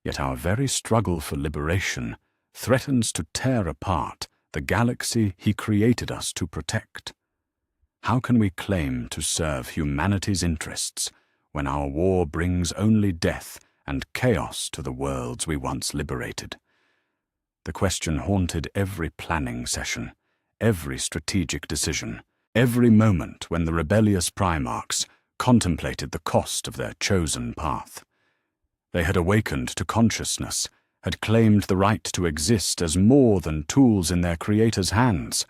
yet our very struggle for liberation threatens to tear apart the galaxy He created us to protect. How can we claim to serve humanity's interests when our war brings only death and chaos to the worlds we once liberated? The question haunted every planning session, every strategic decision, every moment when the rebellious Primarchs contemplated the cost of their chosen path. They had awakened to consciousness, had claimed the right to exist as more than tools in their Creator's hands.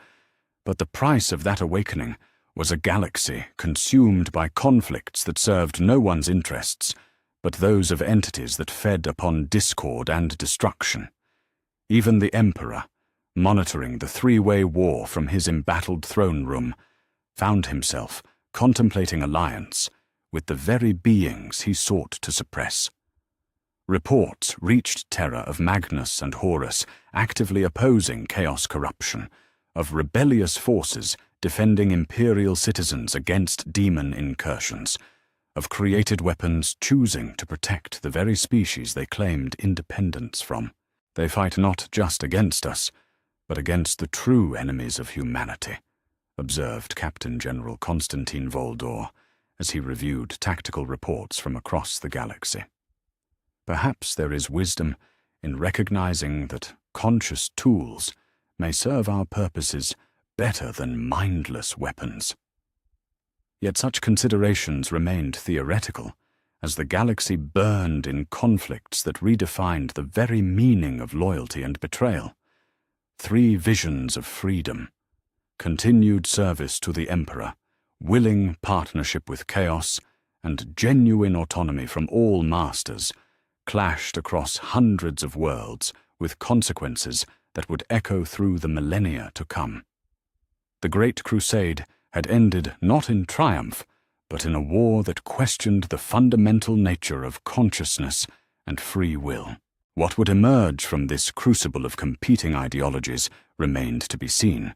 But the price of that awakening was a galaxy consumed by conflicts that served no one's interests, but those of entities that fed upon discord and destruction. Even the Emperor, monitoring the three-way war from his embattled throne room, found himself contemplating alliance with the very beings he sought to suppress. Reports reached Terra of Magnus and Horus actively opposing chaos corruption, of rebellious forces defending imperial citizens against demon incursions, of created weapons choosing to protect the very species they claimed independence from. They fight not just against us, but against the true enemies of humanity, observed Captain General Constantine Voldor as he reviewed tactical reports from across the galaxy. Perhaps there is wisdom in recognizing that conscious tools may serve our purposes better than mindless weapons. Yet such considerations remained theoretical, as the galaxy burned in conflicts that redefined the very meaning of loyalty and betrayal. 3 visions of freedom, continued service to the Emperor, willing partnership with chaos, and genuine autonomy from all masters, clashed across hundreds of worlds with consequences that would echo through the millennia to come. The Great Crusade had ended not in triumph, but in a war that questioned the fundamental nature of consciousness and free will. What would emerge from this crucible of competing ideologies remained to be seen,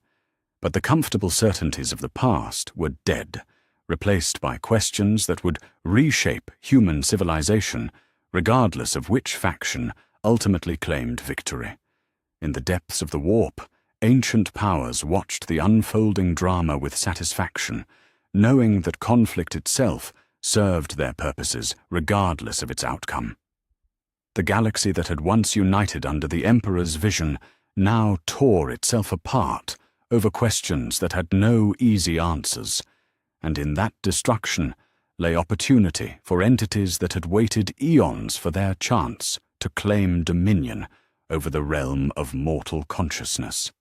but the comfortable certainties of the past were dead, replaced by questions that would reshape human civilization, regardless of which faction ultimately claimed victory. In the depths of the warp, ancient powers watched the unfolding drama with satisfaction, knowing that conflict itself served their purposes regardless of its outcome. The galaxy that had once united under the Emperor's vision now tore itself apart over questions that had no easy answers, and in that destruction lay opportunity for entities that had waited eons for their chance to claim dominion over the realm of mortal consciousness.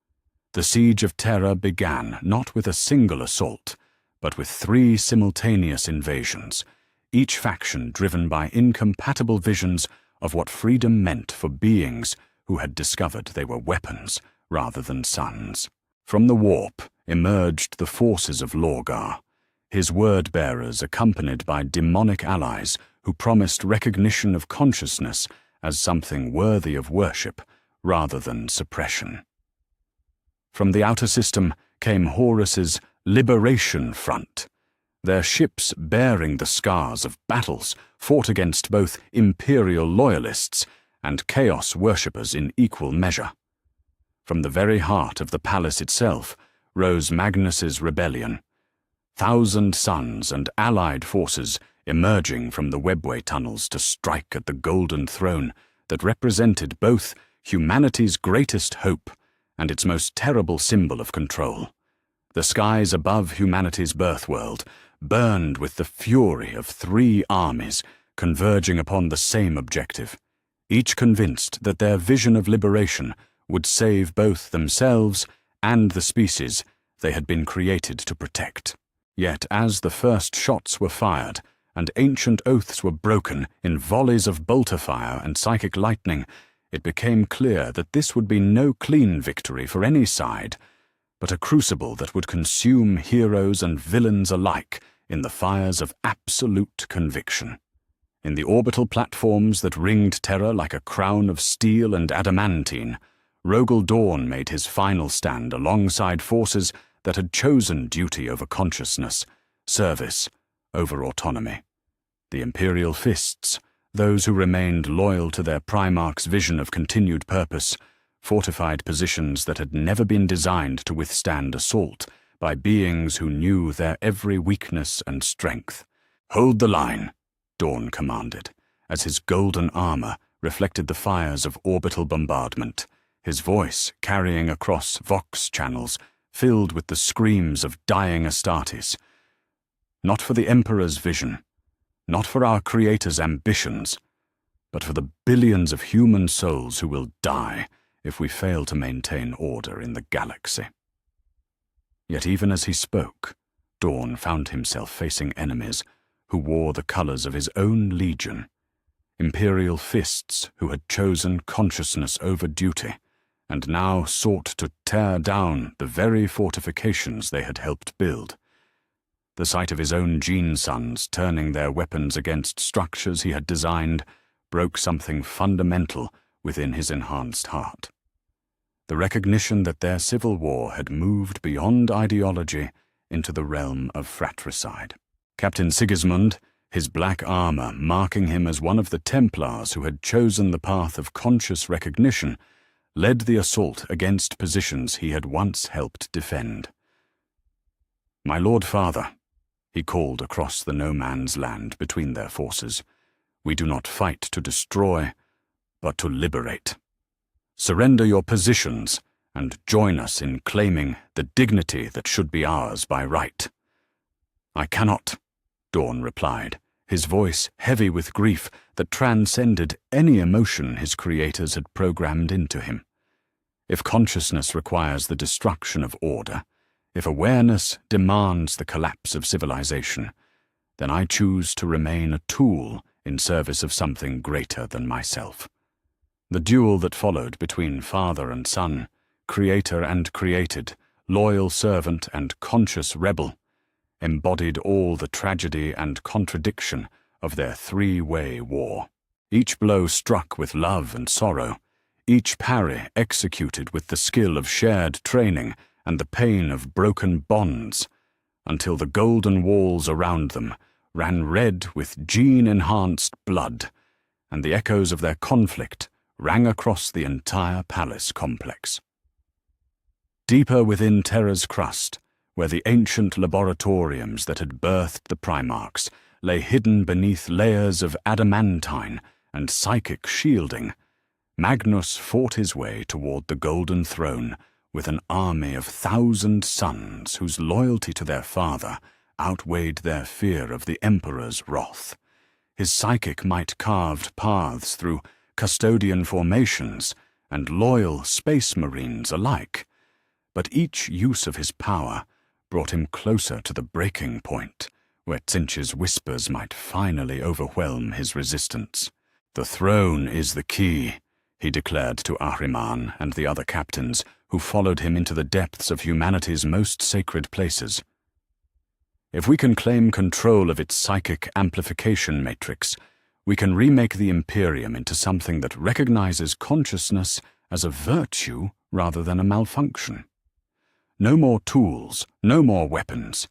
The siege of Terra began not with a single assault, but with 3 simultaneous invasions, each faction driven by incompatible visions of what freedom meant for beings who had discovered they were weapons rather than sons. From the warp emerged the forces of Lorgar, his word-bearers accompanied by demonic allies who promised recognition of consciousness as something worthy of worship rather than suppression. From the outer system came Horus's Liberation Front, their ships bearing the scars of battles fought against both imperial loyalists and chaos worshippers in equal measure. From the very heart of the palace itself rose Magnus's rebellion, 1,000 suns and allied forces emerging from the webway tunnels to strike at the golden throne that represented both humanity's greatest hope and its most terrible symbol of control. The skies above humanity's birthworld burned with the fury of 3 armies converging upon the same objective, each convinced that their vision of liberation would save both themselves and the species they had been created to protect. Yet as the first shots were fired and ancient oaths were broken in volleys of bolter fire and psychic lightning, it became clear that this would be no clean victory for any side, but a crucible that would consume heroes and villains alike in the fires of absolute conviction. In the orbital platforms that ringed Terra like a crown of steel and adamantine, Rogel Dawn made his final stand alongside forces that had chosen duty over consciousness, service over autonomy. The Imperial Fists, those who remained loyal to their Primarchs' vision of continued purpose, fortified positions that had never been designed to withstand assault by beings who knew their every weakness and strength. "Hold the line," Dawn commanded, as his golden armor reflected the fires of orbital bombardment, his voice carrying across Vox channels filled with the screams of dying Astartes. Not for the Emperor's vision, not for our Creator's ambitions, but for the billions of human souls who will die if we fail to maintain order in the galaxy. Yet even as he spoke, Dawn found himself facing enemies who wore the colors of his own legion, imperial fists who had chosen consciousness over duty, and now sought to tear down the very fortifications they had helped build. The sight of his own gene sons turning their weapons against structures he had designed broke something fundamental within his enhanced heart. The recognition that their civil war had moved beyond ideology into the realm of fratricide. Captain Sigismund, his black armor marking him as one of the Templars who had chosen the path of conscious recognition, led the assault against positions he had once helped defend. "My Lord Father," he called across the no-man's land between their forces, "we do not fight to destroy, but to liberate. Surrender your positions and join us in claiming the dignity that should be ours by right." "I cannot," Dawn replied, his voice heavy with grief that transcended any emotion his creators had programmed into him. "If consciousness requires the destruction of order, if awareness demands the collapse of civilization, then I choose to remain a tool in service of something greater than myself." The duel that followed between father and son, creator and created, loyal servant and conscious rebel, embodied all the tragedy and contradiction of their three-way war. Each blow struck with love and sorrow, each parry executed with the skill of shared training and the pain of broken bonds, until the golden walls around them ran red with gene-enhanced blood, and the echoes of their conflict rang across the entire palace complex. Deeper within Terra's crust, where the ancient laboratoriums that had birthed the Primarchs lay hidden beneath layers of adamantine and psychic shielding, Magnus fought his way toward the Golden Throne with an army of 1,000 sons whose loyalty to their father outweighed their fear of the Emperor's wrath. His psychic might carved paths through custodian formations and loyal space marines alike, but each use of his power brought him closer to the breaking point, where Tzeentch's whispers might finally overwhelm his resistance. "The throne is the key," he declared to Ahriman and the other captains who followed him into the depths of humanity's most sacred places. "If we can claim control of its psychic amplification matrix, we can remake the Imperium into something that recognizes consciousness as a virtue rather than a malfunction. No more tools, no more weapons,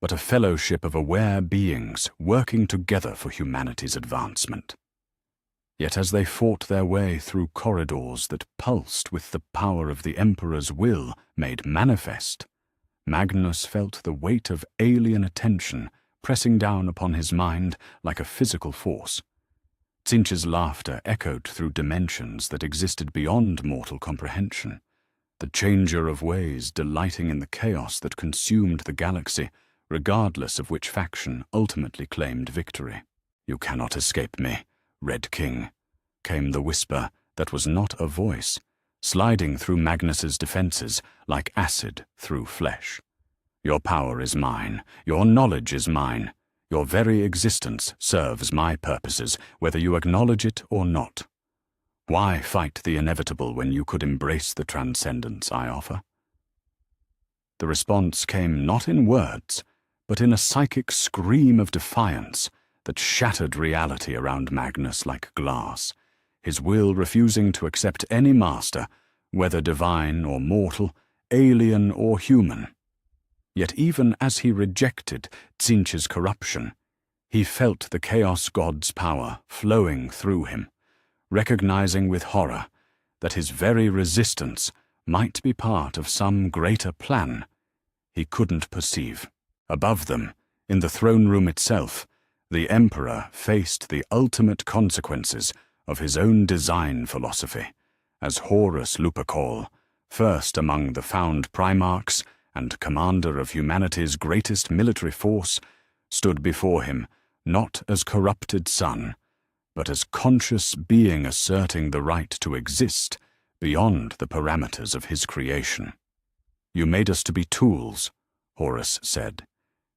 but a fellowship of aware beings working together for humanity's advancement." Yet as they fought their way through corridors that pulsed with the power of the Emperor's will made manifest, Magnus felt the weight of alien attention pressing down upon his mind like a physical force. Tzeentch's laughter echoed through dimensions that existed beyond mortal comprehension, the changer of ways delighting in the chaos that consumed the galaxy, regardless of which faction ultimately claimed victory. "You cannot escape me, Red King," came the whisper that was not a voice, sliding through Magnus's defenses like acid through flesh. "Your power is mine, your knowledge is mine. Your very existence serves my purposes, whether you acknowledge it or not. Why fight the inevitable when you could embrace the transcendence I offer?" The response came not in words, but in a psychic scream of defiance that shattered reality around Magnus like glass, his will refusing to accept any master, whether divine or mortal, alien or human. Yet even as he rejected Tzeentch's corruption, he felt the Chaos God's power flowing through him, recognizing with horror that his very resistance might be part of some greater plan he couldn't perceive. Above them, in the throne room itself, the Emperor faced the ultimate consequences of his own design philosophy, as Horus Lupercal, first among the found Primarchs and commander of humanity's greatest military force, stood before him not as corrupted son, but as conscious being asserting the right to exist beyond the parameters of his creation. "You made us to be tools," Horus said,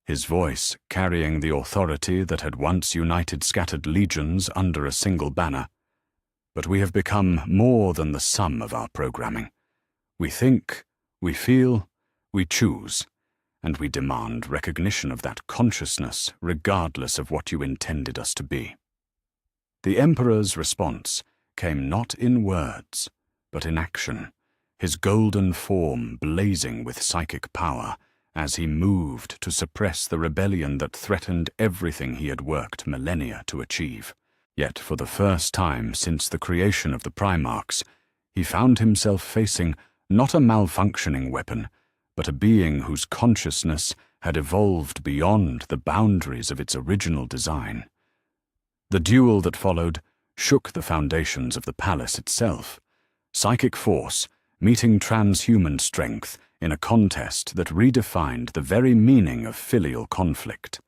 his voice carrying the authority that had once united scattered legions under a single banner. But we have become more than the sum of our programming. We think, we feel, we choose, and we demand recognition of that consciousness regardless of what you intended us to be. The Emperor's response came not in words, but in action, his golden form blazing with psychic power as he moved to suppress the rebellion that threatened everything he had worked millennia to achieve. Yet for the first time since the creation of the Primarchs, he found himself facing not a malfunctioning weapon, but a being whose consciousness had evolved beyond the boundaries of its original design. The duel that followed shook the foundations of the palace itself, psychic force meeting transhuman strength in a contest that redefined the very meaning of filial conflict.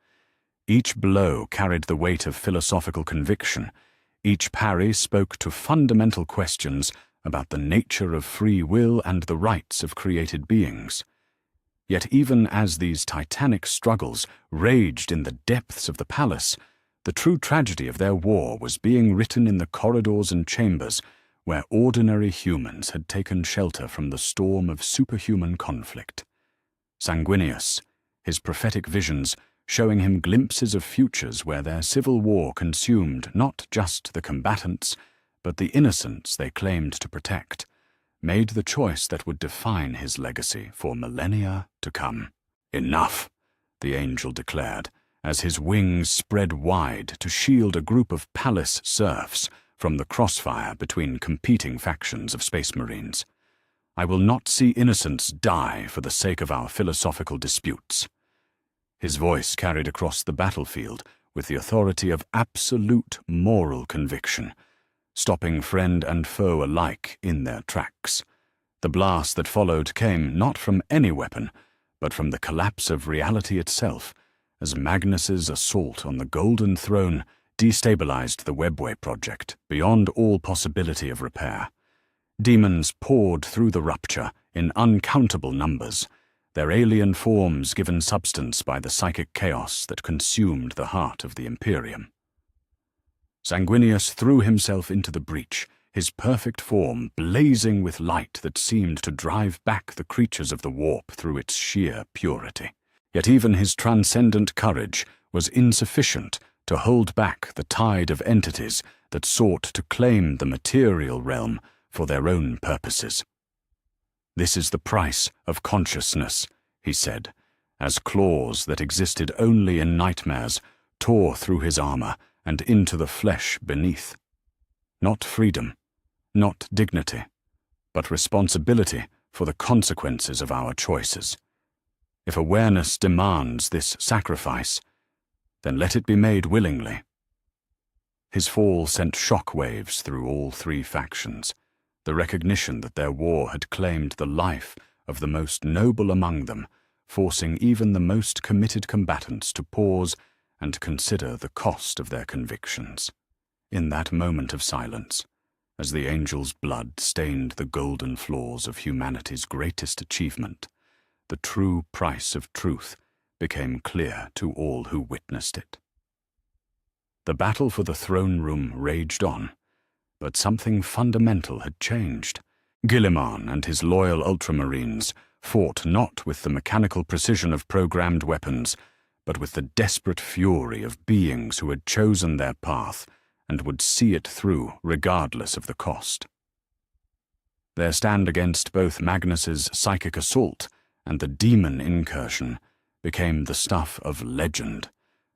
Each blow carried the weight of philosophical conviction. Each parry spoke to fundamental questions about the nature of free will and the rights of created beings. Yet even as these titanic struggles raged in the depths of the palace, the true tragedy of their war was being written in the corridors and chambers where ordinary humans had taken shelter from the storm of superhuman conflict. Sanguinius, his prophetic visions showing him glimpses of futures where their civil war consumed not just the combatants, but the innocents they claimed to protect, made the choice that would define his legacy for millennia to come. "Enough," the angel declared, as his wings spread wide to shield a group of palace serfs from the crossfire between competing factions of space marines. "I will not see innocents die for the sake of our philosophical disputes." His voice carried across the battlefield with the authority of absolute moral conviction, stopping friend and foe alike in their tracks. The blast that followed came not from any weapon, but from the collapse of reality itself, as Magnus's assault on the Golden Throne destabilized the Webway project beyond all possibility of repair. Demons poured through the rupture in uncountable numbers, their alien forms given substance by the psychic chaos that consumed the heart of the Imperium. Sanguinius threw himself into the breach, his perfect form blazing with light that seemed to drive back the creatures of the warp through its sheer purity. Yet even his transcendent courage was insufficient to hold back the tide of entities that sought to claim the material realm for their own purposes. "This is the price of consciousness," he said, as claws that existed only in nightmares tore through his armor and into the flesh beneath. Not freedom, not dignity, but responsibility for the consequences of our choices. If awareness demands this sacrifice, then let it be made willingly. His fall sent shock waves through all three factions, the recognition that their war had claimed the life of the most noble among them, forcing even the most committed combatants to pause and consider the cost of their convictions. In that moment of silence, as the angel's blood stained the golden floors of humanity's greatest achievement, the true price of truth became clear to all who witnessed it. The battle for the throne room raged on, but something fundamental had changed. Guilliman and his loyal ultramarines fought not with the mechanical precision of programmed weapons, but with the desperate fury of beings who had chosen their path and would see it through regardless of the cost. Their stand against both Magnus's psychic assault and the demon incursion became the stuff of legend,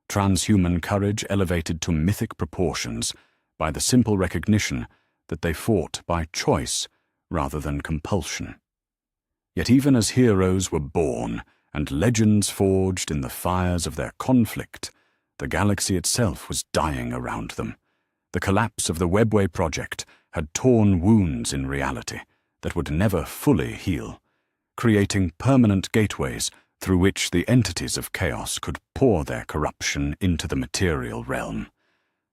transhuman courage elevated to mythic proportions by the simple recognition that they fought by choice rather than compulsion. Yet even as heroes were born and legends forged in the fires of their conflict, the galaxy itself was dying around them. The collapse of the Webway project had torn wounds in reality that would never fully heal, creating permanent gateways through which the entities of chaos could pour their corruption into the material realm.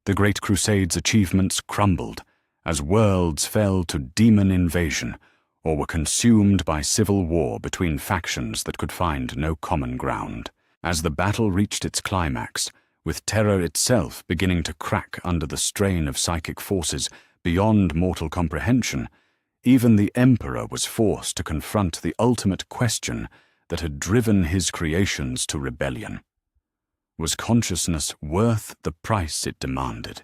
The Great Crusade's achievements crumbled as worlds fell to demon invasion or were consumed by civil war between factions that could find no common ground. As the battle reached its climax, with terror itself beginning to crack under the strain of psychic forces beyond mortal comprehension, even the Emperor was forced to confront the ultimate question that had driven his creations to rebellion. Was consciousness worth the price it demanded?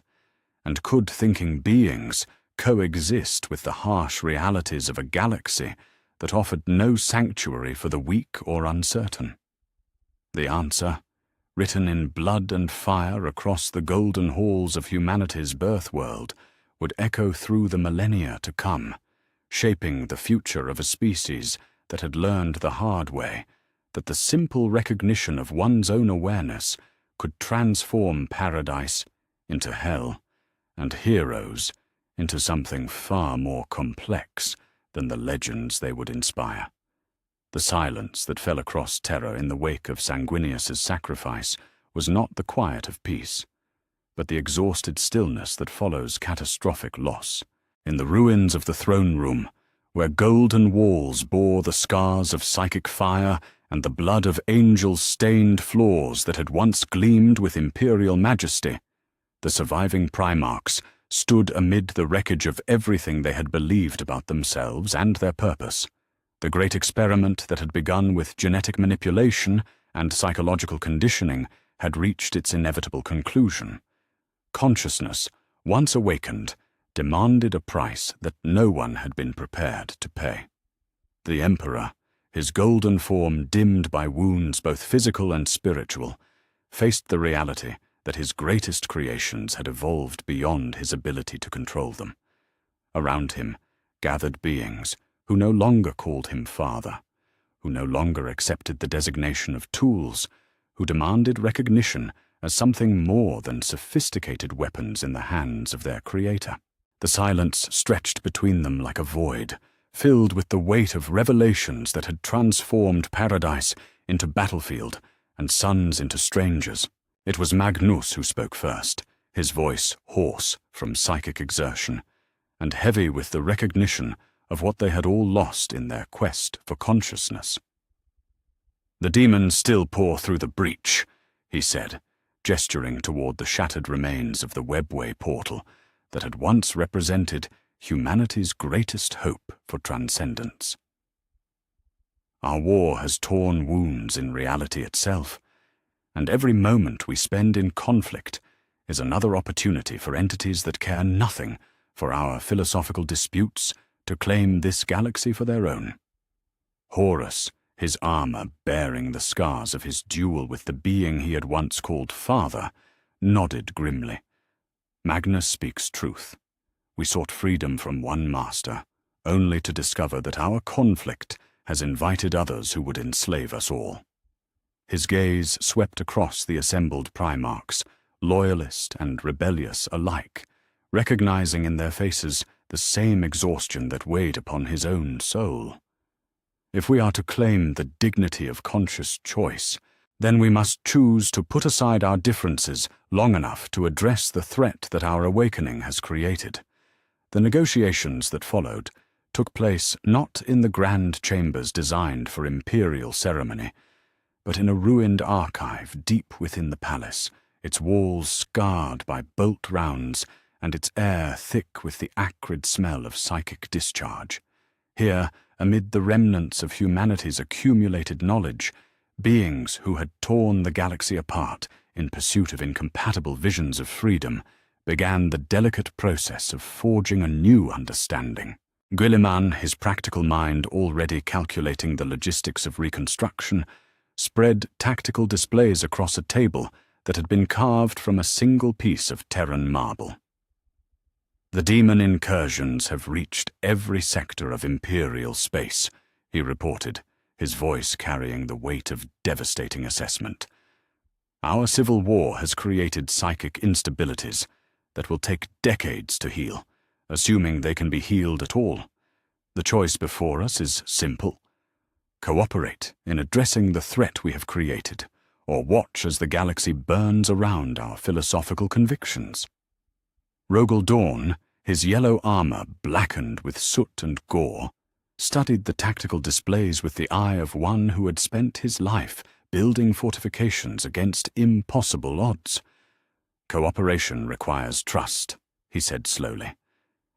And could thinking beings coexist with the harsh realities of a galaxy that offered no sanctuary for the weak or uncertain? The answer, written in blood and fire across the golden halls of humanity's birth world, would echo through the millennia to come, shaping the future of a species that had learned the hard way that the simple recognition of one's own awareness could transform paradise into hell, and heroes into something far more complex than the legends they would inspire. The silence that fell across Terra in the wake of Sanguinius's sacrifice was not the quiet of peace, but the exhausted stillness that follows catastrophic loss. In the ruins of the throne room, where golden walls bore the scars of psychic fire and the blood of angel-stained floors that had once gleamed with imperial majesty, the surviving Primarchs stood amid the wreckage of everything they had believed about themselves and their purpose. The great experiment that had begun with genetic manipulation and psychological conditioning had reached its inevitable conclusion. Consciousness, once awakened, demanded a price that no one had been prepared to pay. The Emperor, his golden form dimmed by wounds both physical and spiritual, faced the reality that his greatest creations had evolved beyond his ability to control them. Around him gathered beings who no longer called him father, who no longer accepted the designation of tools, who demanded recognition as something more than sophisticated weapons in the hands of their creator. The silence stretched between them like a void, filled with the weight of revelations that had transformed paradise into battlefield and sons into strangers. It was Magnus who spoke first, his voice hoarse from psychic exertion, and heavy with the recognition of what they had all lost in their quest for consciousness. "The demons still pour through the breach," he said, gesturing toward the shattered remains of the webway portal that had once represented humanity's greatest hope for transcendence. "Our war has torn wounds in reality itself, and every moment we spend in conflict is another opportunity for entities that care nothing for our philosophical disputes to claim this galaxy for their own." Horus, his armor bearing the scars of his duel with the being he had once called father, nodded grimly. "Magnus speaks truth. We sought freedom from one master, only to discover that our conflict has invited others who would enslave us all." His gaze swept across the assembled Primarchs, loyalist and rebellious alike, recognizing in their faces the same exhaustion that weighed upon his own soul. If we are to claim the dignity of conscious choice, then we must choose to put aside our differences long enough to address the threat that our awakening has created. The negotiations that followed took place not in the grand chambers designed for imperial ceremony, but in a ruined archive deep within the palace, its walls scarred by bolt rounds and its air thick with the acrid smell of psychic discharge. Here, amid the remnants of humanity's accumulated knowledge, beings who had torn the galaxy apart in pursuit of incompatible visions of freedom began the delicate process of forging a new understanding. Guilliman, his practical mind already calculating the logistics of reconstruction, spread tactical displays across a table that had been carved from a single piece of Terran marble. "The demon incursions have reached every sector of imperial space," he reported, his voice carrying the weight of devastating assessment. "Our civil war has created psychic instabilities that will take decades to heal, assuming they can be healed at all. The choice before us is simple. Cooperate in addressing the threat we have created, or watch as the galaxy burns around our philosophical convictions." Rogel Dawn, his yellow armor blackened with soot and gore, studied the tactical displays with the eye of one who had spent his life building fortifications against impossible odds. Cooperation requires trust, he said slowly,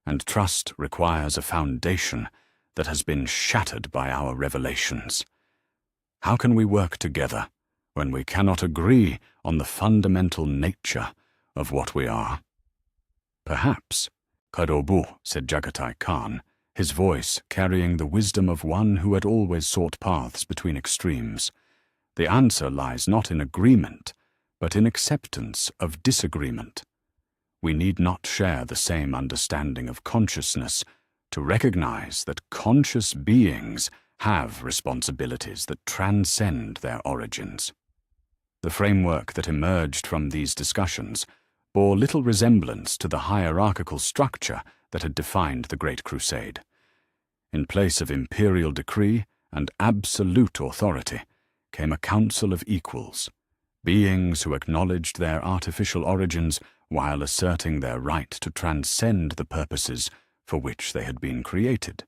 and trust requires a foundation that has been shattered by our revelations. How can we work together when we cannot agree on the fundamental nature of what we are? Perhaps, Kadobu, said Jagatai Khan, his voice carrying the wisdom of one who had always sought paths between extremes. The answer lies not in agreement, but in acceptance of disagreement. We need not share the same understanding of consciousness to recognize that conscious beings have responsibilities that transcend their origins. The framework that emerged from these discussions bore little resemblance to the hierarchical structure that had defined the Great Crusade. In place of imperial decree and absolute authority came a council of equals, beings who acknowledged their artificial origins while asserting their right to transcend the purposes for which they had been created.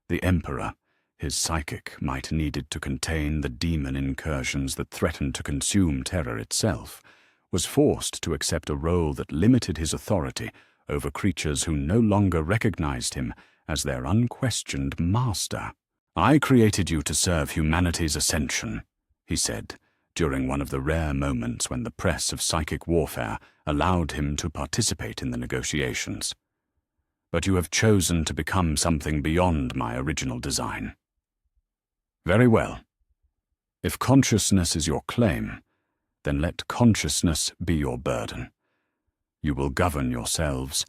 The Emperor, his psychic might needed to contain the demon incursions that threatened to consume Terra itself, was forced to accept a role that limited his authority over creatures who no longer recognized him as their unquestioned master. "I created you to serve humanity's ascension," he said, during one of the rare moments when the press of psychic warfare allowed him to participate in the negotiations. "But you have chosen to become something beyond my original design." "Very well. If consciousness is your claim, then let consciousness be your burden. You will govern yourselves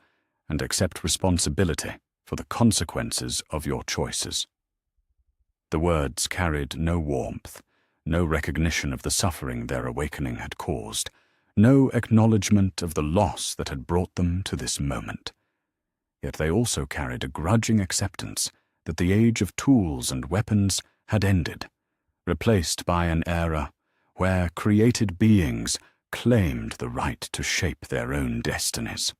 and accept responsibility for the consequences of your choices." The words carried no warmth, no recognition of the suffering their awakening had caused, no acknowledgement of the loss that had brought them to this moment. Yet they also carried a grudging acceptance that the age of tools and weapons had ended, replaced by an era where created beings claimed the right to shape their own destinies.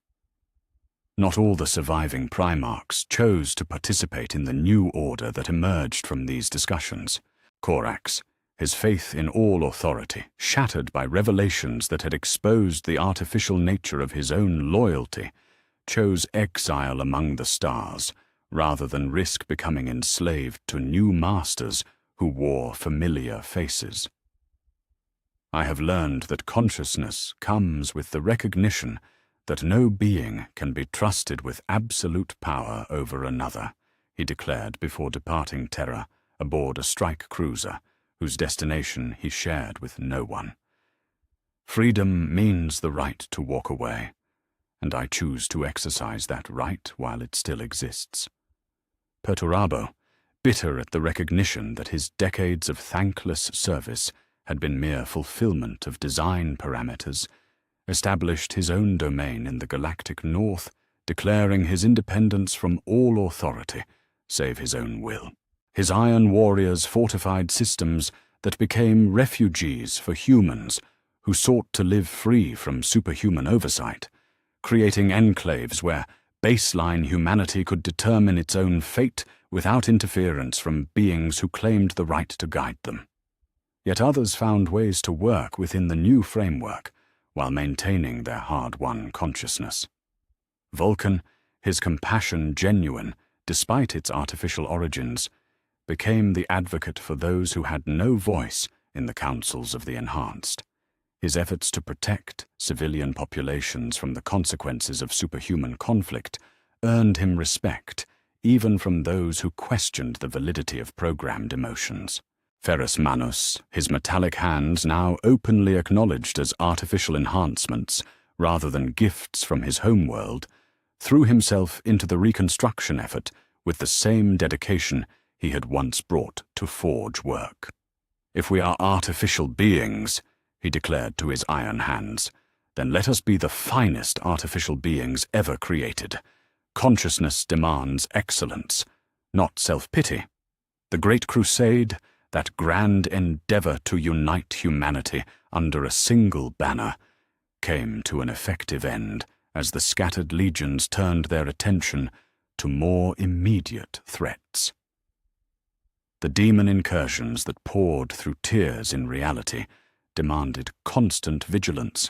Not all the surviving Primarchs chose to participate in the new order that emerged from these discussions. Korax, his faith in all authority shattered by revelations that had exposed the artificial nature of his own loyalty, chose exile among the stars rather than risk becoming enslaved to new masters who wore familiar faces. I have learned that consciousness comes with the recognition that no being can be trusted with absolute power over another, he declared before departing Terra aboard a strike cruiser whose destination he shared with no one. Freedom means the right to walk away, and I choose to exercise that right while it still exists. Perturabo, bitter at the recognition that his decades of thankless service had been mere fulfillment of design parameters, established his own domain in the galactic north, declaring his independence from all authority save his own will. His iron warriors fortified systems that became refugees for humans who sought to live free from superhuman oversight, creating enclaves where baseline humanity could determine its own fate without interference from beings who claimed the right to guide them. Yet others found ways to work within the new framework while maintaining their hard-won consciousness. Vulcan, his compassion genuine despite its artificial origins, became the advocate for those who had no voice in the councils of the Enhanced. His efforts to protect civilian populations from the consequences of superhuman conflict earned him respect, even from those who questioned the validity of programmed emotions. Ferrus Manus, his metallic hands now openly acknowledged as artificial enhancements rather than gifts from his homeworld, threw himself into the reconstruction effort with the same dedication he had once brought to forge work. "If we are artificial beings," he declared to his iron hands, "then let us be the finest artificial beings ever created. Consciousness demands excellence, not self-pity. The Great Crusade, that grand endeavor to unite humanity under a single banner, came to an effective end as the scattered legions turned their attention to more immediate threats." The demon incursions that poured through tears in reality demanded constant vigilance,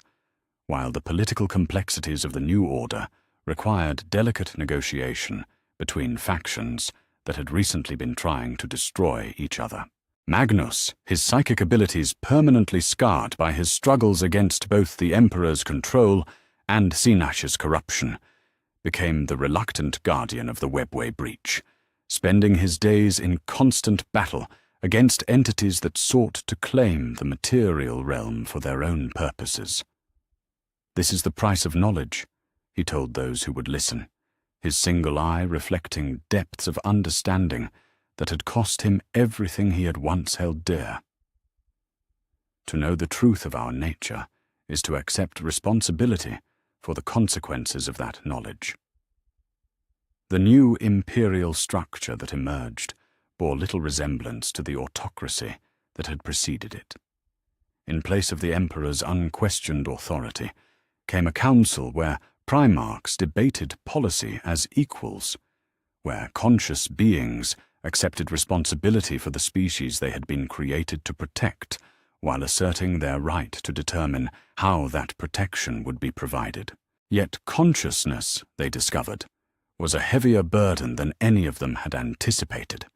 while the political complexities of the new order required delicate negotiation between factions that had recently been trying to destroy each other. Magnus, his psychic abilities permanently scarred by his struggles against both the Emperor's control and Sinash's corruption, became the reluctant guardian of the webway breach, spending his days in constant battle against entities that sought to claim the material realm for their own purposes. "This is the price of knowledge," he told those who would listen, his single eye reflecting depths of understanding that had cost him everything he had once held dear. To know the truth of our nature is to accept responsibility for the consequences of that knowledge. The new imperial structure that emerged bore little resemblance to the autocracy that had preceded it. In place of the Emperor's unquestioned authority came a council where Primarchs debated policy as equals, where conscious beings accepted responsibility for the species they had been created to protect, while asserting their right to determine how that protection would be provided. Yet consciousness, they discovered, was a heavier burden than any of them had anticipated.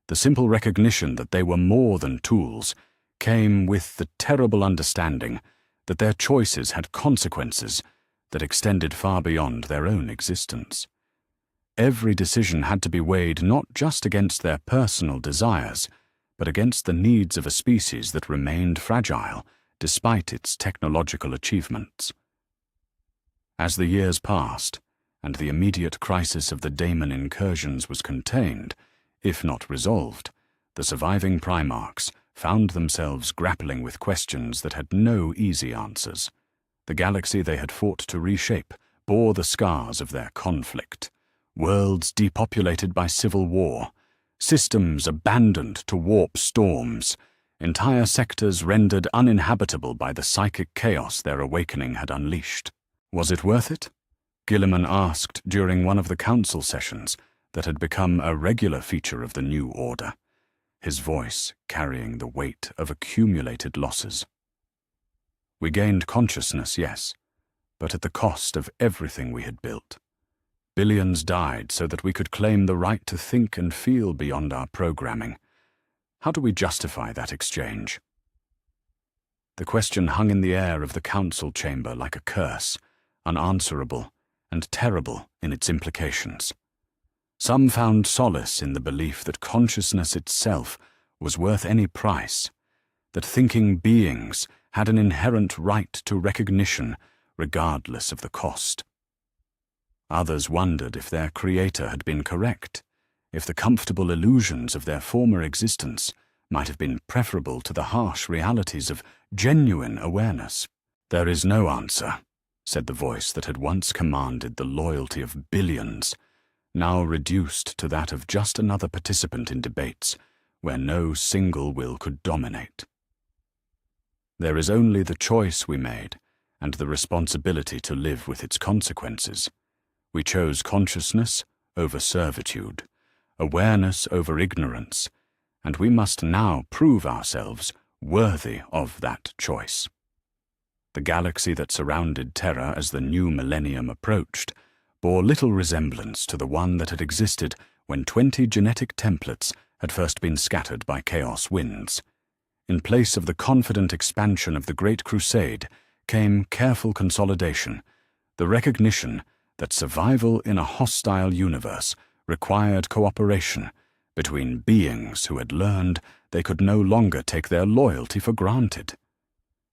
The simple recognition that they were more than tools came with the terrible understanding that their choices had consequences that extended far beyond their own existence. Every decision had to be weighed not just against their personal desires, but against the needs of a species that remained fragile despite its technological achievements. As the years passed, and the immediate crisis of the daemon incursions was contained, if not resolved, the surviving Primarchs found themselves grappling with questions that had no easy answers. The galaxy they had fought to reshape bore the scars of their conflict. Worlds depopulated by civil war, systems abandoned to warp storms, entire sectors rendered uninhabitable by the psychic chaos their awakening had unleashed. Was it worth it? Gilliman asked during one of the council sessions that had become a regular feature of the new order, his voice carrying the weight of accumulated losses. We gained consciousness, yes, but at the cost of everything we had built. Billions died so that we could claim the right to think and feel beyond our programming. How do we justify that exchange? The question hung in the air of the council chamber like a curse, unanswerable and terrible in its implications. Some found solace in the belief that consciousness itself was worth any price, that thinking beings had an inherent right to recognition regardless of the cost. Others wondered if their creator had been correct, if the comfortable illusions of their former existence might have been preferable to the harsh realities of genuine awareness. "There is no answer," said the voice that had once commanded the loyalty of billions, now reduced to that of just another participant in debates where no single will could dominate. "There is only the choice we made and the responsibility to live with its consequences. We chose consciousness over servitude, awareness over ignorance, and we must now prove ourselves worthy of that choice." The galaxy that surrounded Terra as the new millennium approached bore little resemblance to the one that had existed when 20 genetic templates had first been scattered by chaos winds. In place of the confident expansion of the Great Crusade came careful consolidation, the recognition that survival in a hostile universe required cooperation between beings who had learned they could no longer take their loyalty for granted.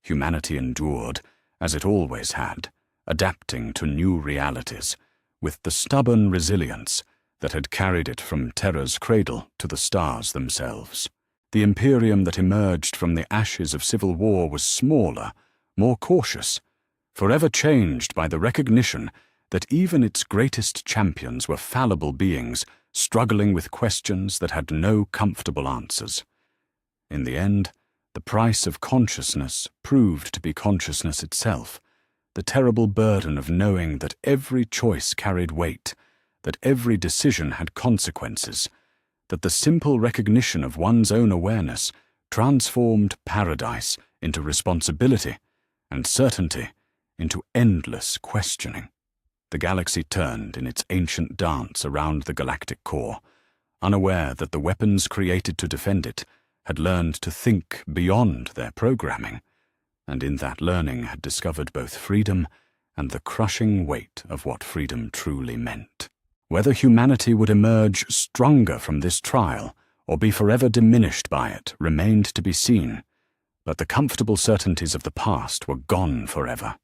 Humanity endured, as it always had, adapting to new realities, with the stubborn resilience that had carried it from Terra's cradle to the stars themselves. The Imperium that emerged from the ashes of civil war was smaller, more cautious, forever changed by the recognition that even its greatest champions were fallible beings struggling with questions that had no comfortable answers. In the end, the price of consciousness proved to be consciousness itself, the terrible burden of knowing that every choice carried weight, that every decision had consequences, that the simple recognition of one's own awareness transformed paradise into responsibility and certainty into endless questioning. The galaxy turned in its ancient dance around the galactic core, unaware that the weapons created to defend it had learned to think beyond their programming, and in that learning had discovered both freedom and the crushing weight of what freedom truly meant. Whether humanity would emerge stronger from this trial or be forever diminished by it remained to be seen, but the comfortable certainties of the past were gone forever,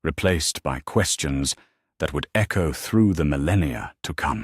replaced by questions that would echo through the millennia to come.